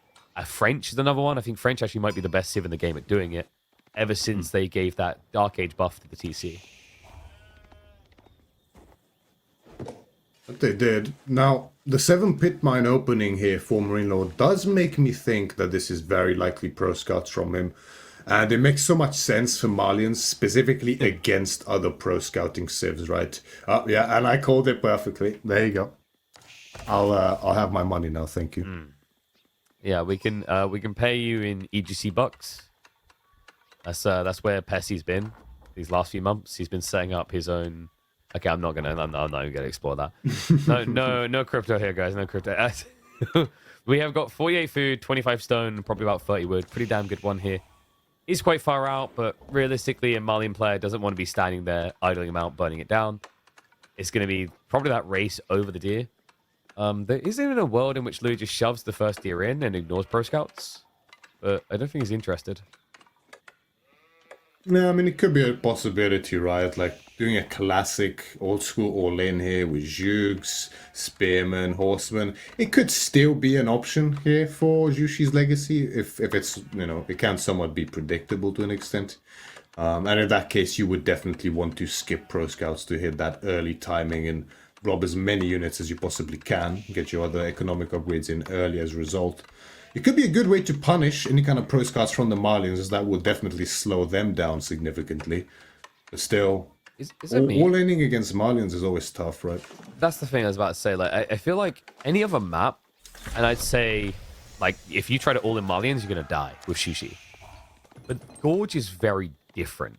French is another one. I think French actually might be the best civ in the game at doing it, ever since they gave that Dark Age buff to the TC. But they did. Now, the 7 pit mine opening here for MarineLorD does make me think that this is very likely pro scouts from him. And it makes so much sense for Malians, specifically against other pro scouting civs, right? Yeah, and I called it perfectly. There you go. I'll have my money now, thank you. Yeah, we can pay you in EGC bucks. That's where Pessy's been these last few months. He's been setting up his own. Okay, I'm not gonna explore that. No crypto here, guys. No crypto. We have got 48 food, 25 stone, probably about 30 wood. Pretty damn good one here. He's quite far out, but realistically, a Malian player doesn't want to be standing there idling him out, burning it down. It's going to be probably that race over the deer. There isn't even a world in which Louis just shoves the first deer in and ignores pro scouts, but I don't think he's interested. No, I mean, it could be a possibility, right? Like doing a classic old school all-in here with Jugs, Spearmen, Horsemen. It could still be an option here for Jushi's legacy if it's, it can somewhat be predictable to an extent. And in that case, you would definitely want to skip pro scouts to hit that early timing and rob as many units as you possibly can. Get your other economic upgrades in early as a result. It could be a good way to punish any kind of pro scouts from the Malians, as that will definitely slow them down significantly. But still, all-inning against Malians is always tough, right? That's the thing I was about to say. Like, I feel like any other map, and I'd say Like, if you try to all in Malians, you're going to die with Shushi. But Gorge is very different.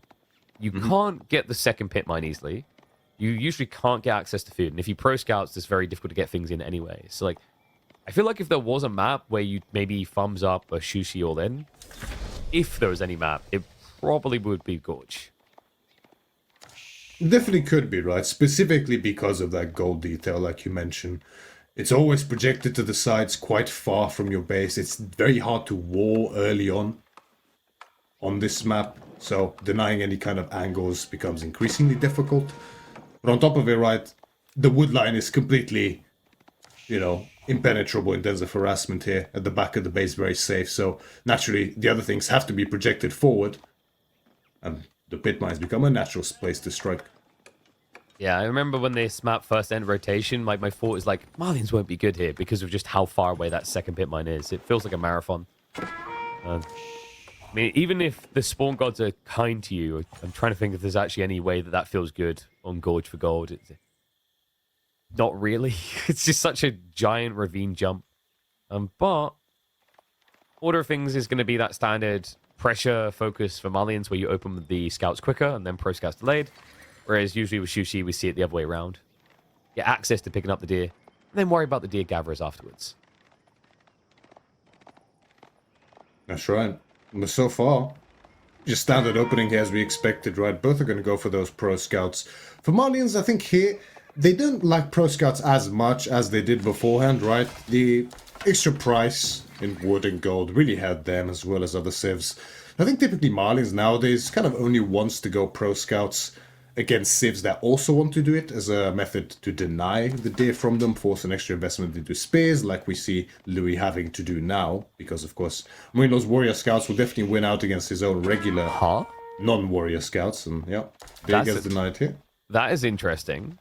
You can't get the second pit mine easily. You usually can't get access to food. And if you pro scouts, it's very difficult to get things in anyway. So, like, I feel like if there was a map where you maybe thumbs up a Shushi all in, if there was any map, it probably would be Gorge. Definitely could be, right? Specifically because of that gold detail, like you mentioned. It's always projected to the sides quite far from your base. It's very hard to wall early on this map. So denying any kind of angles becomes increasingly difficult. But on top of it, right, the wood line is completely, impenetrable in terms of harassment here. At the back of the base, very safe. So naturally, the other things have to be projected forward. And the pit mines become a natural place to strike. Yeah, I remember when this map first entered rotation, my thought is like, Marlians won't be good here because of just how far away that second pit mine is. It feels like a marathon. I mean, even if the spawn gods are kind to you, I'm trying to think if there's actually any way that feels good on Gorge for Gold. Not really. It's just such a giant ravine jump. But order of things is going to be that standard pressure focus for Malians where you open the scouts quicker and then pro scouts delayed. Whereas usually with Shushi, we see it the other way around. Get access to picking up the deer, and then worry about the deer gatherers afterwards. That's right. But so far, just standard opening here as we expected, right? Both are going to go for those pro scouts. For Malians, I think here, they don't like pro scouts as much as they did beforehand, right? The extra price in wood and gold really had them as well as other civs. I think typically Malians nowadays kind of only wants to go pro scouts against civs that also want to do it as a method to deny the deer from them, force an extra investment into spears, like we see Louis having to do now, because of course MarineLorD's warrior scouts will definitely win out against his own regular non-warrior scouts, and yeah, deer gets denied here. That is interesting.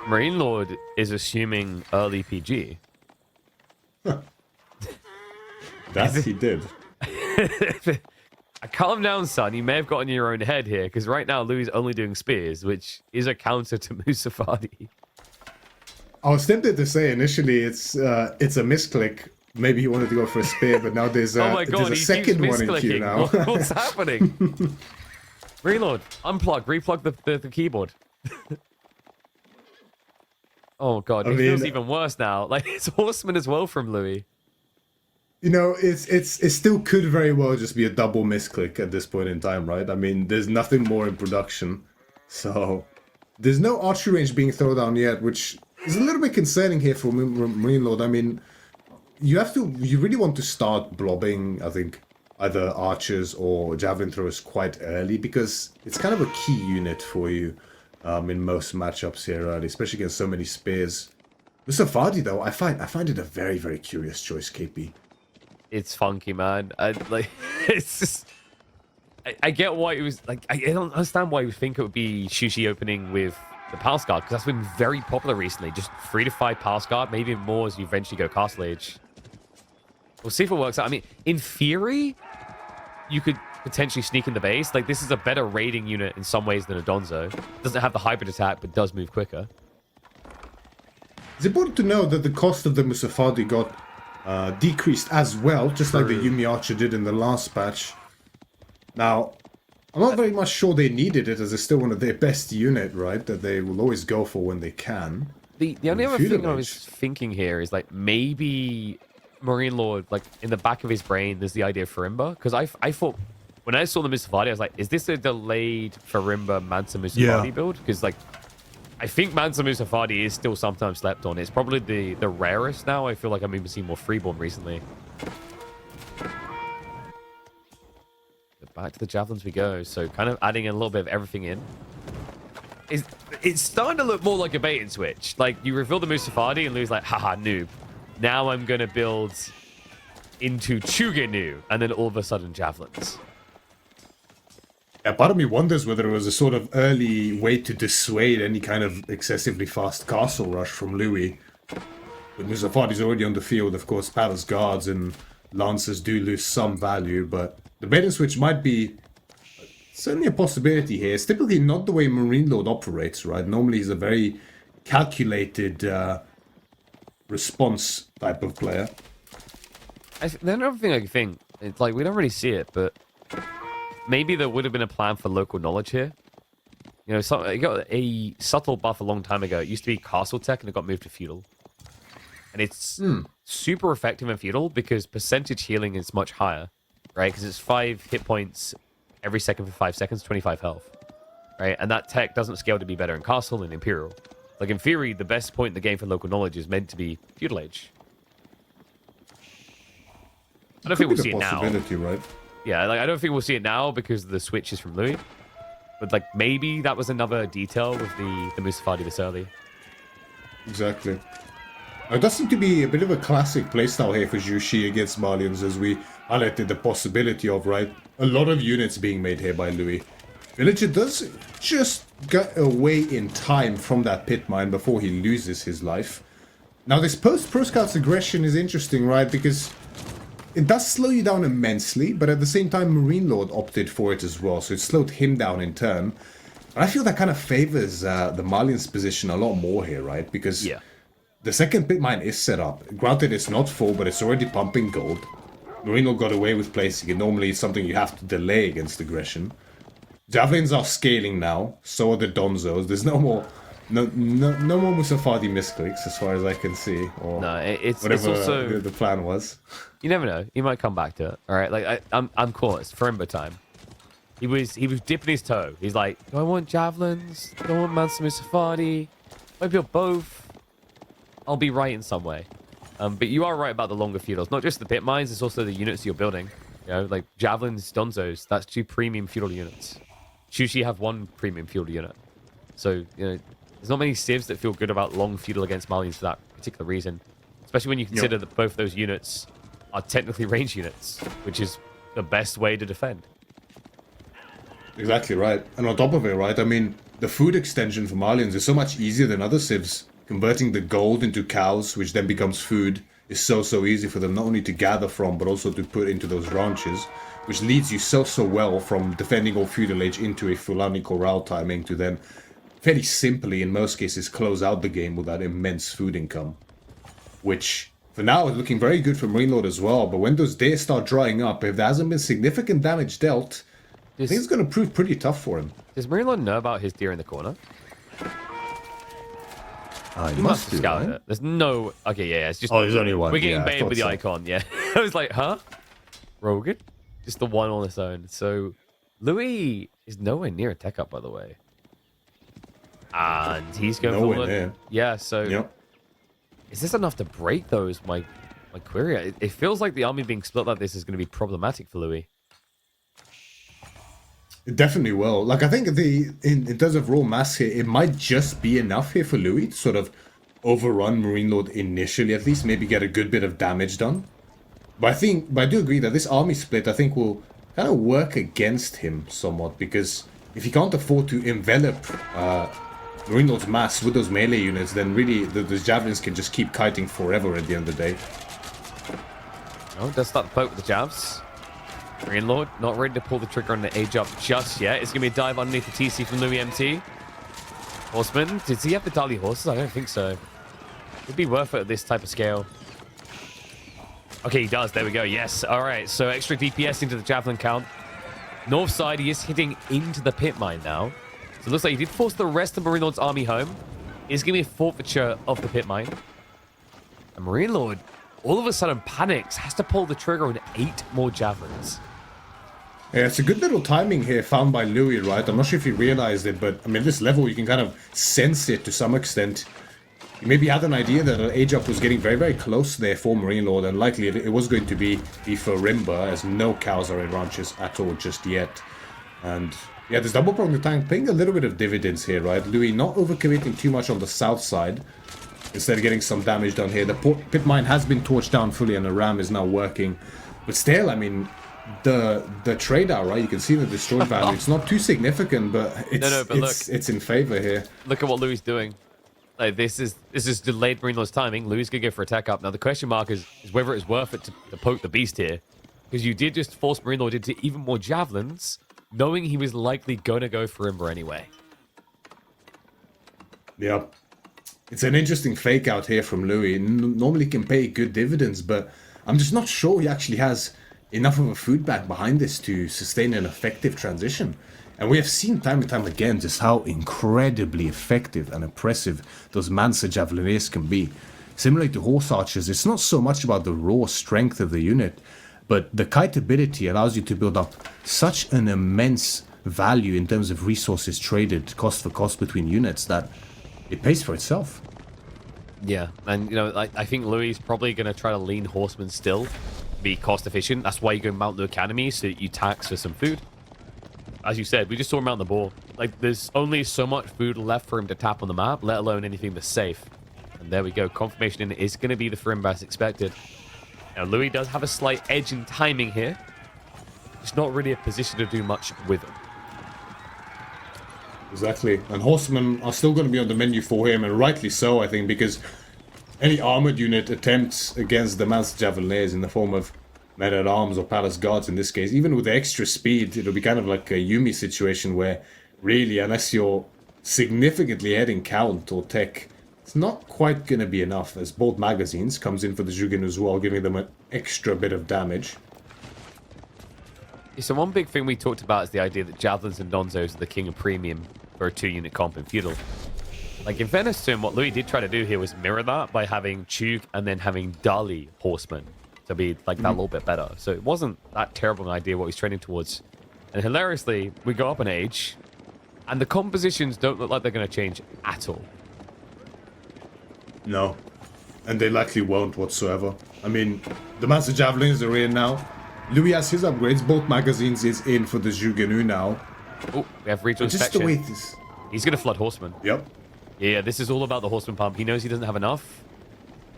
MarineLorD is assuming early PG. That he did. Calm down, son. You may have got in your own head here, because right now Louis is only doing spears, which is a counter to Musafadi. I was tempted to say initially it's a misclick. Maybe he wanted to go for a spear, but now there's a, oh my God, there's a second one in queue now. What's happening? MarineLorD, unplug, replug the keyboard. Oh God, it feels even worse now. Like, it's Horseman as well from Louis. It still could very well just be a double misclick at this point in time, right? I mean, there's nothing more in production. So, there's no archery range being thrown down yet, which is a little bit concerning here for MarineLorD. I mean, you really want to start blobbing, I think, either archers or javelin throwers quite early, because it's kind of a key unit for you in most matchups here early, especially against so many spears. With Safadi, though, I find it a very, very curious choice, KP. It's funky, man. It's just... I get why it was... Like, I don't understand why you think it would be Shushi opening with the Palace Guard, because that's been very popular recently. Just 3 to 5 Palace Guard, maybe more as you eventually go Castle Age. We'll see if it works out. I mean, in theory, you could potentially sneak in the base. Like, this is a better raiding unit in some ways than a Donzo. Doesn't have the hybrid attack, but does move quicker. It's important to know that the cost of the Musafadi got decreased as well, just like the Yumi Archer did in the last patch. Now, I'm not very much sure they needed it, as it's still one of their best unit, right? That they will always go for when they can. The only other thing I was thinking here is, like, maybe MarineLorD, like, in the back of his brain, there's the idea of Farimba. Because I thought, when I saw the Musafadi, I was like, is this a delayed Farimba Mansa Musafadi build? Because, like, I think Mansa Musafadi is still sometimes slept on. It's probably the rarest now. I feel like I'm even seeing more freeborn recently. But back to the javelins we go. So kind of adding a little bit of everything in. It's starting to look more like a bait and switch. Like, you reveal the Musafadi and Lou's like, haha, noob. Now I'm going to build into Chuganu. And then all of a sudden, javelins. Yeah, part of me wonders whether it was a sort of early way to dissuade any kind of excessively fast castle rush from Louis. But Musafadi's already on the field, of course, Palace Guards and Lancers do lose some value, but the bait and switch might be certainly a possibility here. It's typically not the way MarineLorD operates, right? Normally he's a very calculated response type of player. The another thing I think, it's like, we don't really see it, but maybe there would have been a plan for local knowledge here. You know, it got a subtle buff a long time ago. It used to be castle tech, and it got moved to feudal. And it's super effective in feudal because percentage healing is much higher, right? Because it's 5 hit points every second for 5 seconds, 25 health, right? And that tech doesn't scale to be better in castle and imperial. Like, in theory, the best point in the game for local knowledge is meant to be feudal age. I don't think we'll see it now. Right? Yeah, like, I don't think we'll see it now because the switch is from Louis. But, like, maybe that was another detail with the Musafadi this early. Exactly. It does seem to be a bit of a classic playstyle here for Jushi against Malians, as we highlighted the possibility of, right? A lot of units being made here by Louis. Villager does just get away in time from that pit mine before he loses his life. Now, this post-Pro Scouts aggression is interesting, right? Because it does slow you down immensely, but at the same time, MarineLorD opted for it as well, so it slowed him down in turn. And I feel that kind of favors the Malians' position a lot more here, right? Because the second pit mine is set up. Granted, it's not full, but it's already pumping gold. MarineLorD got away with placing it. Normally, it's something you have to delay against aggression. Javelins are scaling now, so are the Donzos. There's no more Musafadi misclicks as far as I can see. Or no, it's also the plan was. You never know. He might come back to it. All right, like I'm cool. It's Ferimba time. He was dipping his toe. He's like, do I want javelins? Do I want Mansa Musafadi? Maybe both. I'll be right in some way. But you are right about the longer feudals. Not just the pit mines. It's also the units you're building. You know, like javelins, Donzos. That's 2 premium feudal units. Shushi have 1 premium feudal unit. So, you know, there's not many civs that feel good about long feudal against Malians for that particular reason. Especially when you consider that both those units are technically range units, which is the best way to defend. Exactly right. And on top of it, right, I mean, the food extension for Malians is so much easier than other civs. Converting the gold into cows, which then becomes food, is so easy for them not only to gather from, but also to put into those ranches, which leads you so well from defending all feudal age into a Fulani Corral timing to then fairly simply, in most cases, close out the game with that immense food income. Which, for now, is looking very good for MarineLorD as well, but when those days start drying up, if there hasn't been significant damage dealt, I think it's going to prove pretty tough for him. Does MarineLorD know about his deer in the corner? He must have scouted it. There's no... Okay, yeah, it's just... Oh, there's only one. We're getting baited with the icon, yeah. I was like, huh? Rogan? Just the one on its own. So, Louis is nowhere near a tech up, by the way. And he's going nowhere near. Yeah, so... Yep. Is this enough to break those? My query. It feels like the army being split like this is going to be problematic for Louis. It definitely will. Like, I think in terms of raw mass here, it might just be enough here for Louis to sort of overrun MarineLorD initially, at least, maybe get a good bit of damage done. But I do agree that this army split, I think, will kind of work against him somewhat, because if he can't afford to envelop MarineLorD's mass with those melee units, then really those javelins can just keep kiting forever at the end of the day. Oh, does start the poke with the jabs. MarineLorD not ready to pull the trigger on the age up just yet. It's going to be a dive underneath the TC from loueMT. Horseman, does he have the Dali horses? I don't think so. It'd be worth it at this type of scale. Okay, he does. There we go. Yes. All right. So extra DPS into the javelin count. North side, he is hitting into the pit mine now. So it looks like he did force the rest of MarineLorD's army home. It's going to be a forfeiture of the pit mine. And MarineLorD, all of a sudden, panics. Has to pull the trigger on 8 more javelins. Yeah, it's a good little timing here found by Louis, right? I'm not sure if he realized it, but I mean, this level, you can kind of sense it to some extent. He maybe had an idea that an age up was getting very close there for MarineLorD, and likely it was going to be the Ferimba, as no cows are in ranches at all just yet. And yeah, this double prong tank paying a little bit of dividends here, right? Louis not overcommitting too much on the south side, instead of getting some damage done here. The pit mine has been torched down fully, and the ram is now working. But still, I mean, the trade out, right? You can see the destroyed value. It's not too significant, but it's in favor here. Look at what Louis is doing. Like, this is delayed MarineLorD's timing. Louis gonna go for attack up. Now the question mark is whether it's worth it to poke the beast here, because you did just force MarineLorD into even more javelins, knowing he was likely gonna go for Ember anyway. Yeah, it's an interesting fake out here from Louis. Normally can pay good dividends, but I'm just not sure he actually has enough of a food bank behind this to sustain an effective transition. And we have seen time and time again just how incredibly effective and oppressive those Mansa Javeliniers can be. Similarly to Horse Archers, it's not so much about the raw strength of the unit, but the kite ability allows you to build up such an immense value in terms of resources traded cost for cost between units that it pays for itself. Yeah, and you know, I think Louis is probably going to try to lean Horseman still, be cost efficient. That's why you go mount the Academy, so you tax for some food. As you said, we just saw him out on the ball. Like, there's only so much food left for him to tap on the map, let alone anything that's safe. And there we go. Confirmation in is going to be the Firimba as expected. Now, Louis does have a slight edge in timing here. It's not really a position to do much with him. Exactly. And Horsemen are still going to be on the menu for him, and rightly so, I think, because any armored unit attempts against the Mansa Javeliniers in the form of men-at-arms or palace guards in this case, even with the extra speed, it'll be kind of like a Yumi situation where, really, unless you're significantly adding count or tech, it's not quite going to be enough, as both magazines comes in for the Jugen as well, giving them an extra bit of damage. So one big thing we talked about is the idea that Javelins and Donzos are the king of premium for a 2-unit comp in Feudal. Like, in fairness to him, what Louis did try to do here was mirror that by having Chug and then having Dali Horsemen to be like that little bit better. So it wasn't that terrible an idea what he's training towards. And hilariously, we go up in age, and the compositions don't look like they're going to change at all. No. And they likely won't whatsoever. I mean, the Mansa Javelins are in now. Louis has his upgrades. Both magazines is in for the Jugenu now. Oh, we have regional Just inspection. the way this... He's going to flood Horseman. Yep. Yeah, this is all about the Horseman pump. He knows he doesn't have enough.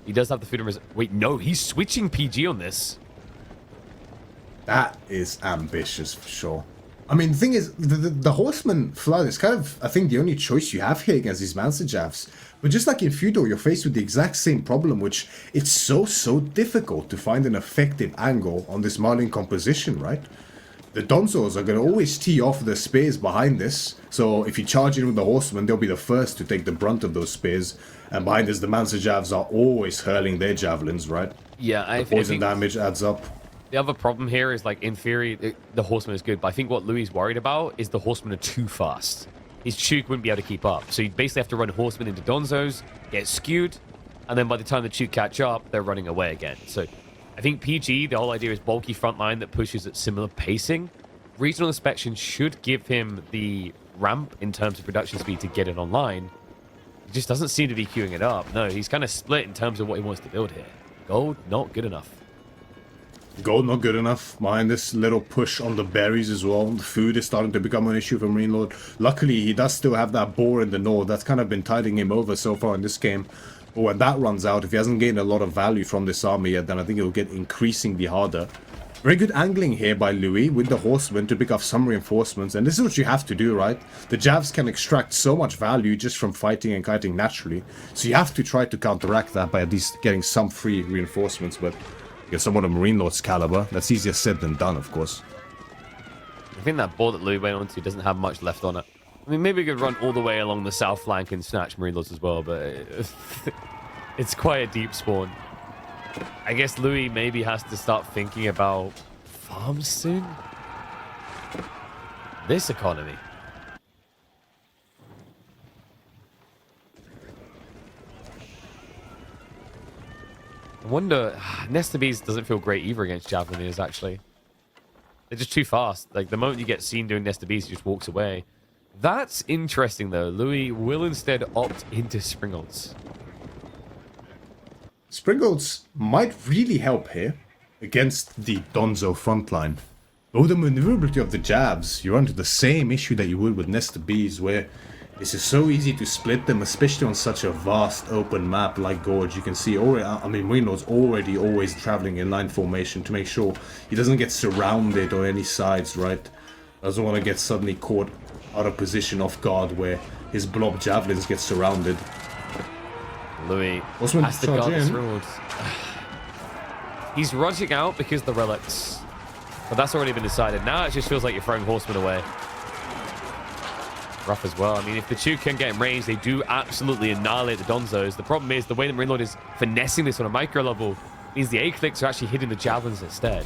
He does have the food and wait, no, he's switching PG on this. That is ambitious for sure. I mean, the thing is, the Horseman flood is kind of, I think, the only choice you have here against these Mansa Javs. But just like in Feudal, you're faced with the exact same problem, which it's so difficult to find an effective angle on this Marine composition, right? The Donzos are going to always tee off the spears behind this, so if you charge in with the Horsemen, they'll be the first to take the brunt of those spears. And behind this, the Mansa Javs are always hurling their javelins, right? Yeah, the poison damage adds up. The other problem here is, like, in theory, the Horseman is good, but I think what Louis is worried about is the Horsemen are too fast. His Chug wouldn't be able to keep up. So you basically have to run Horsemen into Donzos, get skewed, and then by the time the Chug catch up, they're running away again. So I think PG, the whole idea is bulky frontline that pushes at similar pacing. Regional inspection should give him the ramp in terms of production speed to get it online. He just doesn't seem to be queuing it up. No, he's kind of split in terms of what he wants to build here. Gold, not good enough. Gold not good enough. Behind this little push on the berries as well. The food is starting to become an issue for MarineLorD. Luckily, he does still have that boar in the north. That's kind of been tiding him over so far in this game. But when that runs out, if he hasn't gained a lot of value from this army yet, then I think it will get increasingly harder. Very good angling here by Louis with the Horsemen to pick up some reinforcements. And this is what you have to do, right? The Javs can extract so much value just from fighting and kiting naturally. So you have to try to counteract that by at least getting some free reinforcements. But against someone of MarineLorD's caliber, that's easier said than done, of course. I think that ball that Louis went onto doesn't have much left on it. I mean, maybe we could run all the way along the south flank and snatch MarineLorDs as well, but it's quite a deep spawn. I guess Louis maybe has to start thinking about farms soon. This economy. I wonder, Nesta Bees doesn't feel great either against Javelineers, actually. They're just too fast. Like, the moment you get seen doing Nesta Bees, he just walks away. That's interesting, though. Louis will instead opt into Springolds. Springolds might really help here against the Donzo frontline. But with the maneuverability of the Javs, you run into the same issue that you would with Nesta Bees, where this is so easy to split them, especially on such a vast open map like Gorge. You can see already, I mean, MarineLorD's already always traveling in line formation to make sure he doesn't get surrounded on any sides, right? Doesn't want to get suddenly caught out of position off guard where his blob javelins get surrounded. Louis Osman has to guard this road. He's rushing out because the relics. But that's already been decided. Now it just feels like you're throwing Horsemen away. Rough as well. I mean, if the two can get in range, they do absolutely annihilate the Donzos. The problem is the way that MarineLorD is finessing this on a micro level. means the A-clicks are actually hitting the javelins instead.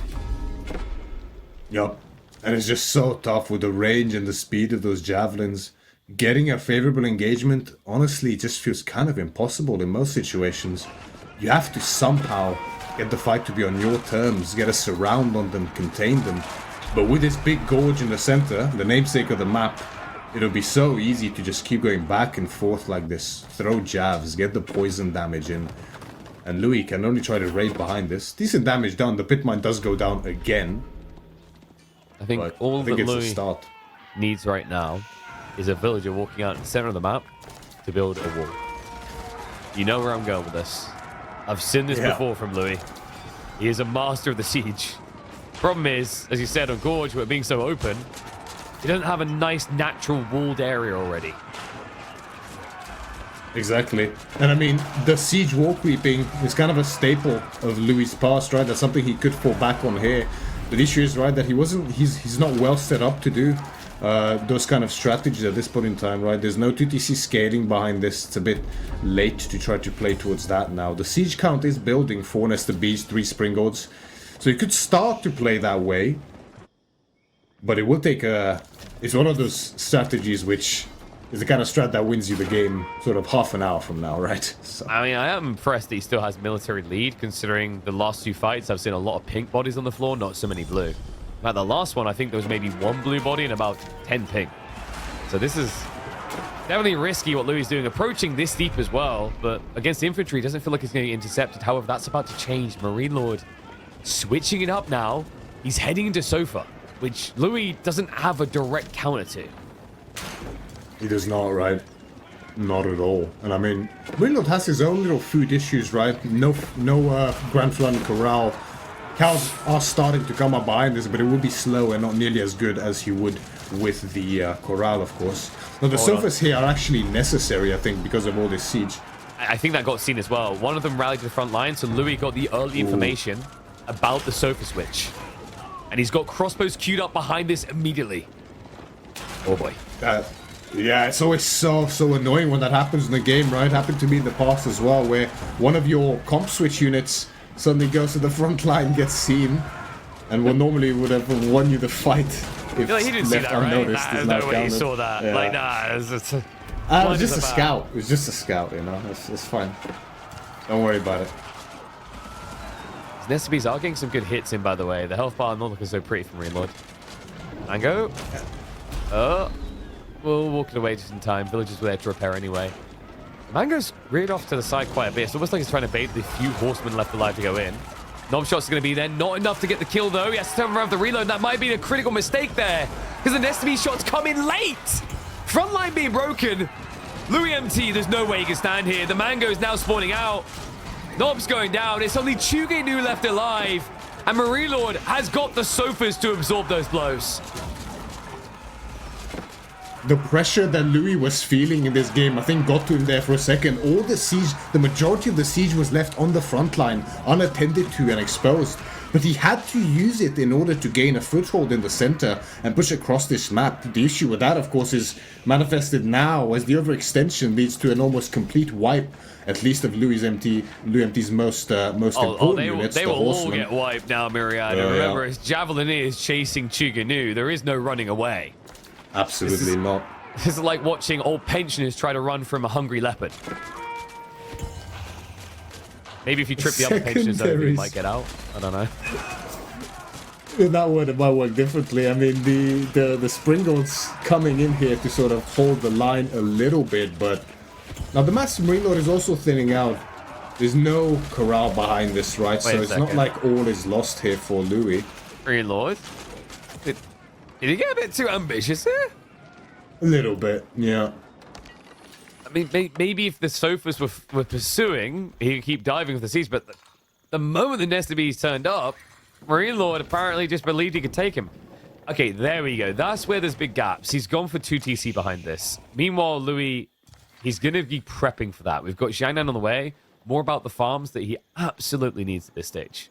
Yup. And it's just so tough with the range and the speed of those javelins. Getting a favorable engagement, honestly, just feels kind of impossible in most situations. You have to somehow get the fight to be on your terms, get a surround on them, contain them. But with this big gorge in the center, the namesake of the map, it'll be so easy to just keep going back and forth like this. Throw javs, get the poison damage in. And Louis can only try to raid behind this. Decent damage done. The pit mine does go down again. I think that Louis needs right now is a villager walking out in the center of the map to build a wall. You know where I'm going with this. I've seen this before from Louis. He is a master of the siege. Problem is, as you said on Gorge, where it being so open, he doesn't have a nice natural walled area already. Exactly. And I mean, the siege wall creeping is kind of a staple of Louis' past, right? That's something he could fall back on here. The issue is, right, that he's not well set up to do those kind of strategies at this point in time, right? There's no 2TC scaling behind this. It's a bit late to try to play towards that now. The siege count is building, 4 Nested Bees, 3 Springboards. So you could start to play that way. But it will take it's one of those strategies which is the kind of strat that wins you the game sort of half an hour from now, right? So. I mean, I am impressed that he still has military lead, considering the last 2 fights, I've seen a lot of pink bodies on the floor, not so many blue. At the last one, I think there was maybe 1 blue body and about 10 pink. So this is definitely risky what Louis is doing, approaching this deep as well, but against the infantry, it doesn't feel like he's going to get intercepted. However, that's about to change. MarineLorD switching it up now. He's heading into Sofa, which Louis doesn't have a direct counter to. He does not, right? Not at all. And I mean, MarineLorD has his own little food issues, right? No Grand Flan Corral. Cows are starting to come up behind this, but it will be slow and not nearly as good as he would with the Corral, of course. Now, the Sofas here are actually necessary, I think, because of all this siege. I think that got seen as well. One of them rallied to the front line, so Louis got the early information about the Sofa switch. And he's got crossbows queued up behind this immediately. Oh boy. Yeah, it's always so annoying when that happens in the game, right? Happened to me in the past as well, where one of your comp switch units suddenly goes to the front line, gets seen, and what normally would have won you the fight if he didn't see that, unnoticed. Right? There's no way he saw that. Yeah. Like, nah, it was just a scout. It was just a scout, you know? It's fine. Don't worry about it. Nested Bees are getting some good hits in, by the way. The health bar not looking so pretty from MarineLorD. Mango. Oh. We'll walk it away just in time. Villagers were there to repair anyway. Mango's reared off to the side quite a bit. It's almost like he's trying to bait the few horsemen left alive to go in. Knob shots are going to be there. Not enough to get the kill, though. He has to turn around the reload. That might be a critical mistake there, because the Nested Bees shots come in late. Front line being broken. loueMT, there's no way he can stand here. The Mango is now spawning out. Knob's going down. It's only Chugenu left alive. And MarineLorD has got the Sofas to absorb those blows. The pressure that Louis was feeling in this game, I think, got to him there for a second. All the siege, the majority of the siege was left on the front line, unattended to and exposed. But he had to use it in order to gain a foothold in the center and push across this map. The issue with that, of course, is manifested now as the overextension leads to an almost complete wipe, at least of loueMT's most important units. They will all get wiped now, Myriad. Remember, as Javelin is chasing Chuganu, there is no running away. Absolutely not. This is like watching old pensioners try to run from a hungry leopard. Maybe if you trip the other pensioners over, you might get out. I don't know. In that word, it might work differently. I mean, the Springboards coming in here to sort of hold the line a little bit, but now the Master MarineLorD is also thinning out. There's no corral behind this, right? So it's not like all is lost here for Louis. MarineLorD? Did he get a bit too ambitious here? A little bit, yeah. I mean, maybe if the Sofas were pursuing, he could keep diving with the siege, but the moment the Nested Bees turned up, MarineLorD apparently just believed he could take him. Okay, there we go. That's where there's big gaps. He's gone for 2 TC behind this. Meanwhile, Louis, he's going to be prepping for that. We've got Jiangnan on the way. More about the farms that he absolutely needs at this stage.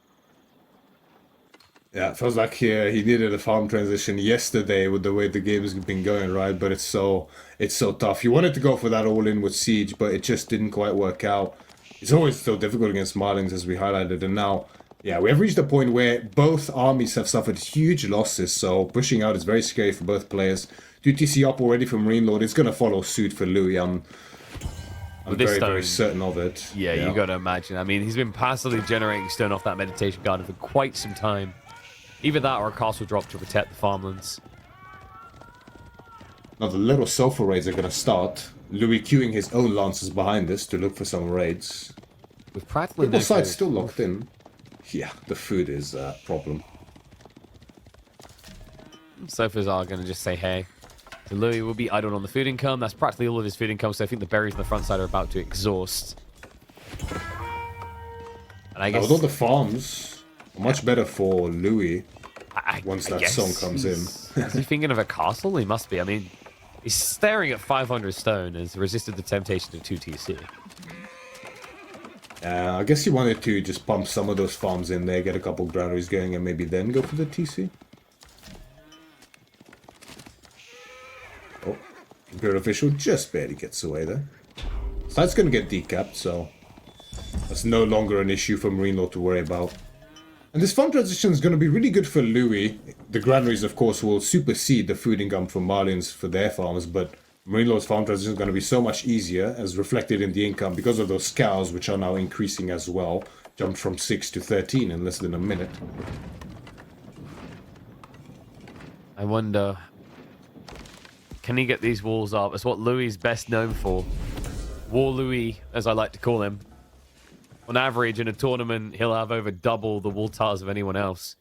Yeah, it feels like he needed a farm transition yesterday with the way the game's been going, right? But it's so tough. He wanted to go for that all-in with Siege, but it just didn't quite work out. It's always so difficult against Marlins, as we highlighted, and now, yeah, we have reached a point where both armies have suffered huge losses, so pushing out is very scary for both players. 2TC up already for MarineLorD. It's going to follow suit for Louis. I'm very, very certain of it. Yeah, you got to imagine. I mean, he's been passively generating stone off that meditation garden for quite some time. Either that or a castle drop to protect the farmlands. Now the little sulfur raids are going to start. Louis queuing his own lancers behind this to look for some raids. With practically Both sides still locked in. Yeah, the food is a problem. Sofas are going to just say hey. So Louis will be idled on the food income. That's practically all of his food income, so I think the berries on the front side are about to exhaust. And I guess... Although the farms are much better for Louis once that song comes in. Is he thinking of a castle? He must be. I mean, he's staring at 500 stone and has resisted the temptation of 2TC. I guess he wanted to just pump some of those farms in there, get a couple granaries going, and maybe then go for the TC. Oh, Imperial official just barely gets away there. So that's going to get decapped, so that's no longer an issue for MarineLorD to worry about. And this farm transition is going to be really good for Louis. The granaries, of course, will supersede the food income from Marlins for their farms, but MarineLorD's farm transition is going to be so much easier, as reflected in the income, because of those cows, which are now increasing as well. Jumped from 6 to 13 in less than a minute. I wonder, can he get these walls up? It's what Louis is best known for. War Louis, as I like to call him. On average, in a tournament, he'll have over double the wall tiles of anyone else.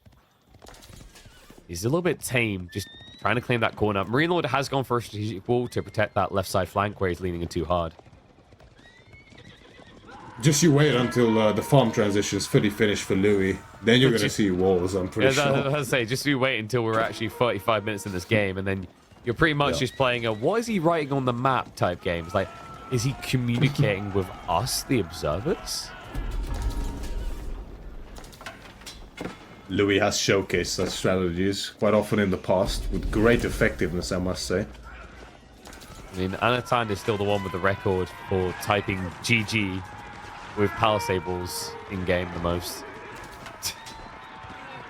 He's a little bit tame, just trying to claim that corner. MarineLorD has gone for a strategic wall to protect that left side flank where he's leaning in too hard. Just you wait until the farm transition is fully finished for Louis. Then you're going to see walls, I'm pretty sure. I was going to say, just you wait until we're actually 35 minutes in this game, and then you're pretty much just playing a what is he writing on the map type game. It's like, is he communicating with us, the observers? Louis has showcased such strategies quite often in the past, with great effectiveness, I must say. I mean, Anatan is still the one with the record for typing GG with palisables in-game the most.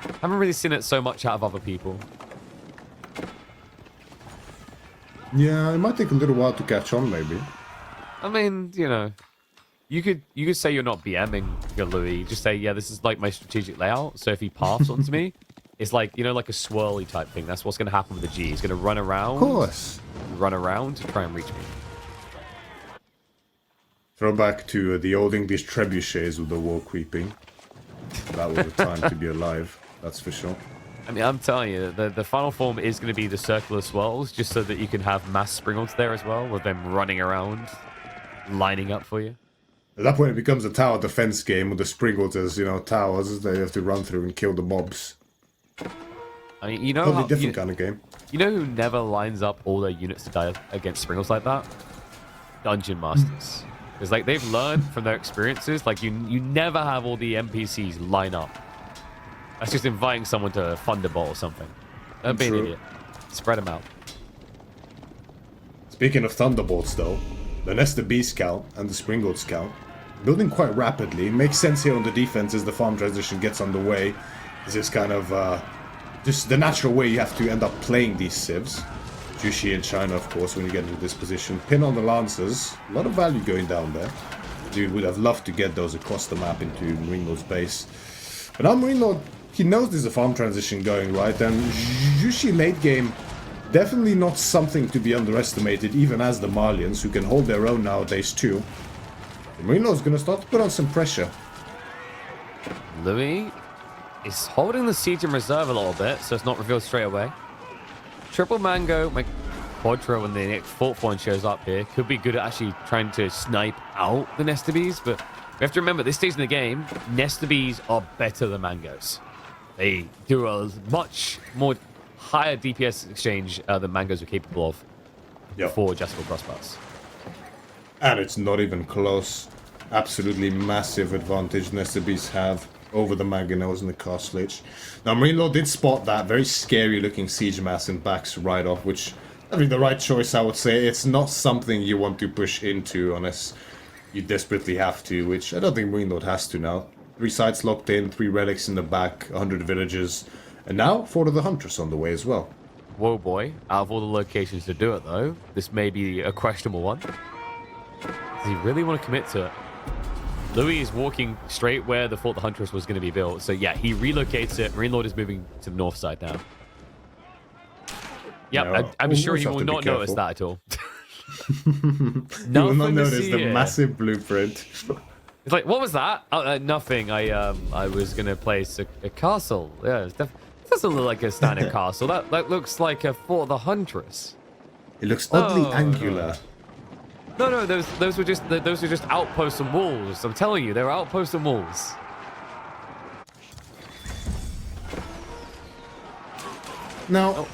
I haven't really seen it so much out of other people. Yeah, it might take a little while to catch on, maybe. I mean, you know, you could say you're not BMing your Louis. Just say, yeah, this is like my strategic layout. So if he paths onto me, it's like, you know, like a swirly type thing. That's what's going to happen with the G. He's going to run around. Of course. Run around to try and reach me. Throwback to the old English trebuchets with the wall creeping. That was a time to be alive, that's for sure. I mean, I'm telling you, the final form is going to be the circular swirls, just so that you can have mass springles there as well, with them running around, lining up for you. At that point, it becomes a tower defense game with the sprinkles as, you know, towers that you have to run through and kill the mobs. I mean, you know, Totally different kind of game. You know who never lines up all their units to die against springles like that? Dungeon Masters. Because, like, they've learned from their experiences, like, you never have all the NPCs line up. That's just inviting someone to Thunderbolt or something. Don't be an idiot. Spread them out. Speaking of Thunderbolts, though, the Nesta B Scout and the Springald Scout building quite rapidly. Makes sense here on the defense as the farm transition gets underway. This is kind of just the natural way you have to end up playing these civs. Jushi and China, of course, when you get into this position. Pin on the Lancers. A lot of value going down there. Dude would have loved to get those across the map into MarineLorD's base. But now MarineLorD, he knows there's a farm transition going, right? And Jushi late game, definitely not something to be underestimated, even as the Malians, who can hold their own nowadays too. MarineLorD's going to start to put on some pressure. Louis is holding the siege in reserve a little bit, so it's not revealed straight away. Triple Mango, my Quadro, when the next fourth one shows up here, could be good at actually trying to snipe out the Nesta Bees, but we have to remember, this stage in the game, Nesta Bees are better than Mangoes. They do a much more higher DPS exchange than Mangoes are capable of before adjustable crossbars. And it's not even close. Absolutely massive advantage Nesta Bees have over the Mangonels and the Castle Lich. Now, MarineLorD did spot that very scary looking siege mass and backs right off, which, I mean, the right choice, I would say. It's not something you want to push into unless you desperately have to, which I don't think MarineLorD has to now. 3 sites locked in, 3 relics in the back, 100 villagers, and now Fort of the Huntress on the way as well. Whoa, boy. Out of all the locations to do it, though, this may be a questionable one. Does he really want to commit to it? Louis is walking straight where the Fort of the Huntress was going to be built. So, yeah, he relocates it. MarineLorD is moving to the north side now. Yep, No, I'm sure he will not notice that at all. You will not notice the massive blueprint. It's like, what was that? Nothing. I was gonna place a castle. Yeah, it doesn't look like a standard castle. That looks like a Fort of the Huntress. It looks oddly angular. No, those were just outposts and walls. I'm telling you, they were outposts and walls. Now,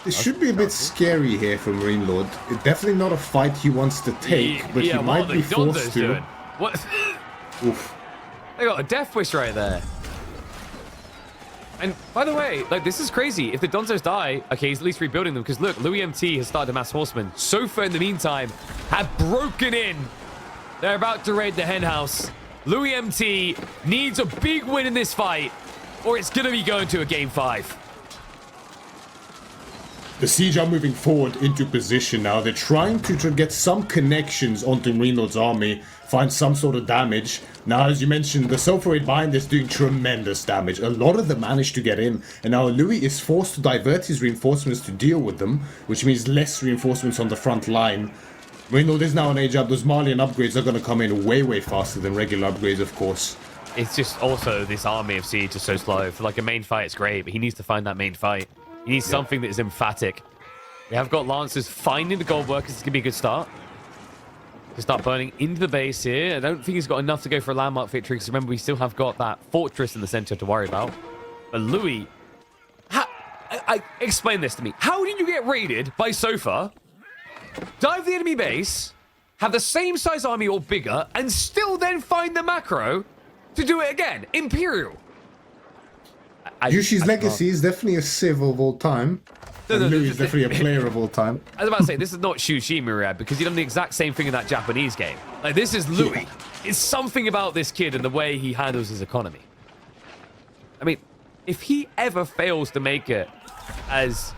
this should be a bit scary here for MarineLorD. It's definitely not a fight he wants to take, but he might be forced to. Doing? What? Oof. They got a death wish right there. And by the way, like, this is crazy. If the Donzos die, okay, he's at least rebuilding them. Because look, loueMT has started a mass horseman. Sofa, in the meantime, have broken in. They're about to raid the hen house. loueMT needs a big win in this fight, or it's going to be going to a game 5. The siege are moving forward into position now. They're trying to get some connections onto MarineLorD's army, find some sort of damage. Now, as you mentioned, the Sofa raid behind is doing tremendous damage. A lot of them managed to get in, and now Louis is forced to divert his reinforcements to deal with them, which means less reinforcements on the front line. MarineLorD is now on age up. Those Malian upgrades are going to come in way faster than regular upgrades, of course. It's just also this army of siege is so slow. For like a main fight, it's great, but he needs to find that main fight. He needs something that is emphatic. We have got Lancers finding the gold workers. It's going to be a good start. To start burning into the base here. I don't think he's got enough to go for a landmark victory, because remember, we still have got that fortress in the center to worry about. But Louis, explain this to me. How did you get raided by Sofa, dive the enemy base, have the same size army or bigger, and still then find the macro to do it again? Imperial. Yushi's legacy is definitely a civ of all time. Louis is definitely a player of all time. I was about to say, this is not Shushi Murad, because he's done the exact same thing in that Japanese game. Like, this is Louis. Yeah. It's something about this kid and the way he handles his economy. I mean, if he ever fails to make it as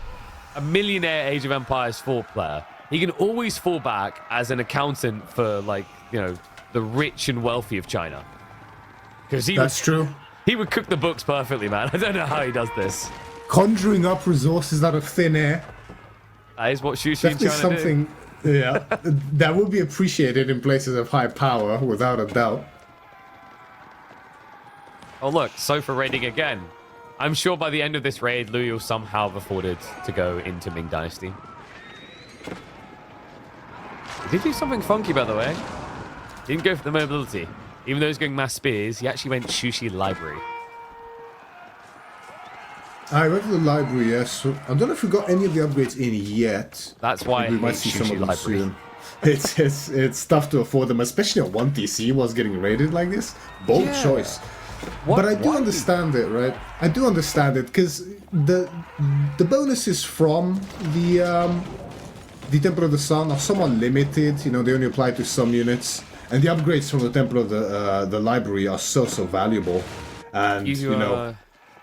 a millionaire Age of Empires 4 player, he can always fall back as an accountant for, like, you know, the rich and wealthy of China. That's true. He would cook the books perfectly, man. I don't know how he does this. Conjuring up resources out of thin air. That is what Shushi is trying to do. Yeah, that will be appreciated in places of high power, without a doubt. Oh, look, Sofa raiding again. I'm sure by the end of this raid, Louis will somehow have afforded to go into Ming Dynasty. He did do something funky, by the way. He didn't go for the mobility. Even though he's going mass spears, he actually went Shushi Library. I went to the library, yes. So I don't know if we got any of the upgrades in yet. That's why we might see some of them soon. It's tough to afford them, especially on 1TC was getting raided like this. Bold choice. But I do understand it, right? I do understand it, because the bonuses from the Temple of the Sun are somewhat limited. You know, they only apply to some units. And the upgrades from the Temple of the Library are so valuable. And, you know...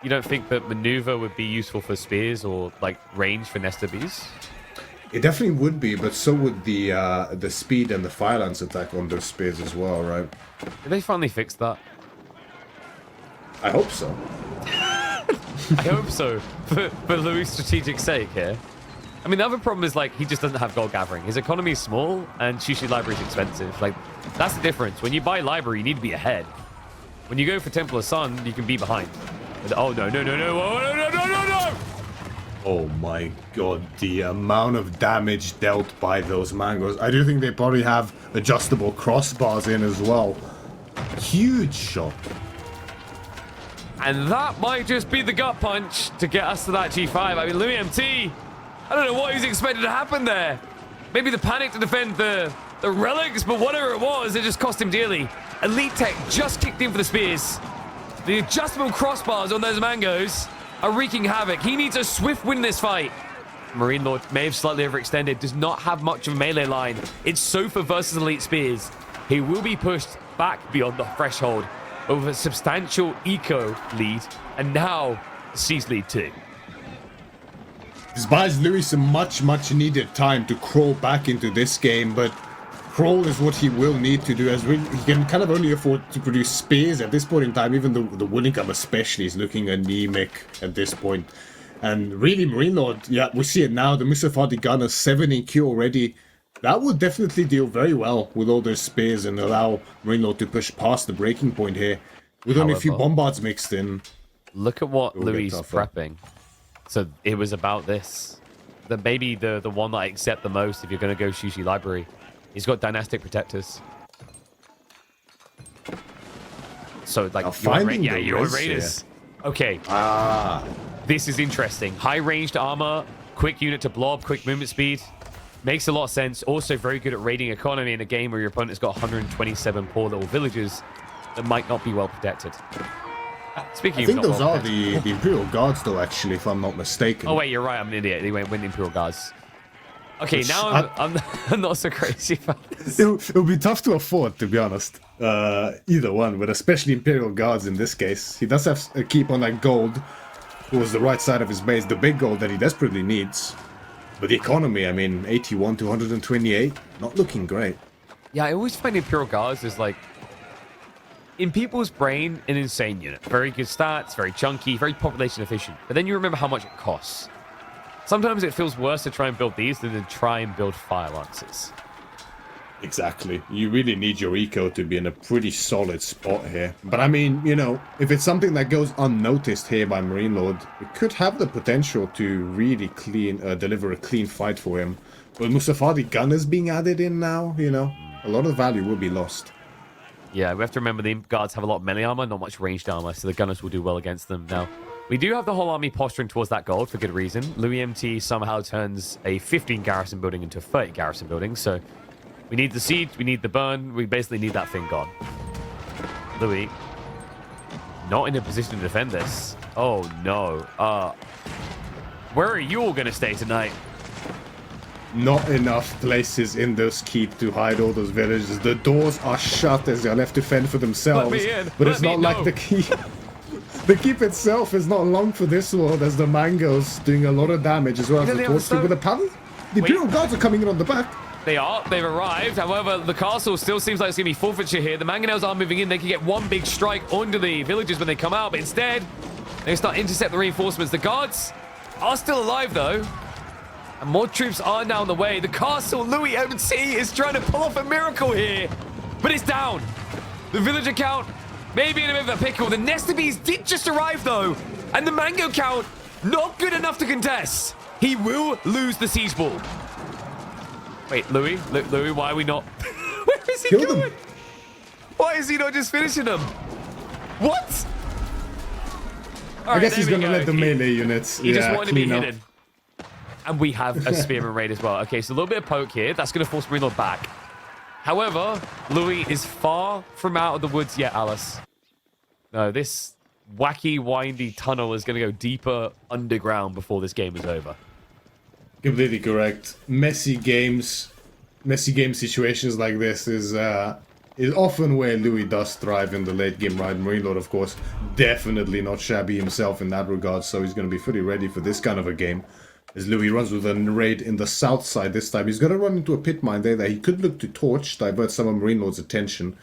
You don't think that maneuver would be useful for spears or, like, range for Nestor Bees? It definitely would be, but so would the speed and the fire lance attack on those spears as well, right? Did they finally fix that? I hope so. I hope so, for Louis' strategic sake here. I mean, the other problem is, like, he just doesn't have gold gathering. His economy is small, and Shushi Library is expensive. Like, that's the difference. When you buy Library, you need to be ahead. When you go for Temple of Sun, you can be behind. Oh, no. Oh, no. Oh my god, the amount of damage dealt by those mangoes. I do think they probably have adjustable crossbars in as well. Huge shot. And that might just be the gut punch to get us to that G5. I mean, loueMT, I don't know what he was expected to happen there. Maybe the panic to defend the relics, but whatever it was, it just cost him dearly. Elite Tech just kicked in for the spears. The adjustable crossbars on those mangoes are wreaking havoc. He needs a swift win in this fight. MarineLorD may have slightly overextended, does not have much of a melee line. It's Sofa versus Elite Spears. He will be pushed back beyond the threshold with a substantial eco lead, and now Siege lead too. This buys Louis some much needed time to crawl back into this game, but crawl is what he will need to do, as he can kind of only afford to produce spears at this point in time. Even the Willingham especially is looking anemic at this point. And really, MarineLorD, yeah, we see it now. The Musafadi gunner 7 in Q already. That would definitely deal very well with all those spears and allow MarineLorD to push past the breaking point here. With only a few bombards mixed in. Look at what Louis is prepping. So it was about this. Maybe the one that I accept the most if you're going to go Shushi Library. He's got dynastic protectors. So like, you're on Raiders. Yeah. Okay. This is interesting. High ranged armor, quick unit to blob, quick movement speed. Makes a lot of sense. Also very good at raiding economy in a game where your opponent's got 127 poor little villages that might not be well protected. Speaking I think those are the Imperial Guards, though, actually, if I'm not mistaken. Oh, wait, you're right. I'm an idiot. They went Imperial Guards. Okay, now I'm not so crazy about this. It'll be tough to afford, to be honest. Either one, but especially Imperial Guards in this case. He does have a keep on that gold towards the right side of his base, the big gold that he desperately needs. But the economy, I mean, 81 to 128, not looking great. Yeah, I always find Imperial Guards is like, in people's brain, an insane unit. Very good stats, very chunky, very population efficient. But then you remember how much it costs. Sometimes it feels worse to try and build these than to try and build fire lances. Exactly. You really need your eco to be in a pretty solid spot here. But I mean, you know, if it's something that goes unnoticed here by MarineLorD, it could have the potential to really deliver a clean fight for him. But Musafadi gunners being added in now, you know, a lot of value will be lost. Yeah, we have to remember the guards have a lot of melee armor, not much ranged armor, so the gunners will do well against them. Now, we do have the whole army posturing towards that gold for good reason. loueMT somehow turns a 15 garrison building into a 30 garrison building, so we need the siege, we need the burn, we basically need that thing gone. Louis, not in a position to defend this. Oh no. Where are you all going to stay tonight? Not enough places in those keep to hide all those villages. The doors are shut as they're left to fend for themselves. Let me in. But it's not like the keep. The keep itself is not long for this world, as the mangoes doing a lot of damage as well as the torch with the paddle. The Imperial Guards are coming in on the back. They are. They've arrived. However, the castle still seems like it's going to be forfeiture here. The mangonels are moving in. They can get one big strike onto the villages when they come out, but instead, they start intercept the reinforcements. The guards are still alive, though. And more troops are now on the way. The castle, loueMT, is trying to pull off a miracle here. But it's down. The villager count may be in a bit of a pickle. The Nesta Bees did just arrive, though. And the mango count, not good enough to contest. He will lose the siege ball. Wait, Louis, why are we not... Where is he going? Them. Why is he not just finishing them? What? I guess he's going to let the melee units He just wanted to be hidden. And we have a Spearman raid as well. Okay, so a little bit of poke here. That's going to force MarineLorD back. However, Louis is far from out of the woods yet, Alice. No, this wacky, windy tunnel is going to go deeper underground before this game is over. Completely correct. Messy game situations like this is often where Louis does thrive in the late game, right? MarineLorD, of course, definitely not shabby himself in that regard, so he's going to be fully ready for this kind of a game. As Louis runs with a raid in the south side this time. He's going to run into a pit mine there that he could look to torch, divert some of MarineLorD's attention.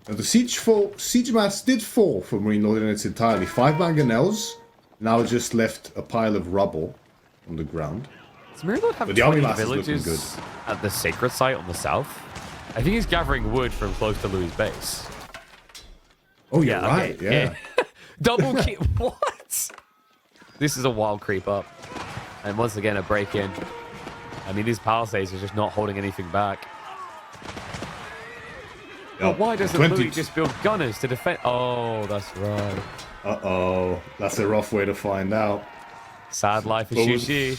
Now the siege mass did fall for MarineLorD in its entirety. 5 mangonels, now just left a pile of rubble on the ground. Does MarineLorD have 20 villages at the sacred site on the south? I think he's gathering wood from close to Louis' base. Oh, yeah, right, okay. Yeah. Double keep. What? This is a wild creep up. And once again, a break-in. I mean, these palisades are just not holding anything back. Well, why doesn't Louis just build gunners to defend? Oh, that's right. Uh-oh. That's a rough way to find out. Sad life of Shushi.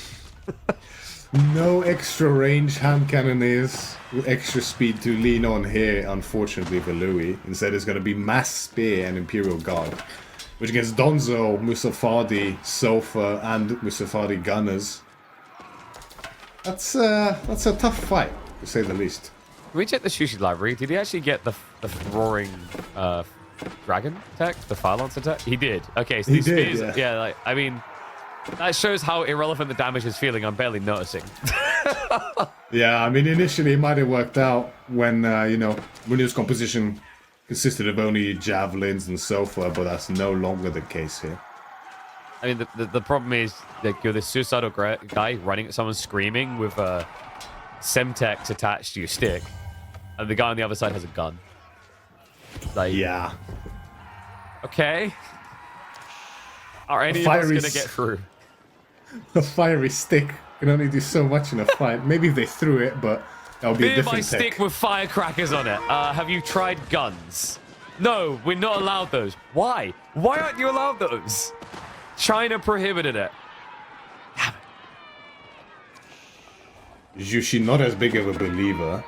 No extra range hand cannoneers with extra speed to lean on here, unfortunately, for Louis. Instead, it's going to be Mass Spear and Imperial Guard. Which against Donzo, Musafadi, Sofa, and Musafadi Gunners. That's a tough fight, to say the least. Can we check the Sushi library? Did he actually get the roaring dragon tech, the fire lance attack? He did. Okay, so He these did, spears, yeah. Like, I mean, that shows how irrelevant the damage is feeling. I'm barely noticing. Yeah, I mean, initially it might have worked out when, when his composition consisted of only javelins and so forth, but that's no longer the case here. I mean, the problem is that you're this suicidal guy running at someone screaming with Semtex attached to your stick, and the guy on the other side has a gun. Like, Yeah. Okay. Are any of us going to get through? A fiery stick can only do so much in a fight. Maybe if they threw it, but that would be a different my tech. stick with firecrackers on it. Have you tried guns? No, we're not allowed those. Why? Why aren't you allowed those? China prohibited it. Yushi not as big of a believer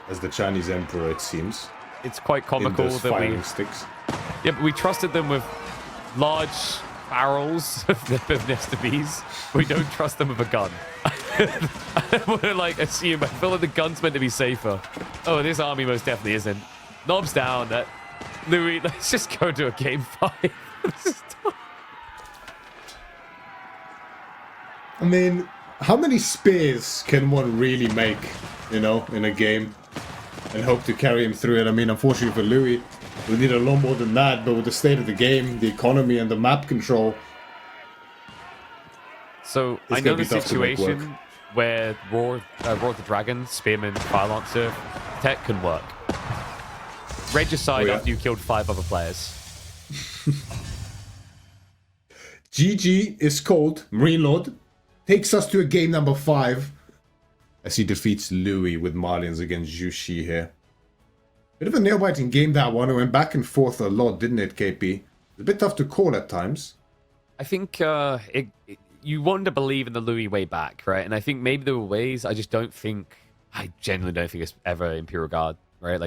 as the Chinese emperor, it seems. It's quite comical in those that firing sticks. Yeah, but we trusted them with large barrels of Nesta bees. We don't trust them with a gun. I don't want to assume. I feel like the gun's meant to be safer. Oh, this army most definitely isn't. Knobs down. Louis, let's just go to a game 5. I mean, how many spears can one really make, in a game? And hope to carry him through it. I mean, unfortunately for Louis, we need a lot more than that, but with the state of the game, the economy, and the map control... So, I know the situation where Roar the Dragon, Spearman, Fire Lancer, tech can work. Regicide after you killed 5 other players. GG is called. MarineLorD takes us to a game number 5 as he defeats Louis with Marlians against Zhu Shi here. Bit of a nail-biting game, that one. It went back and forth a lot, didn't it, KP? It's a bit tough to call at times. I think you want to believe in the Louis way back, right? And I think maybe there were ways. I genuinely don't think it's ever Imperial Guard, right?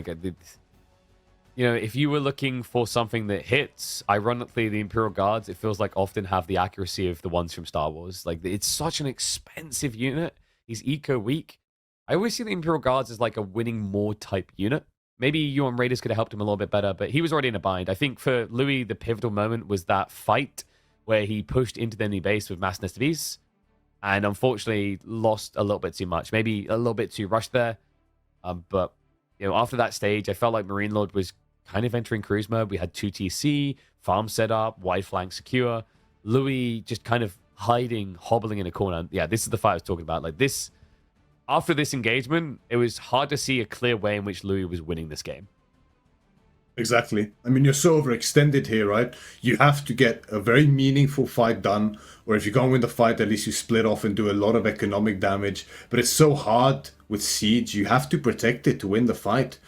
If you were looking for something that hits, ironically, the Imperial Guards, it feels like often have the accuracy of the ones from Star Wars. It's such an expensive unit. He's eco-weak. I always see the Imperial Guards as a winning more type unit. Maybe you and Raiders could have helped him a little bit better, but he was already in a bind. I think for Louis, the pivotal moment was that fight where he pushed into the enemy base with mass nest of bees, and unfortunately lost a little bit too much. Maybe a little bit too rushed there. But after that stage, I felt like MarineLorD was kind of entering cruise mode. We had 2 TC, farm set up, wide flank secure. Louis just kind of hiding, hobbling in a corner. Yeah, this is the fight I was talking about. After this engagement, it was hard to see a clear way in which Louis was winning this game. Exactly. I mean, you're so overextended here, right? You have to get a very meaningful fight done, or if you go and win the fight, at least you split off and do a lot of economic damage. But it's so hard with Siege. You have to protect it to win the fight.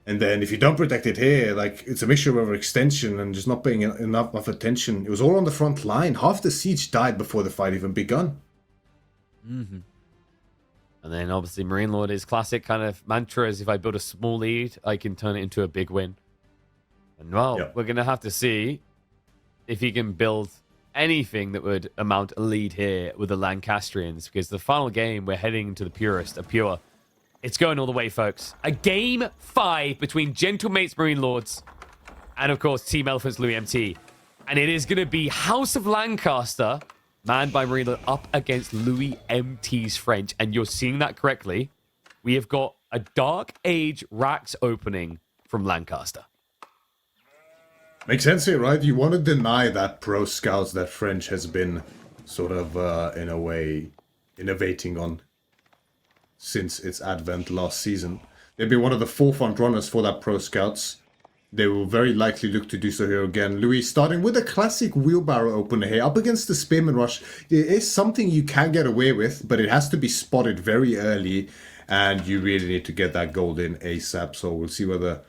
And then if you don't protect it here, it's a mixture of overextension and just not paying enough of attention. It was all on the front line. Half the Siege died before the fight even begun. Mm-hmm. And then obviously MarineLorD is classic kind of mantra is if I build a small lead, I can turn it into a big win. And we're going to have to see if he can build anything that would amount a lead here with the Lancastrians, because the final game, we're heading into the purest, a pure. It's going all the way, folks. A game 5 between Gentlemates MarineLords and, of course, Team Elephants loueMT. And it is going to be House of Lancaster, manned by MarineLorD, up against loueMT's French. And you're seeing that correctly. We have got a Dark Age Rax opening from Lancaster. Makes sense here, right? You want to deny that pro scouts that French has been sort of, in a way, innovating on since its advent last season. They've been one of the forefront runners for that pro scouts. They will very likely look to do so here again. Louis starting with a classic wheelbarrow opener here. Up against the Spearman Rush, it is something you can get away with, but it has to be spotted very early, and you really need to get that gold in ASAP. So we'll see whether...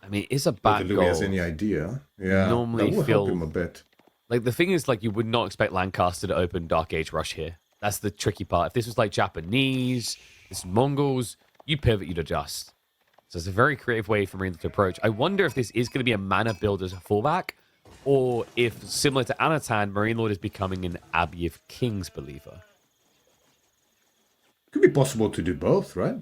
I mean, it's a bad goal. Louis has any idea. Yeah, normally that will help him a bit. The thing is, you would not expect Lancaster to open Dark Age Rush here. That's the tricky part. If this was Japanese, this is Mongols, you'd pivot, you'd adjust. So it's a very creative way for MarineLorD to approach. I wonder if this is going to be a mana build as a fallback, or if, similar to Anatan, MarineLorD is becoming an Abbey of Kings believer. Could be possible to do both, right?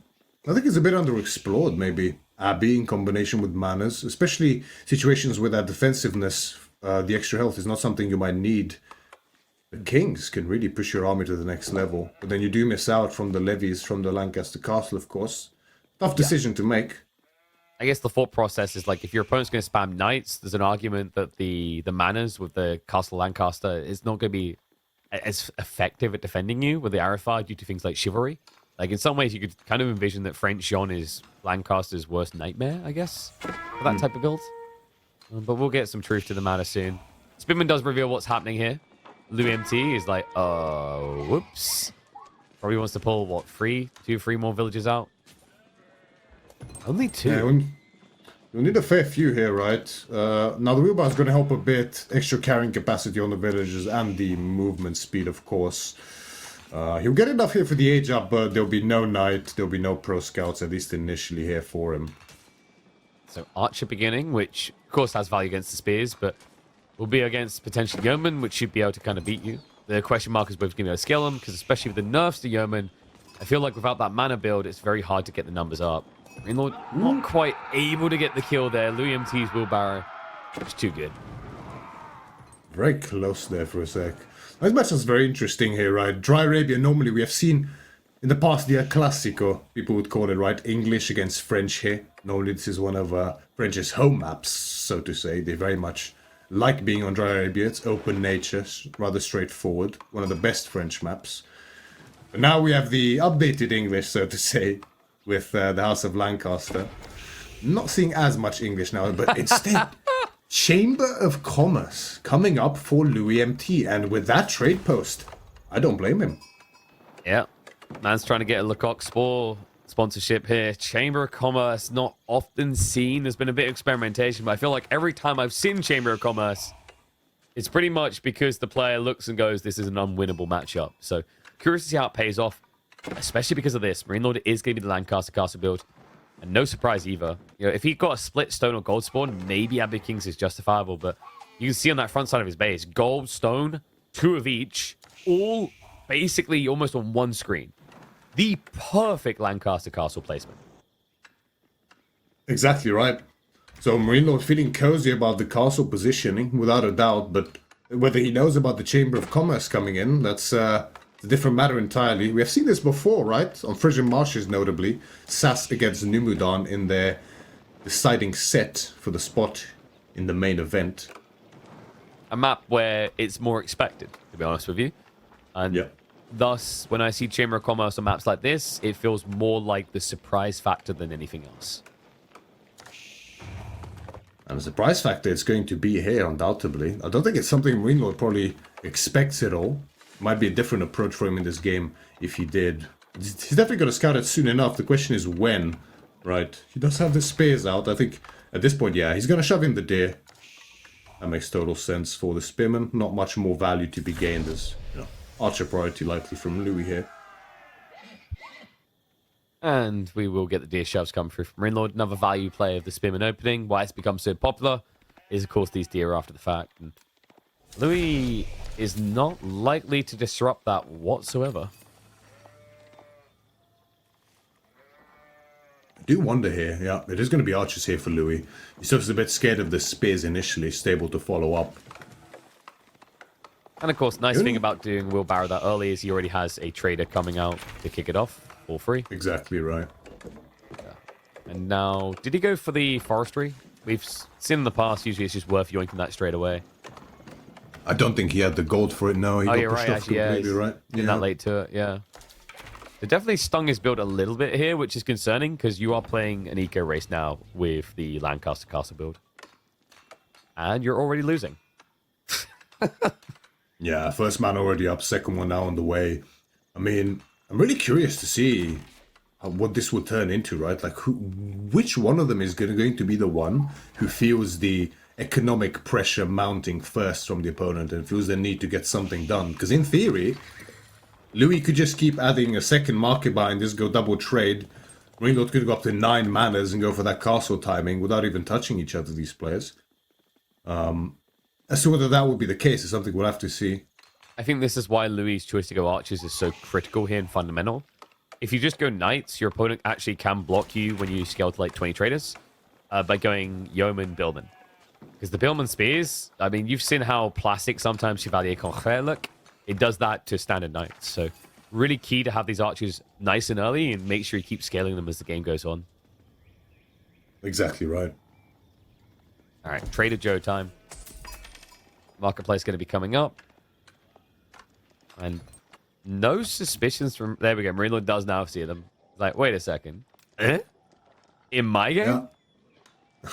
I think it's a bit underexplored, maybe. Abbey in combination with Manners, especially situations where that defensiveness, the extra health is not something you might need. The Kings can really push your army to the next level. But then you do miss out from the levies from the Lancaster Castle, of course. Tough decision to make. I guess the thought process is like if your opponent's going to spam knights, there's an argument that the Manners with the Castle Lancaster is not going to be as effective at defending you with the arrow fire due to things like chivalry. Like in some ways, you could kind of envision that French Jean is Lancaster's worst nightmare, I guess, for that type of build. But we'll get some truth to the matter soon. Spinman does reveal what's happening here. loueMT is like, whoops. Probably wants to pull, what, three more villages out? Only 2. Yeah, we need a fair few here, right? Now the wheelbarrow is going to help a bit. Extra carrying capacity on the villages and the movement speed, of course. He'll get enough here for the age up, but there'll be no knight, there'll be no pro scouts, at least initially here for him. So Archer beginning, which of course has value against the spears, but will be against potentially Yeoman, which should be able to kind of beat you. The question mark is whether you're going to be able to scale them, because especially with the nerfs to Yeoman, I feel like without that mana build, it's very hard to get the numbers up. MarineLorD not quite able to get the kill there. loueMT's wheelbarrow is too good. Very close there for a sec. This match is very interesting here, right? Dry Arabia, normally we have seen in the past the Classico, people would call it, right? English against French here. Normally this is one of French's home maps, so to say. They very much like being on Dry Arabia. It's open nature, rather straightforward. One of the best French maps. But now we have the updated English, so to say, with the House of Lancaster. Not seeing as much English now, but instead... Chamber of Commerce coming up for loueMT, and with that trade post, I don't blame him. Yeah, man's trying to get a Lecoq Spore sponsorship here. Chamber of Commerce, not often seen. There's been a bit of experimentation, but I feel like every time I've seen Chamber of Commerce, it's pretty much because the player looks and goes, this is an unwinnable matchup. So curious to see how it pays off, especially because of this. MarineLorD is going to be the Lancaster Castle build. And no surprise either. You know, if he got a split stone or gold spawn, maybe Abbey Kings is justifiable. But you can see on that front side of his base, gold, stone, 2 of each, all basically almost on one screen. The perfect Lancaster Castle placement. Exactly right. So MarineLorD feeling cozy about the castle positioning, without a doubt. But whether he knows about the Chamber of Commerce coming in, that's a different matter entirely. We have seen this before, right? On Frisian Marshes, notably. SAS against Numudan in their deciding set for the spot in the main event. A map where it's more expected, to be honest with you. And thus, when I see Chamber of Commerce on maps like this, it feels more like the surprise factor than anything else. And the surprise factor is going to be here, undoubtedly. I don't think it's something MarineLorD probably expects at all. Might be a different approach for him in this game if he did. He's definitely going to scout it soon enough. The question is when, right? He does have the spears out. I think at this point, yeah, he's going to shove in the deer. That makes total sense for the spearman. Not much more value to be gained as, you know, archer priority likely from Louis here. And we will get the deer shoves come through from MarineLorD. Another value play of the spearman opening. Why it's become so popular is, of course, these deer after the fact. And Louis is not likely to disrupt that whatsoever. I do wonder here, yeah, it is going to be archers here for Louis. He's just a bit scared of the spears initially, stable to follow up. And of course, nice thing about doing wheelbarrow that early is he already has a trader coming out to kick it off for free. Exactly right. Yeah. And now, did he go for the forestry? We've seen in the past, usually it's just worth yoinking that straight away. I don't think he had the gold for it, no. He got you're pushed right, off actually, completely, yeah. right? Did that late to it, yeah. They definitely stung his build a little bit here, which is concerning, because you are playing an eco race now with the Lancaster Castle build. And you're already losing. Yeah, first man already up, second one now on the way. I mean, I'm really curious to see what this will turn into, right? Like, which one of them is going to be the one who feels the economic pressure mounting first from the opponent and feels the need to get something done? Because in theory, Louis could just keep adding a second market buy and just go double trade. MarineLorD could go up to 9 manas and go for that castle timing without even touching each other, these players. As to whether that will be the case is something we'll have to see. I think this is why Louis' choice to go archers is so critical here and fundamental. if you just go knights, your opponent actually can block you when you scale to like 20 traders by going yeoman billman. Because the billman spears, I mean, you've seen how plastic sometimes Chevalier Concret look. It does that to standard knights. So really key to have these archers nice and early and make sure you keep scaling them as the game goes on. Exactly right. All right, Trader Joe time. Marketplace going to be coming up. And no suspicions from... There we go. MarineLorD does now see them. Like, wait a second. Eh? In my game? Yeah.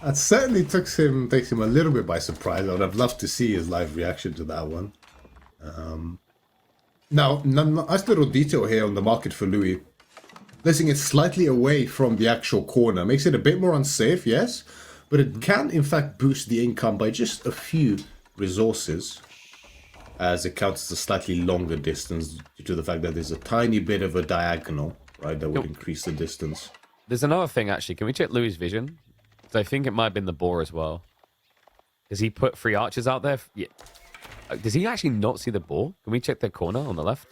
That certainly takes him a little bit by surprise. I would have loved to see his live reaction to that one. Now, nice little detail here on the market for Louis. Placing it slightly away from the actual corner makes it a bit more unsafe, yes, but it can in fact boost the income by just a few resources, as it counts as a slightly longer distance due to the fact that there's a tiny bit of a diagonal, right, that would increase the distance. There's another thing, actually. Can we check Louis' vision? Because I think it might have been the boar as well. Does he put 3 archers out there? Yeah. Does he actually not see the boar? Can we check the corner on the left?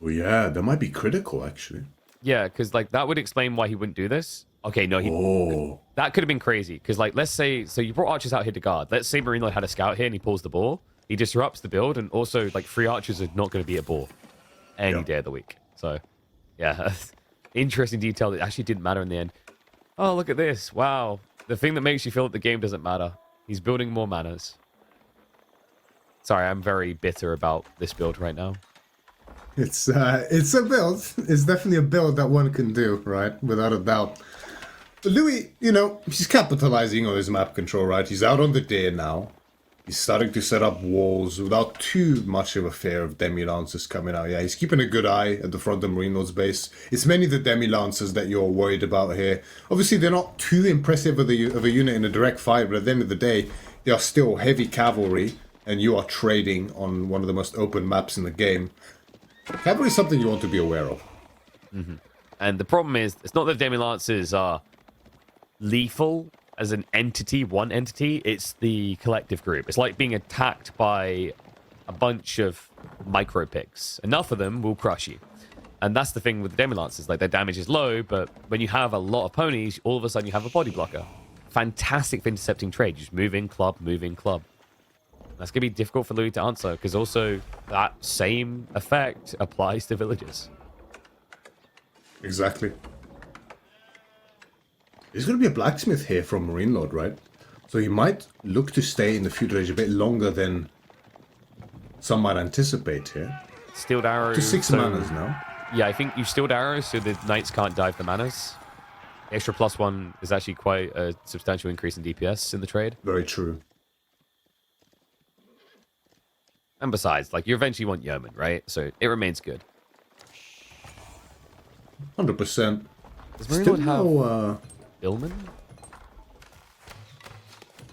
Oh yeah, that might be critical, actually. Yeah, because like that would explain why he wouldn't do this. Okay, no, that could have been crazy. Because like, let's say, so you brought archers out here to guard. Let's say MarineLorD had a scout here and he pulls the boar. He disrupts the build, and also like 3 archers are not going to be a boar any day of the week. So yeah, interesting detail that actually didn't matter in the end. Oh, look at this. Wow. The thing that makes you feel that the game doesn't matter. He's building more manors. Sorry, I'm very bitter about this build right now. It's a build. It's definitely a build that one can do, right? Without a doubt. But Louis, you know, he's capitalizing on his map control, right? He's out on the day now. He's starting to set up walls without too much of a fear of demi-lancers coming out. Yeah, he's keeping a good eye at the front of MarineLorD's base. It's mainly the demi-lancers that you're worried about here. Obviously, they're not too impressive of a unit in a direct fight, but at the end of the day, they are still heavy cavalry, and you are trading on one of the most open maps in the game. Cavalry is something you want to be aware of. Mm-hmm. And the problem is, it's not that demi-lancers are lethal as an entity, one entity. It's the collective group. It's like being attacked by a bunch of micro picks. Enough of them will crush you. And that's the thing with the demi-lancers. Like, their damage is low, but when you have a lot of ponies, all of a sudden you have a body blocker. Fantastic for intercepting trade. You just move in club, move in club. That's going to be difficult for Louis to answer, because also that same effect applies to villages. Exactly. There's going to be a blacksmith here from MarineLorD, right? So he might look to stay in the feudal age a bit longer than some might anticipate here. Steeled arrows. To 6 manas now. Yeah, I think you steeled arrows so the knights can't dive the manas. The extra +1 is actually quite a substantial increase in DPS in the trade. Very true. And besides, like, you eventually want yeoman, right? So it remains good. 100%. Does MarineLorD have Billman?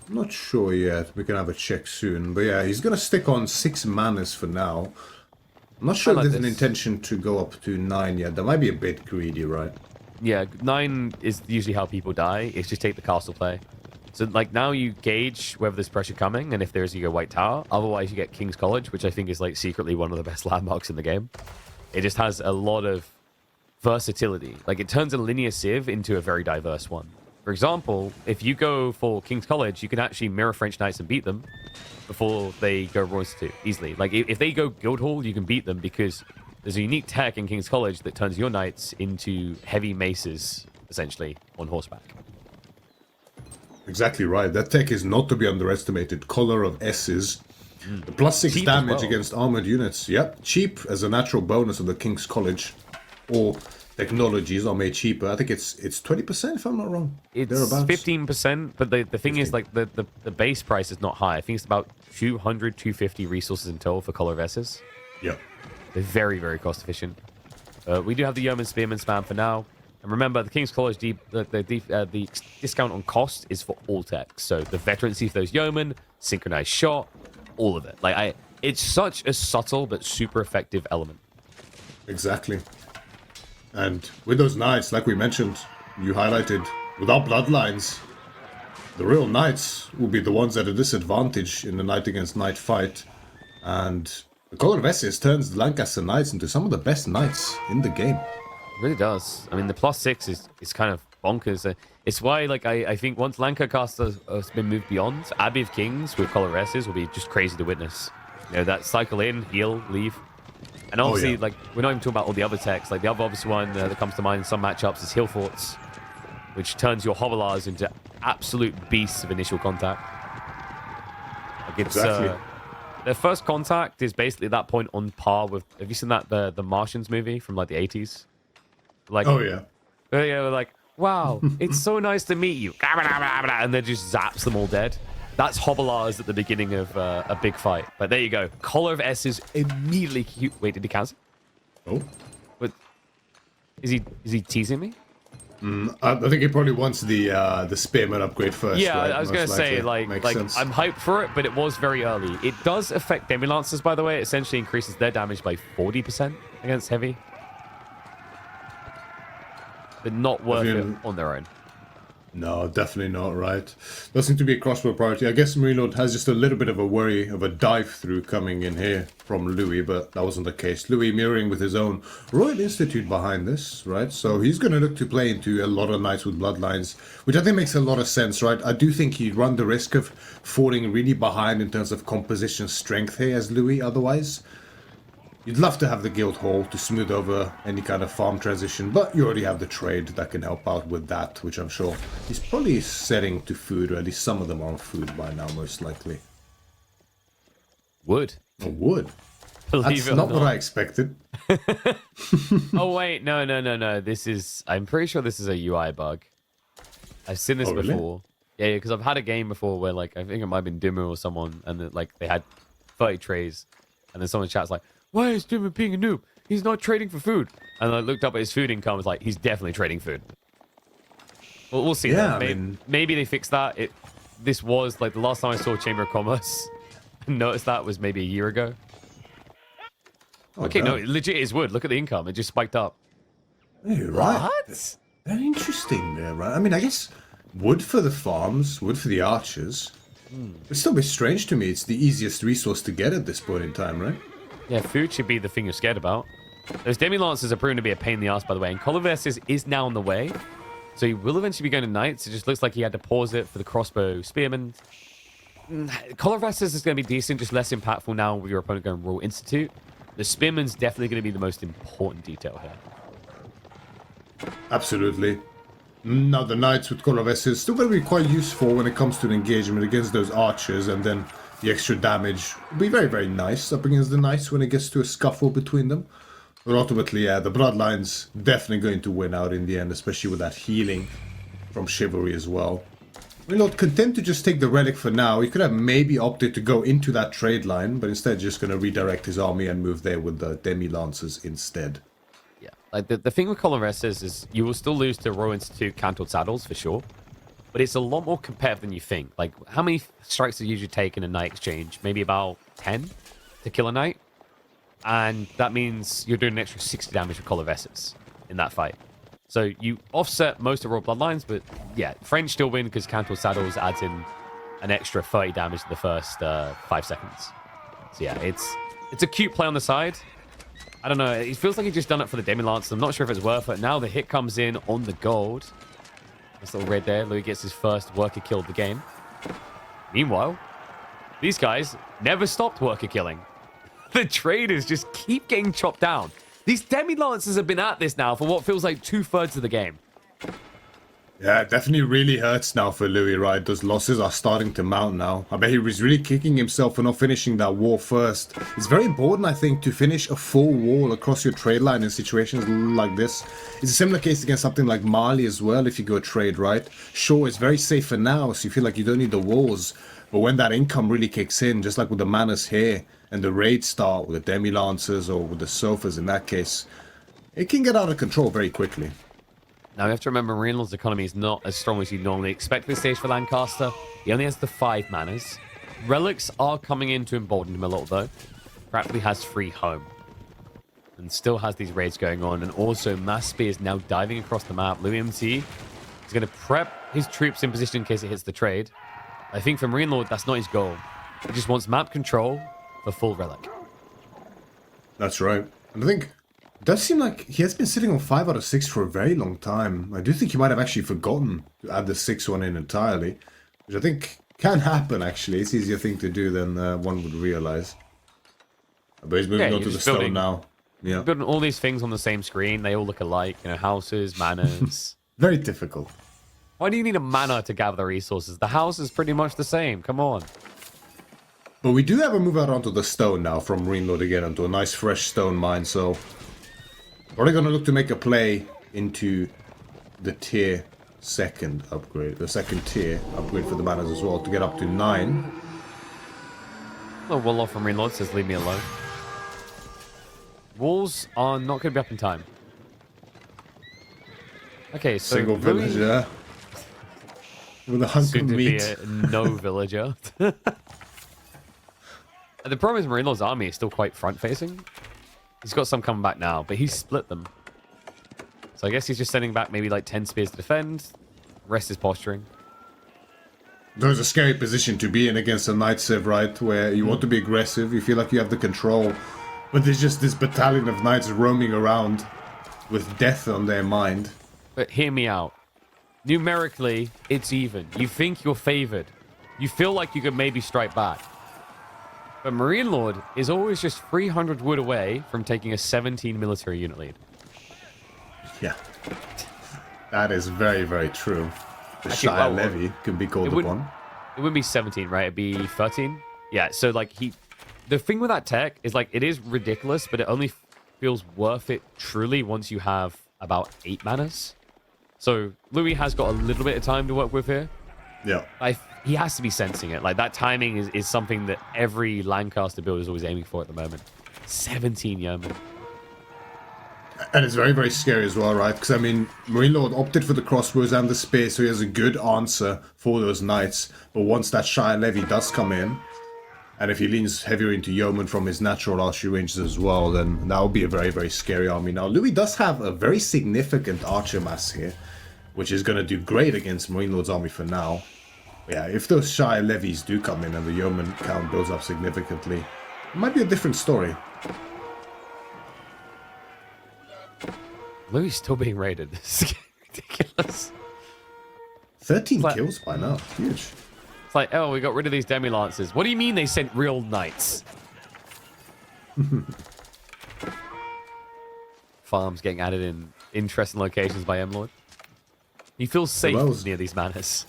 I'm not sure yet. We can have a check soon. But yeah, he's going to stick on 6 manas for now. I'm not sure if there's an intention to go up to 9 yet. That might be a bit greedy, right? Yeah, 9 is usually how people die. It's just take the castle play. So, like, now you gauge whether there's pressure coming, and if there's, you go White Tower. Otherwise, you get King's College, which I think is, like, secretly one of the best landmarks in the game. It just has a lot of versatility. Like, it turns a linear civ into a very diverse one. For example, if you go for King's College, you can actually mirror French Knights and beat them before they go Royce 2, easily. Like, if they go Guildhall, you can beat them because there's a unique tech in King's College that turns your knights into heavy maces, essentially, on horseback. Exactly right. That tech is not to be underestimated. Collar of S's. The +6 Cheap damage well. against armored units. Yep, cheap as a natural bonus of the King's College. All technologies are made cheaper. I think it's 20% if I'm not wrong. It's thereabouts. 15%, but the thing 15. is, like, the base price is not high. I think it's about 200, 250 resources in total for Collar of S's. Yep. They're very, very cost efficient. We do have the Yeoman Spearman spam for now. And remember, the King's College, the discount on cost is for all tech. So the veterancy for those yeomen, synchronized shot, all of it. Like, it's such a subtle but super effective element. Exactly. And with those knights, like we mentioned, you highlighted, without bloodlines, the real knights will be the ones at a disadvantage in the knight against knight fight. And The Color of Esses turns the Lancaster Knights into some of the best knights in the game. It really does. I mean, the +6 is kind of bonkers. It's why, like, I think once Lancaster has been moved beyond, Abbey of Kings with Color S's will be just crazy to witness. You know, that cycle in, heal, leave. And obviously, like, we're not even talking about all the other techs. Like, the other obvious one that comes to mind in some matchups is Heal Forts, which turns your Hovelars into absolute beasts of initial contact. Like, it's, their first contact is basically at that point on par with... Have you seen that, the Martians movie from, like, the 80s? Like, oh, yeah. Yeah, like, wow, it's so nice to meet you. And then just zaps them all dead. That's Hovelars at the beginning of a big fight. But there you go. Collar of S's immediately... Wait, did he cancel? Oh. But is he teasing me? I think he probably wants the Spearman upgrade first. Yeah, right? I was going to say, like I'm hyped for it, but it was very early. It does affect Demi-Lancers, by the way. It essentially increases their damage by 40% against heavy. But not worth it on their own. No, definitely not, right? Does seem to be a crossbow priority. I guess MarineLorD has just a little bit of a worry of a dive through coming in here from Louis, but that wasn't the case. Louis mirroring with his own Royal Institute behind this, right? So he's going to look to play into a lot of knights with bloodlines, which I think makes a lot of sense, right? I do think he'd run the risk of falling really behind in terms of composition strength here as Louis otherwise. You'd love to have the guild hall to smooth over any kind of farm transition, but you already have the trade that can help out with that, which I'm sure he's probably setting to food, or at least some of them are on food by now, most likely. Wood. Oh, wood. Believe That's it or not what I expected. Oh, wait, no. This is... I'm pretty sure this is a UI bug. I've seen this before. Yeah, because I've had a game before where, like, I think it might have been Dimmer or someone, and, like, they had 30 trays, and then someone chats like, why is Dimmer being a noob? He's not trading for food. And I looked up at his food income, was like, he's definitely trading food. Well, we'll see. Yeah, maybe they fixed that. This was, like, the last time I saw Chamber of Commerce and noticed that was maybe a year ago. Oh, okay, no, it legit is wood. Look at the income. It just spiked up. Hey, right. What? Very interesting there, right? I mean, I guess wood for the farms, wood for the archers. It's still a bit strange to me. It's the easiest resource to get at this point in time, right? Yeah, food should be the thing you're scared about. Those Demi-Lancers are proven to be a pain in the ass, by the way. And Coloverses is now on the way. So he will eventually be going to Knights. It just looks like he had to pause it for the crossbow Spearman. Coloverses is going to be decent, just less impactful now with your opponent going Royal Institute. The Spearman's definitely going to be the most important detail here. Absolutely. Now the Knights with Coloverses is still going to be quite useful when it comes to an engagement against those archers, and then the extra damage will be very, very nice up against the Knights when it gets to a scuffle between them. But ultimately, yeah, the Bloodline's definitely going to win out in the end, especially with that healing from Chivalry as well. MarineLorD content to just take the Relic for now. He could have maybe opted to go into that trade line, but instead just going to redirect his army and move there with the Demi-Lancers instead. Yeah, like the thing with Coloverses is you will still lose to Royal Institute Cantled Saddles for sure. But it's a lot more competitive than you think. Like, how many strikes do you usually take in a knight exchange? Maybe about 10 to kill a knight? And that means you're doing an extra 60 damage with Coloverses in that fight. So you offset most of Royal Bloodlines, but yeah, French still win because Cantled Saddles adds in an extra 30 damage to the first 5 seconds. So yeah, it's a cute play on the side. I don't know, it feels like he's just done it for the Demi-Lance. I'm not sure if it's worth it. Now the hit comes in on the gold. This little red there. Louis gets his first worker kill of the game. Meanwhile, these guys never stopped worker killing. The traders just keep getting chopped down. These Demi-Lancers have been at this now for what feels like 2/3 of the game. Yeah, it definitely really hurts now for Louis, right? Those losses are starting to mount now. I bet he was really kicking himself for not finishing that wall first. It's very important, I think, to finish a full wall across your trade line in situations like this. It's a similar case against something like Mali as well, if you go trade, right? Sure, it's very safe for now, so you feel like you don't need the walls. But when that income really kicks in, just like with the Manors here, and the raids start with the Demi-Lancers or with the Sofas in that case, it can get out of control very quickly. Now, you have to remember, MarineLorD's economy is not as strong as you'd normally expect at this stage for Lancaster. He only has the 5 manas. Relics are coming in to embolden him a little, though. Practically has free home. And still has these raids going on. And also, Mass Spear is now diving across the map. loueMT is going to prep his troops in position in case it hits the trade. I think for MarineLorD, that's not his goal. He just wants map control for full Relic. That's right. And I think it does seem like he has been sitting on 5 out of 6 for a very long time. I do think he might have actually forgotten to add the 6th one in entirely, which I think can happen, actually. It's an easier thing to do than one would realize. But he's moving on to the stone now. Yeah. Building all these things on the same screen, they all look alike. You know, houses, manors. Very difficult. Why do you need a manor to gather the resources? The house is pretty much the same. Come on. But we do have a move out onto the stone now from MarineLorD again, onto a nice fresh stone mine, so probably gonna look to make a play into the tier 2nd upgrade, the 2nd tier upgrade for the manors as well, to get up to 9. Oh, well off from MarineLorD says leave me alone. Walls are not going to be up in time. Okay, so single villager with a hunk of meat. Soon to be a no villager. The problem is MarineLorD's army is still quite front-facing. He's got some coming back now, but he's split them. So I guess he's just sending back maybe like 10 spears to defend. Rest is posturing. There's a scary position to be in against a Knight Civ, right? Where you want to be aggressive, you feel like you have the control, but there's just this battalion of knights roaming around with death on their mind. But hear me out. Numerically, it's even. You think you're favored. You feel like you could maybe strike back. But MarineLorD is always just 300 wood away from taking a 17 military unit lead. Yeah. That is very, very true. The Actually, Shire Levy can be called upon. It wouldn't be 17, right? It'd be 13. Yeah, so like the thing with that tech is like it is ridiculous, but it only feels worth it truly once you have about 8 manors. So Louis has got a little bit of time to work with here. Yeah. He has to be sensing it. Like that timing is something that every Lancaster build is always aiming for at the moment. 17 yeomen. And it's very, very scary as well, right? Because, I mean, MarineLorD opted for the crossbows and the spear, so he has a good answer for those knights. But once that Shire Levy does come in, and if he leans heavier into yeomen from his natural archery ranges as well, then that will be a very, very scary army. Now, Louis does have a very significant archer mass here, which is going to do great against MarineLorD's army for now. But yeah, if those Shire Levies do come in and the yeoman count goes up significantly, it might be a different story. Louis still being raided. This is ridiculous. 13 kills by now. Huge. It's like, oh, we got rid of these demi-lancers. What do you mean they sent real knights? Farms getting added in interesting locations by MLord. He feels safe near these manors.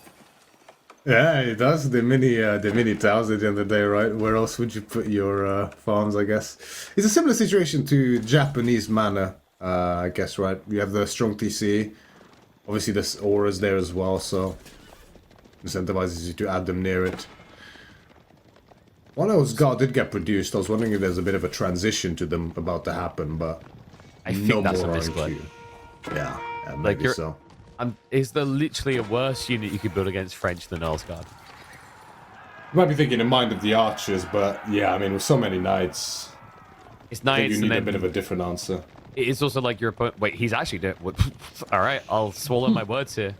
Yeah, it does. The mini towns at the end of the day, right? Where else would you put your farms, I guess? It's a similar situation to Japanese manor, I guess, right? You have the strong TC. Obviously, there's auras there as well, so incentivizes you to add them near it. One of those guard did get produced. I was wondering if there's a bit of a transition to them about to happen, but I think that's a misclick. Yeah, maybe like so. Is there literally a worse unit you could build against French than Earl's Guard? You might be thinking in mind of the archers, but yeah, I mean, with so many knights, it's knights, you need a bit of a different answer. It's also like your opponent. Wait, he's actually doing. All right, I'll swallow my words here.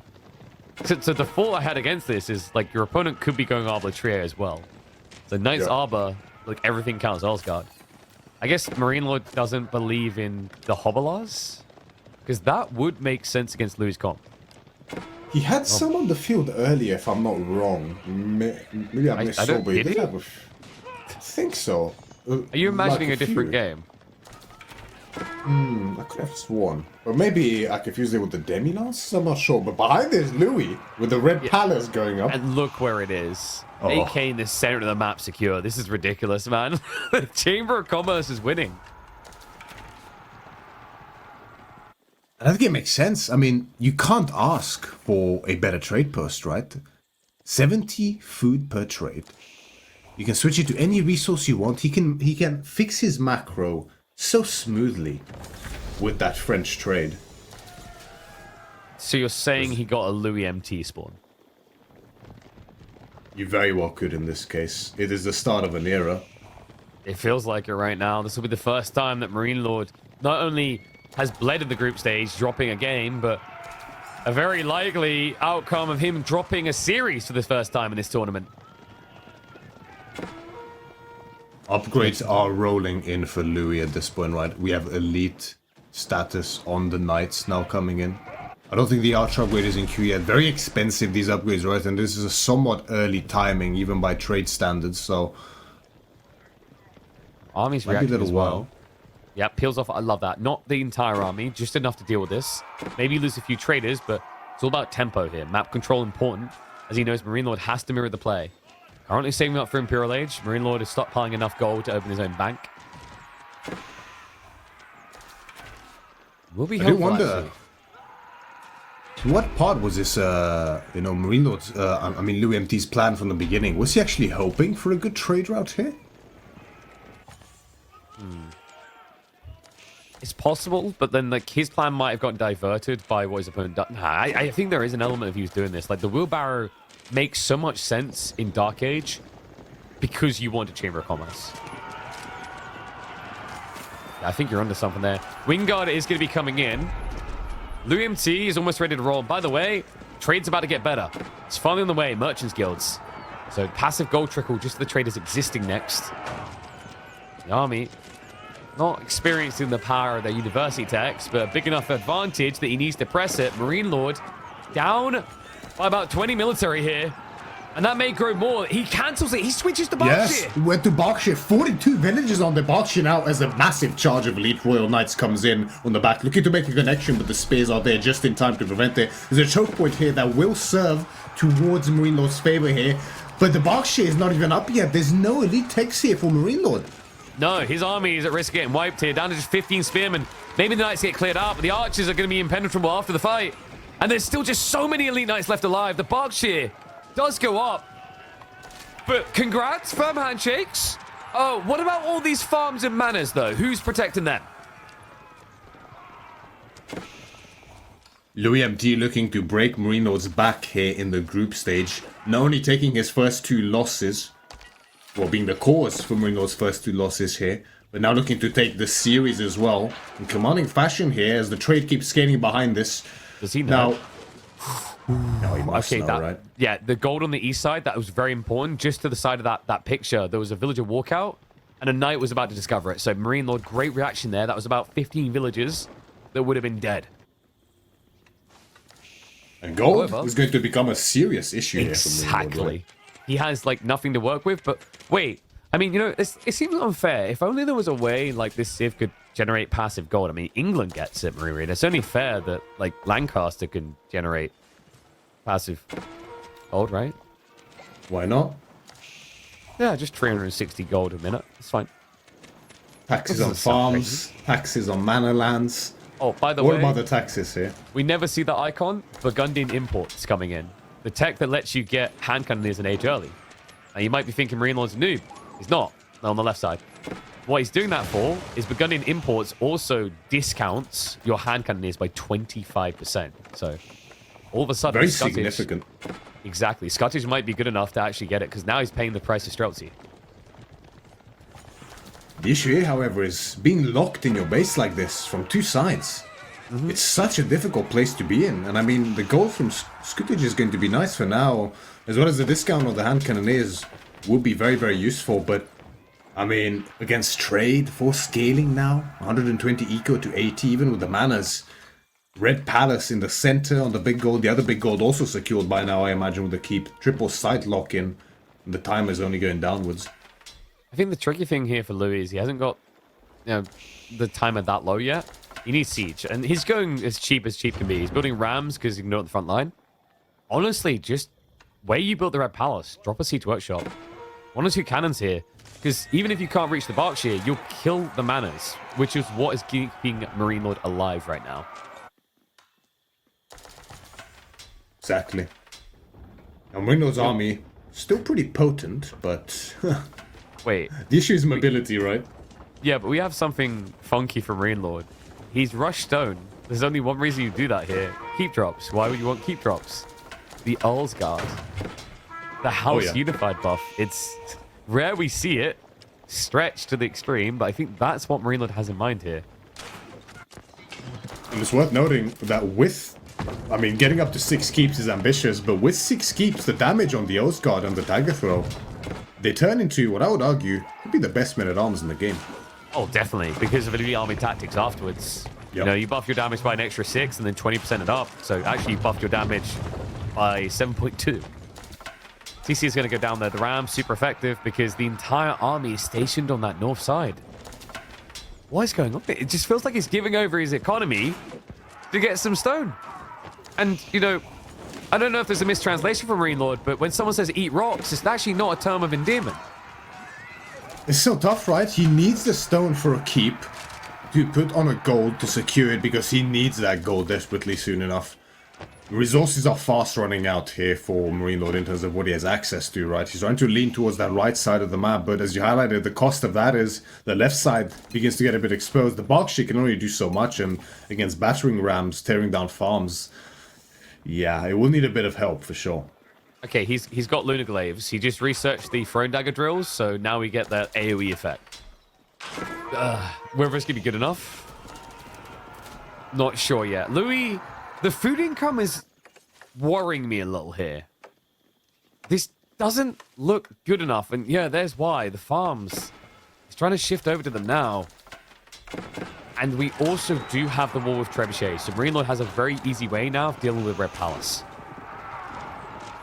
So the thought I had against this is like your opponent could be going Arbor Trier as well. So Knight's Arbor, like everything counts Earl's Guard. I guess MarineLorD doesn't believe in the Hobblars, because that would make sense against Louis' comp. He had some on the field earlier, if I'm not wrong. Maybe I missed, but he did have I think so. Are you imagining like a different game? I could have sworn. But maybe I confused it with the Demi-Lancers, I'm not sure. But behind there's Louis, with the red palace going up. And look where it is. AK in the center of the map secure. This is ridiculous, man. The Chamber of Commerce is winning. I think it makes sense. I mean, you can't ask for a better trade post, right? 70 food per trade. You can switch it to any resource you want. He can fix his macro so smoothly with that French trade. So you're saying he got a loueMT spawn? You very well could in this case. It is the start of an era. It feels like it right now. This will be the first time that MarineLorD not only has bled in the group stage, dropping a game, but a very likely outcome of him dropping a series for the first time in this tournament. Upgrades are rolling in for Louis at this point, right? We have elite status on the knights now coming in. I don't think the archer upgrade is in queue yet. Very expensive, these upgrades, right? And this is a somewhat early timing, even by trade standards, so... Army's reacting as well. Yeah, peels off. I love that. Not the entire army, just enough to deal with this. Maybe lose a few traders, but it's all about tempo here. Map control important, as he knows MarineLorD has to mirror the play. Currently saving up for Imperial Age. MarineLorD is stockpiling enough gold to open his own bank. Will be helpful, I do wonder, what part was this, MarineLorD's, loueMT's plan from the beginning? Was he actually hoping for a good trade route here? It's possible, but then like his plan might have gotten diverted by what his opponent done. Nah, I think there is an element of he was doing this. Like the wheelbarrow makes so much sense in Dark Age because you want a Chamber of Commerce. Yeah, I think you're onto something there. Wingard is going to be coming in. loueMT is almost ready to roll. By the way, trade's about to get better. It's finally on the way. Merchants Guilds. So passive gold trickle just to the traders existing next. The army not experiencing the power of their university techs, but a big enough advantage that he needs to press it. MarineLorD down by about 20 military here. And that may grow more. He cancels it. He switches to Berkshire. Yes, went to Berkshire. 42 villages on the Berkshire now as a massive charge of elite Royal Knights comes in on the back. Looking to make a connection, but the spears are there just in time to prevent it. There's a choke point here that will serve towards MarineLorD's favor here. But the Berkshire is not even up yet. There's no elite techs here for MarineLorD. No, his army is at risk of getting wiped here. Down to just 15 spearmen. Maybe the knights get cleared out, but the archers are going to be impenetrable after the fight. And there's still just so many elite knights left alive. The Berkshire does go up. But congrats, firm handshakes. Oh, what about all these farms and manors, though? Who's protecting them? loueMT looking to break MarineLorD's back here in the group stage. Not only taking his first two losses, well, being the cause for MarineLorD's first two losses here, but now looking to take the series as well. In commanding fashion here as the trade keeps scaling behind this. Does he know? No, he must know, right? Yeah, the gold on the east side, that was very important. Just to the side of that picture, there was a villager walkout, and a knight was about to discover it. So MarineLorD, great reaction there. That was about 15 villagers that would have been dead. And gold is going to become a serious issue here for MarineLorD. Exactly. He has, like, nothing to work with, but wait. I mean, you know, it seems unfair. If only there was a way, like, this Civ could generate passive gold. I mean, England gets it, Marine. It's only fair that, like, Lancaster can generate passive gold, right? Why not? Yeah, just 360 gold a minute. It's fine. Taxes on farms, taxes on manor lands. Oh, by the way, what about the taxes here? We never see the icon. Burgundian imports coming in. The tech that lets you get hand cannoneers an age early. Now, you might be thinking MarineLorD's a noob. He's not. No, on the left side. What he's doing that for is Burgundian imports also discounts your hand cannoneers by 25%. So, all of a sudden, very significant. Exactly. Scottish might be good enough to actually get it, because now he's paying the price of Streltsy. The issue here, however, is being locked in your base like this from two sides. It's such a difficult place to be in. And I mean, the gold from Scootage is going to be nice for now, as well as the discount on the hand cannoneers would be very, very useful. But, I mean, against trade, for scaling now, 120 eco to 80, even with the manors. Red Palace in the center on the big gold. The other big gold also secured by now, I imagine, with the keep. Triple site lock-in. And the timer is only going downwards. I think the tricky thing here for Louis is he hasn't got, you know, the timer that low yet. He needs siege, and he's going as cheap can be. He's building rams because he can do it on the front line. Honestly, just where you built the Red Palace, drop a siege workshop. One or two cannons here, because even if you can't reach the Berkshire, you'll kill the manors, which is what is keeping MarineLorD alive right now. Exactly. Now, MarineLorD's army still pretty potent, but wait, the issue is mobility, right? Yeah, but we have something funky from MarineLorD. He's Rush Stone. There's only one reason you do that here. Keep drops. Why would you want keep drops? The Earl's Guard. The House Unified buff. It's rare we see it stretched to the extreme, but I think that's what MarineLorD has in mind here. And it's worth noting that with, I mean, getting up to 6 keeps is ambitious, but with 6 keeps, the damage on the Earl's Guard and the dagger throw, they turn into, what I would argue, Could be the best men-at-arms in the game. Oh, definitely, because of the army tactics afterwards. Yep. You know, you buff your damage by an extra 6 and then 20% it up. So actually, you buffed your damage by 7.2. TC is going to go down there. The Ram, super effective because the entire army is stationed on that north side. What is going on? It just feels like he's giving over his economy to get some stone. And, you know, I don't know if there's a mistranslation from MarineLorD, but when someone says eat rocks, it's actually not a term of endearment. It's so tough, right? He needs the stone for a keep to put on a gold to secure it because he needs that gold desperately soon enough. Resources are fast running out here for MarineLorD in terms of what he has access to, right? He's trying to lean towards that right side of the map, but as you highlighted, the cost of that is the left side begins to get a bit exposed. The Bakshi can only do so much, and against battering rams, tearing down farms, yeah, it will need a bit of help for sure. Okay, he's got Lunar Glaives. He just researched the Throne Dagger drills, so now we get that AoE effect. Whether it's going to be good enough? Not sure yet. Louis, the food income is worrying me a little here. This doesn't look good enough, and yeah, there's why. The farms. He's trying to shift over to them now. And we also do have the wall with trebuchets, so MarineLorD has a very easy way now of dealing with Red Palace.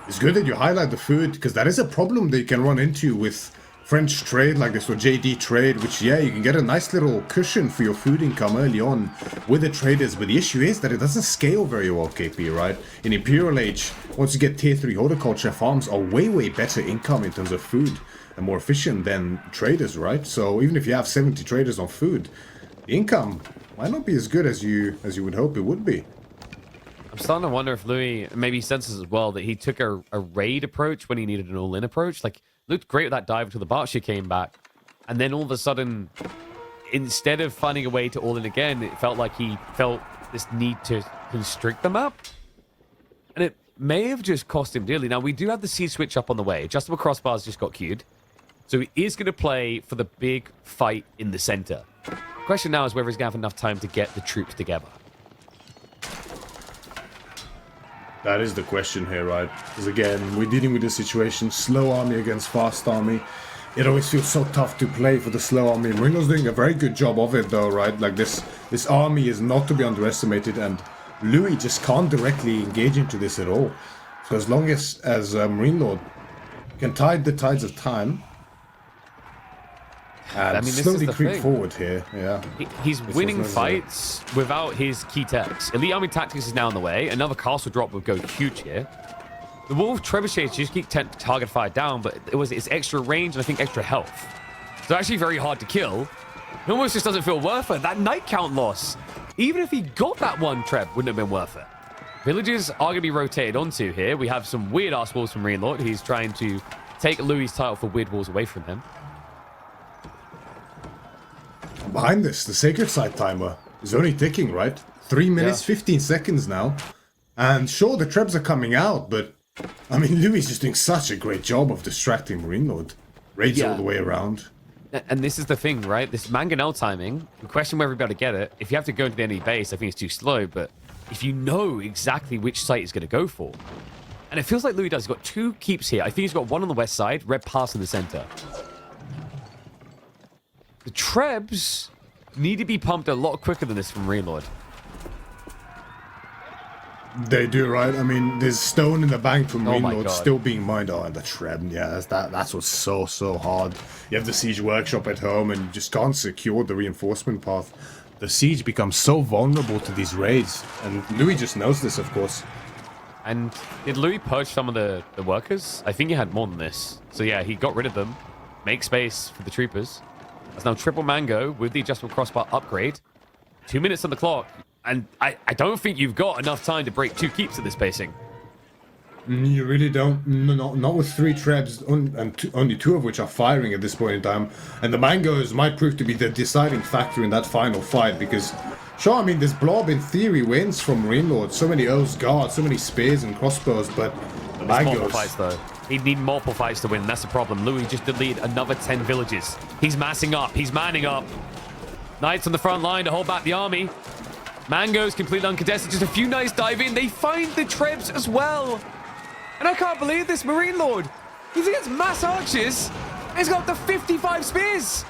It's good that you highlight the food, because that is a problem that you can run into with French trade like this, or JD trade, which, yeah, you can get a nice little cushion for your food income early on with the traders, but the issue is that it doesn't scale very well, KP, right? In Imperial Age, once you get tier 3 horticulture, farms are way better income in terms of food and more efficient than traders, right? So even if you have 70 traders on food, the income might not be as good as you would hope it would be. I'm starting to wonder if Louis maybe senses as well that he took a raid approach when he needed an all-in approach. Like, looked great with that dive until the Bakshi came back. And then all of a sudden, instead of finding a way to all-in again, it felt like he felt this need to constrict the map. And it may have just cost him dearly. Now, we do have the siege switch up on the way. Adjustable crossbars just got queued. So he is going to play for the big fight in the center. The question now is whether he's going to have enough time to get the troops together. That is the question here, right? Because again, we're dealing with this situation, slow army against fast army. It always feels so tough to play for the slow army. MarineLorD's doing a very good job of it though, right? Like this army is not to be underestimated, and Louis just can't directly engage into this at all. So as long as MarineLorD can tide the tides of time and slowly creep forward here, yeah. He's winning fights without his key techs. Elite Army Tactics is now on the way. Another castle drop would go huge here. The Wolf Trebuchets just keep target fire down, but it's extra range and I think extra health. So actually very hard to kill. It almost just doesn't feel worth it. That night count loss, even if he got that one Treb, wouldn't have been worth it. Villages are going to be rotated onto here. We have some weird-ass walls from MarineLorD. He's trying to take Louis' title for weird walls away from him. Behind this, the Sacred Side timer is only ticking, right? 3 minutes, 15 seconds now. And sure, the Trebs are coming out, but I mean, Louis is just doing such a great job of distracting MarineLorD. Raids all the way around. And this is the thing, right? This mangonel timing, the question whether we're able to get it. If you have to go into the enemy base, I think it's too slow, but if you know exactly which site he's going to go for. And it feels like Louis does. He's got 2 keeps here. I think he's got one on the west side, Red Pass in the center. The Trebs need to be pumped a lot quicker than this from MarineLorD. They do, right? I mean, there's stone in the bank from MarineLorD still being mined. Oh, and the Treb, yeah, that's what's so hard. You have the Siege Workshop at home and you just can't secure the reinforcement path. The Siege becomes so vulnerable to these raids, and Louis just knows this, of course. And did Louis purge some of the workers? I think he had more than this. So yeah, he got rid of them. Make space for the troopers. That's now triple mango with the adjustable crossbar upgrade. 2 minutes on the clock. And I don't think you've got enough time to break 2 keeps at this pacing. You really don't. No, not with 3 Trebs, and only 2 of which are firing at this point in time. And the mangoes might prove to be the deciding factor in that final fight, because, sure, I mean, this blob in theory wins from MarineLorD. So many O's guards, so many spears and crossbows, but the mangoes... Multiple fights, though. He'd need multiple fights to win. That's the problem. Louis just deleted another 10 villages. He's massing up. He's manning up. Knights on the front line to hold back the army. Mango's completely uncontested. Just a few knights dive in. They find the Trebs as well. And I can't believe this. MarineLorD. He's against mass archers. He's got the 55 spears.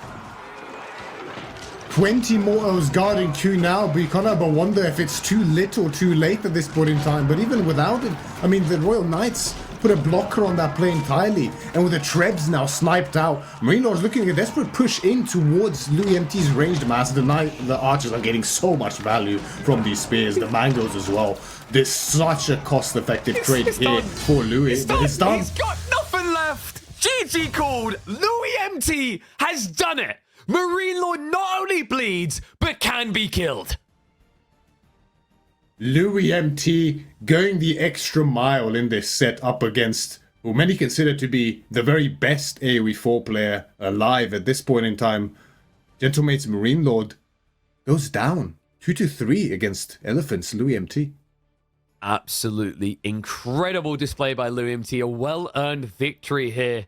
20 mortals guarding Q now, but you can't help but wonder if it's too little, too late at this point in time. But even without it, I mean, the Royal Knights put a blocker on that play entirely, and with the Trebs now sniped out, MarineLorD's looking at a desperate push in towards loueMT's ranged mass. The archers are getting so much value from these spears, the mangoes as well. There's such a cost-effective trade here for Louis. It's done. It's done. He's got nothing left. GG called. loueMT has done it. MarineLorD not only bleeds, but can be killed. loueMT going the extra mile in this set up against who many consider to be the very best AoE 4 player alive at this point in time. Gentlemates MarineLorD goes down 2-3 against Elephants loueMT. Absolutely incredible display by loueMT. A well-earned victory here.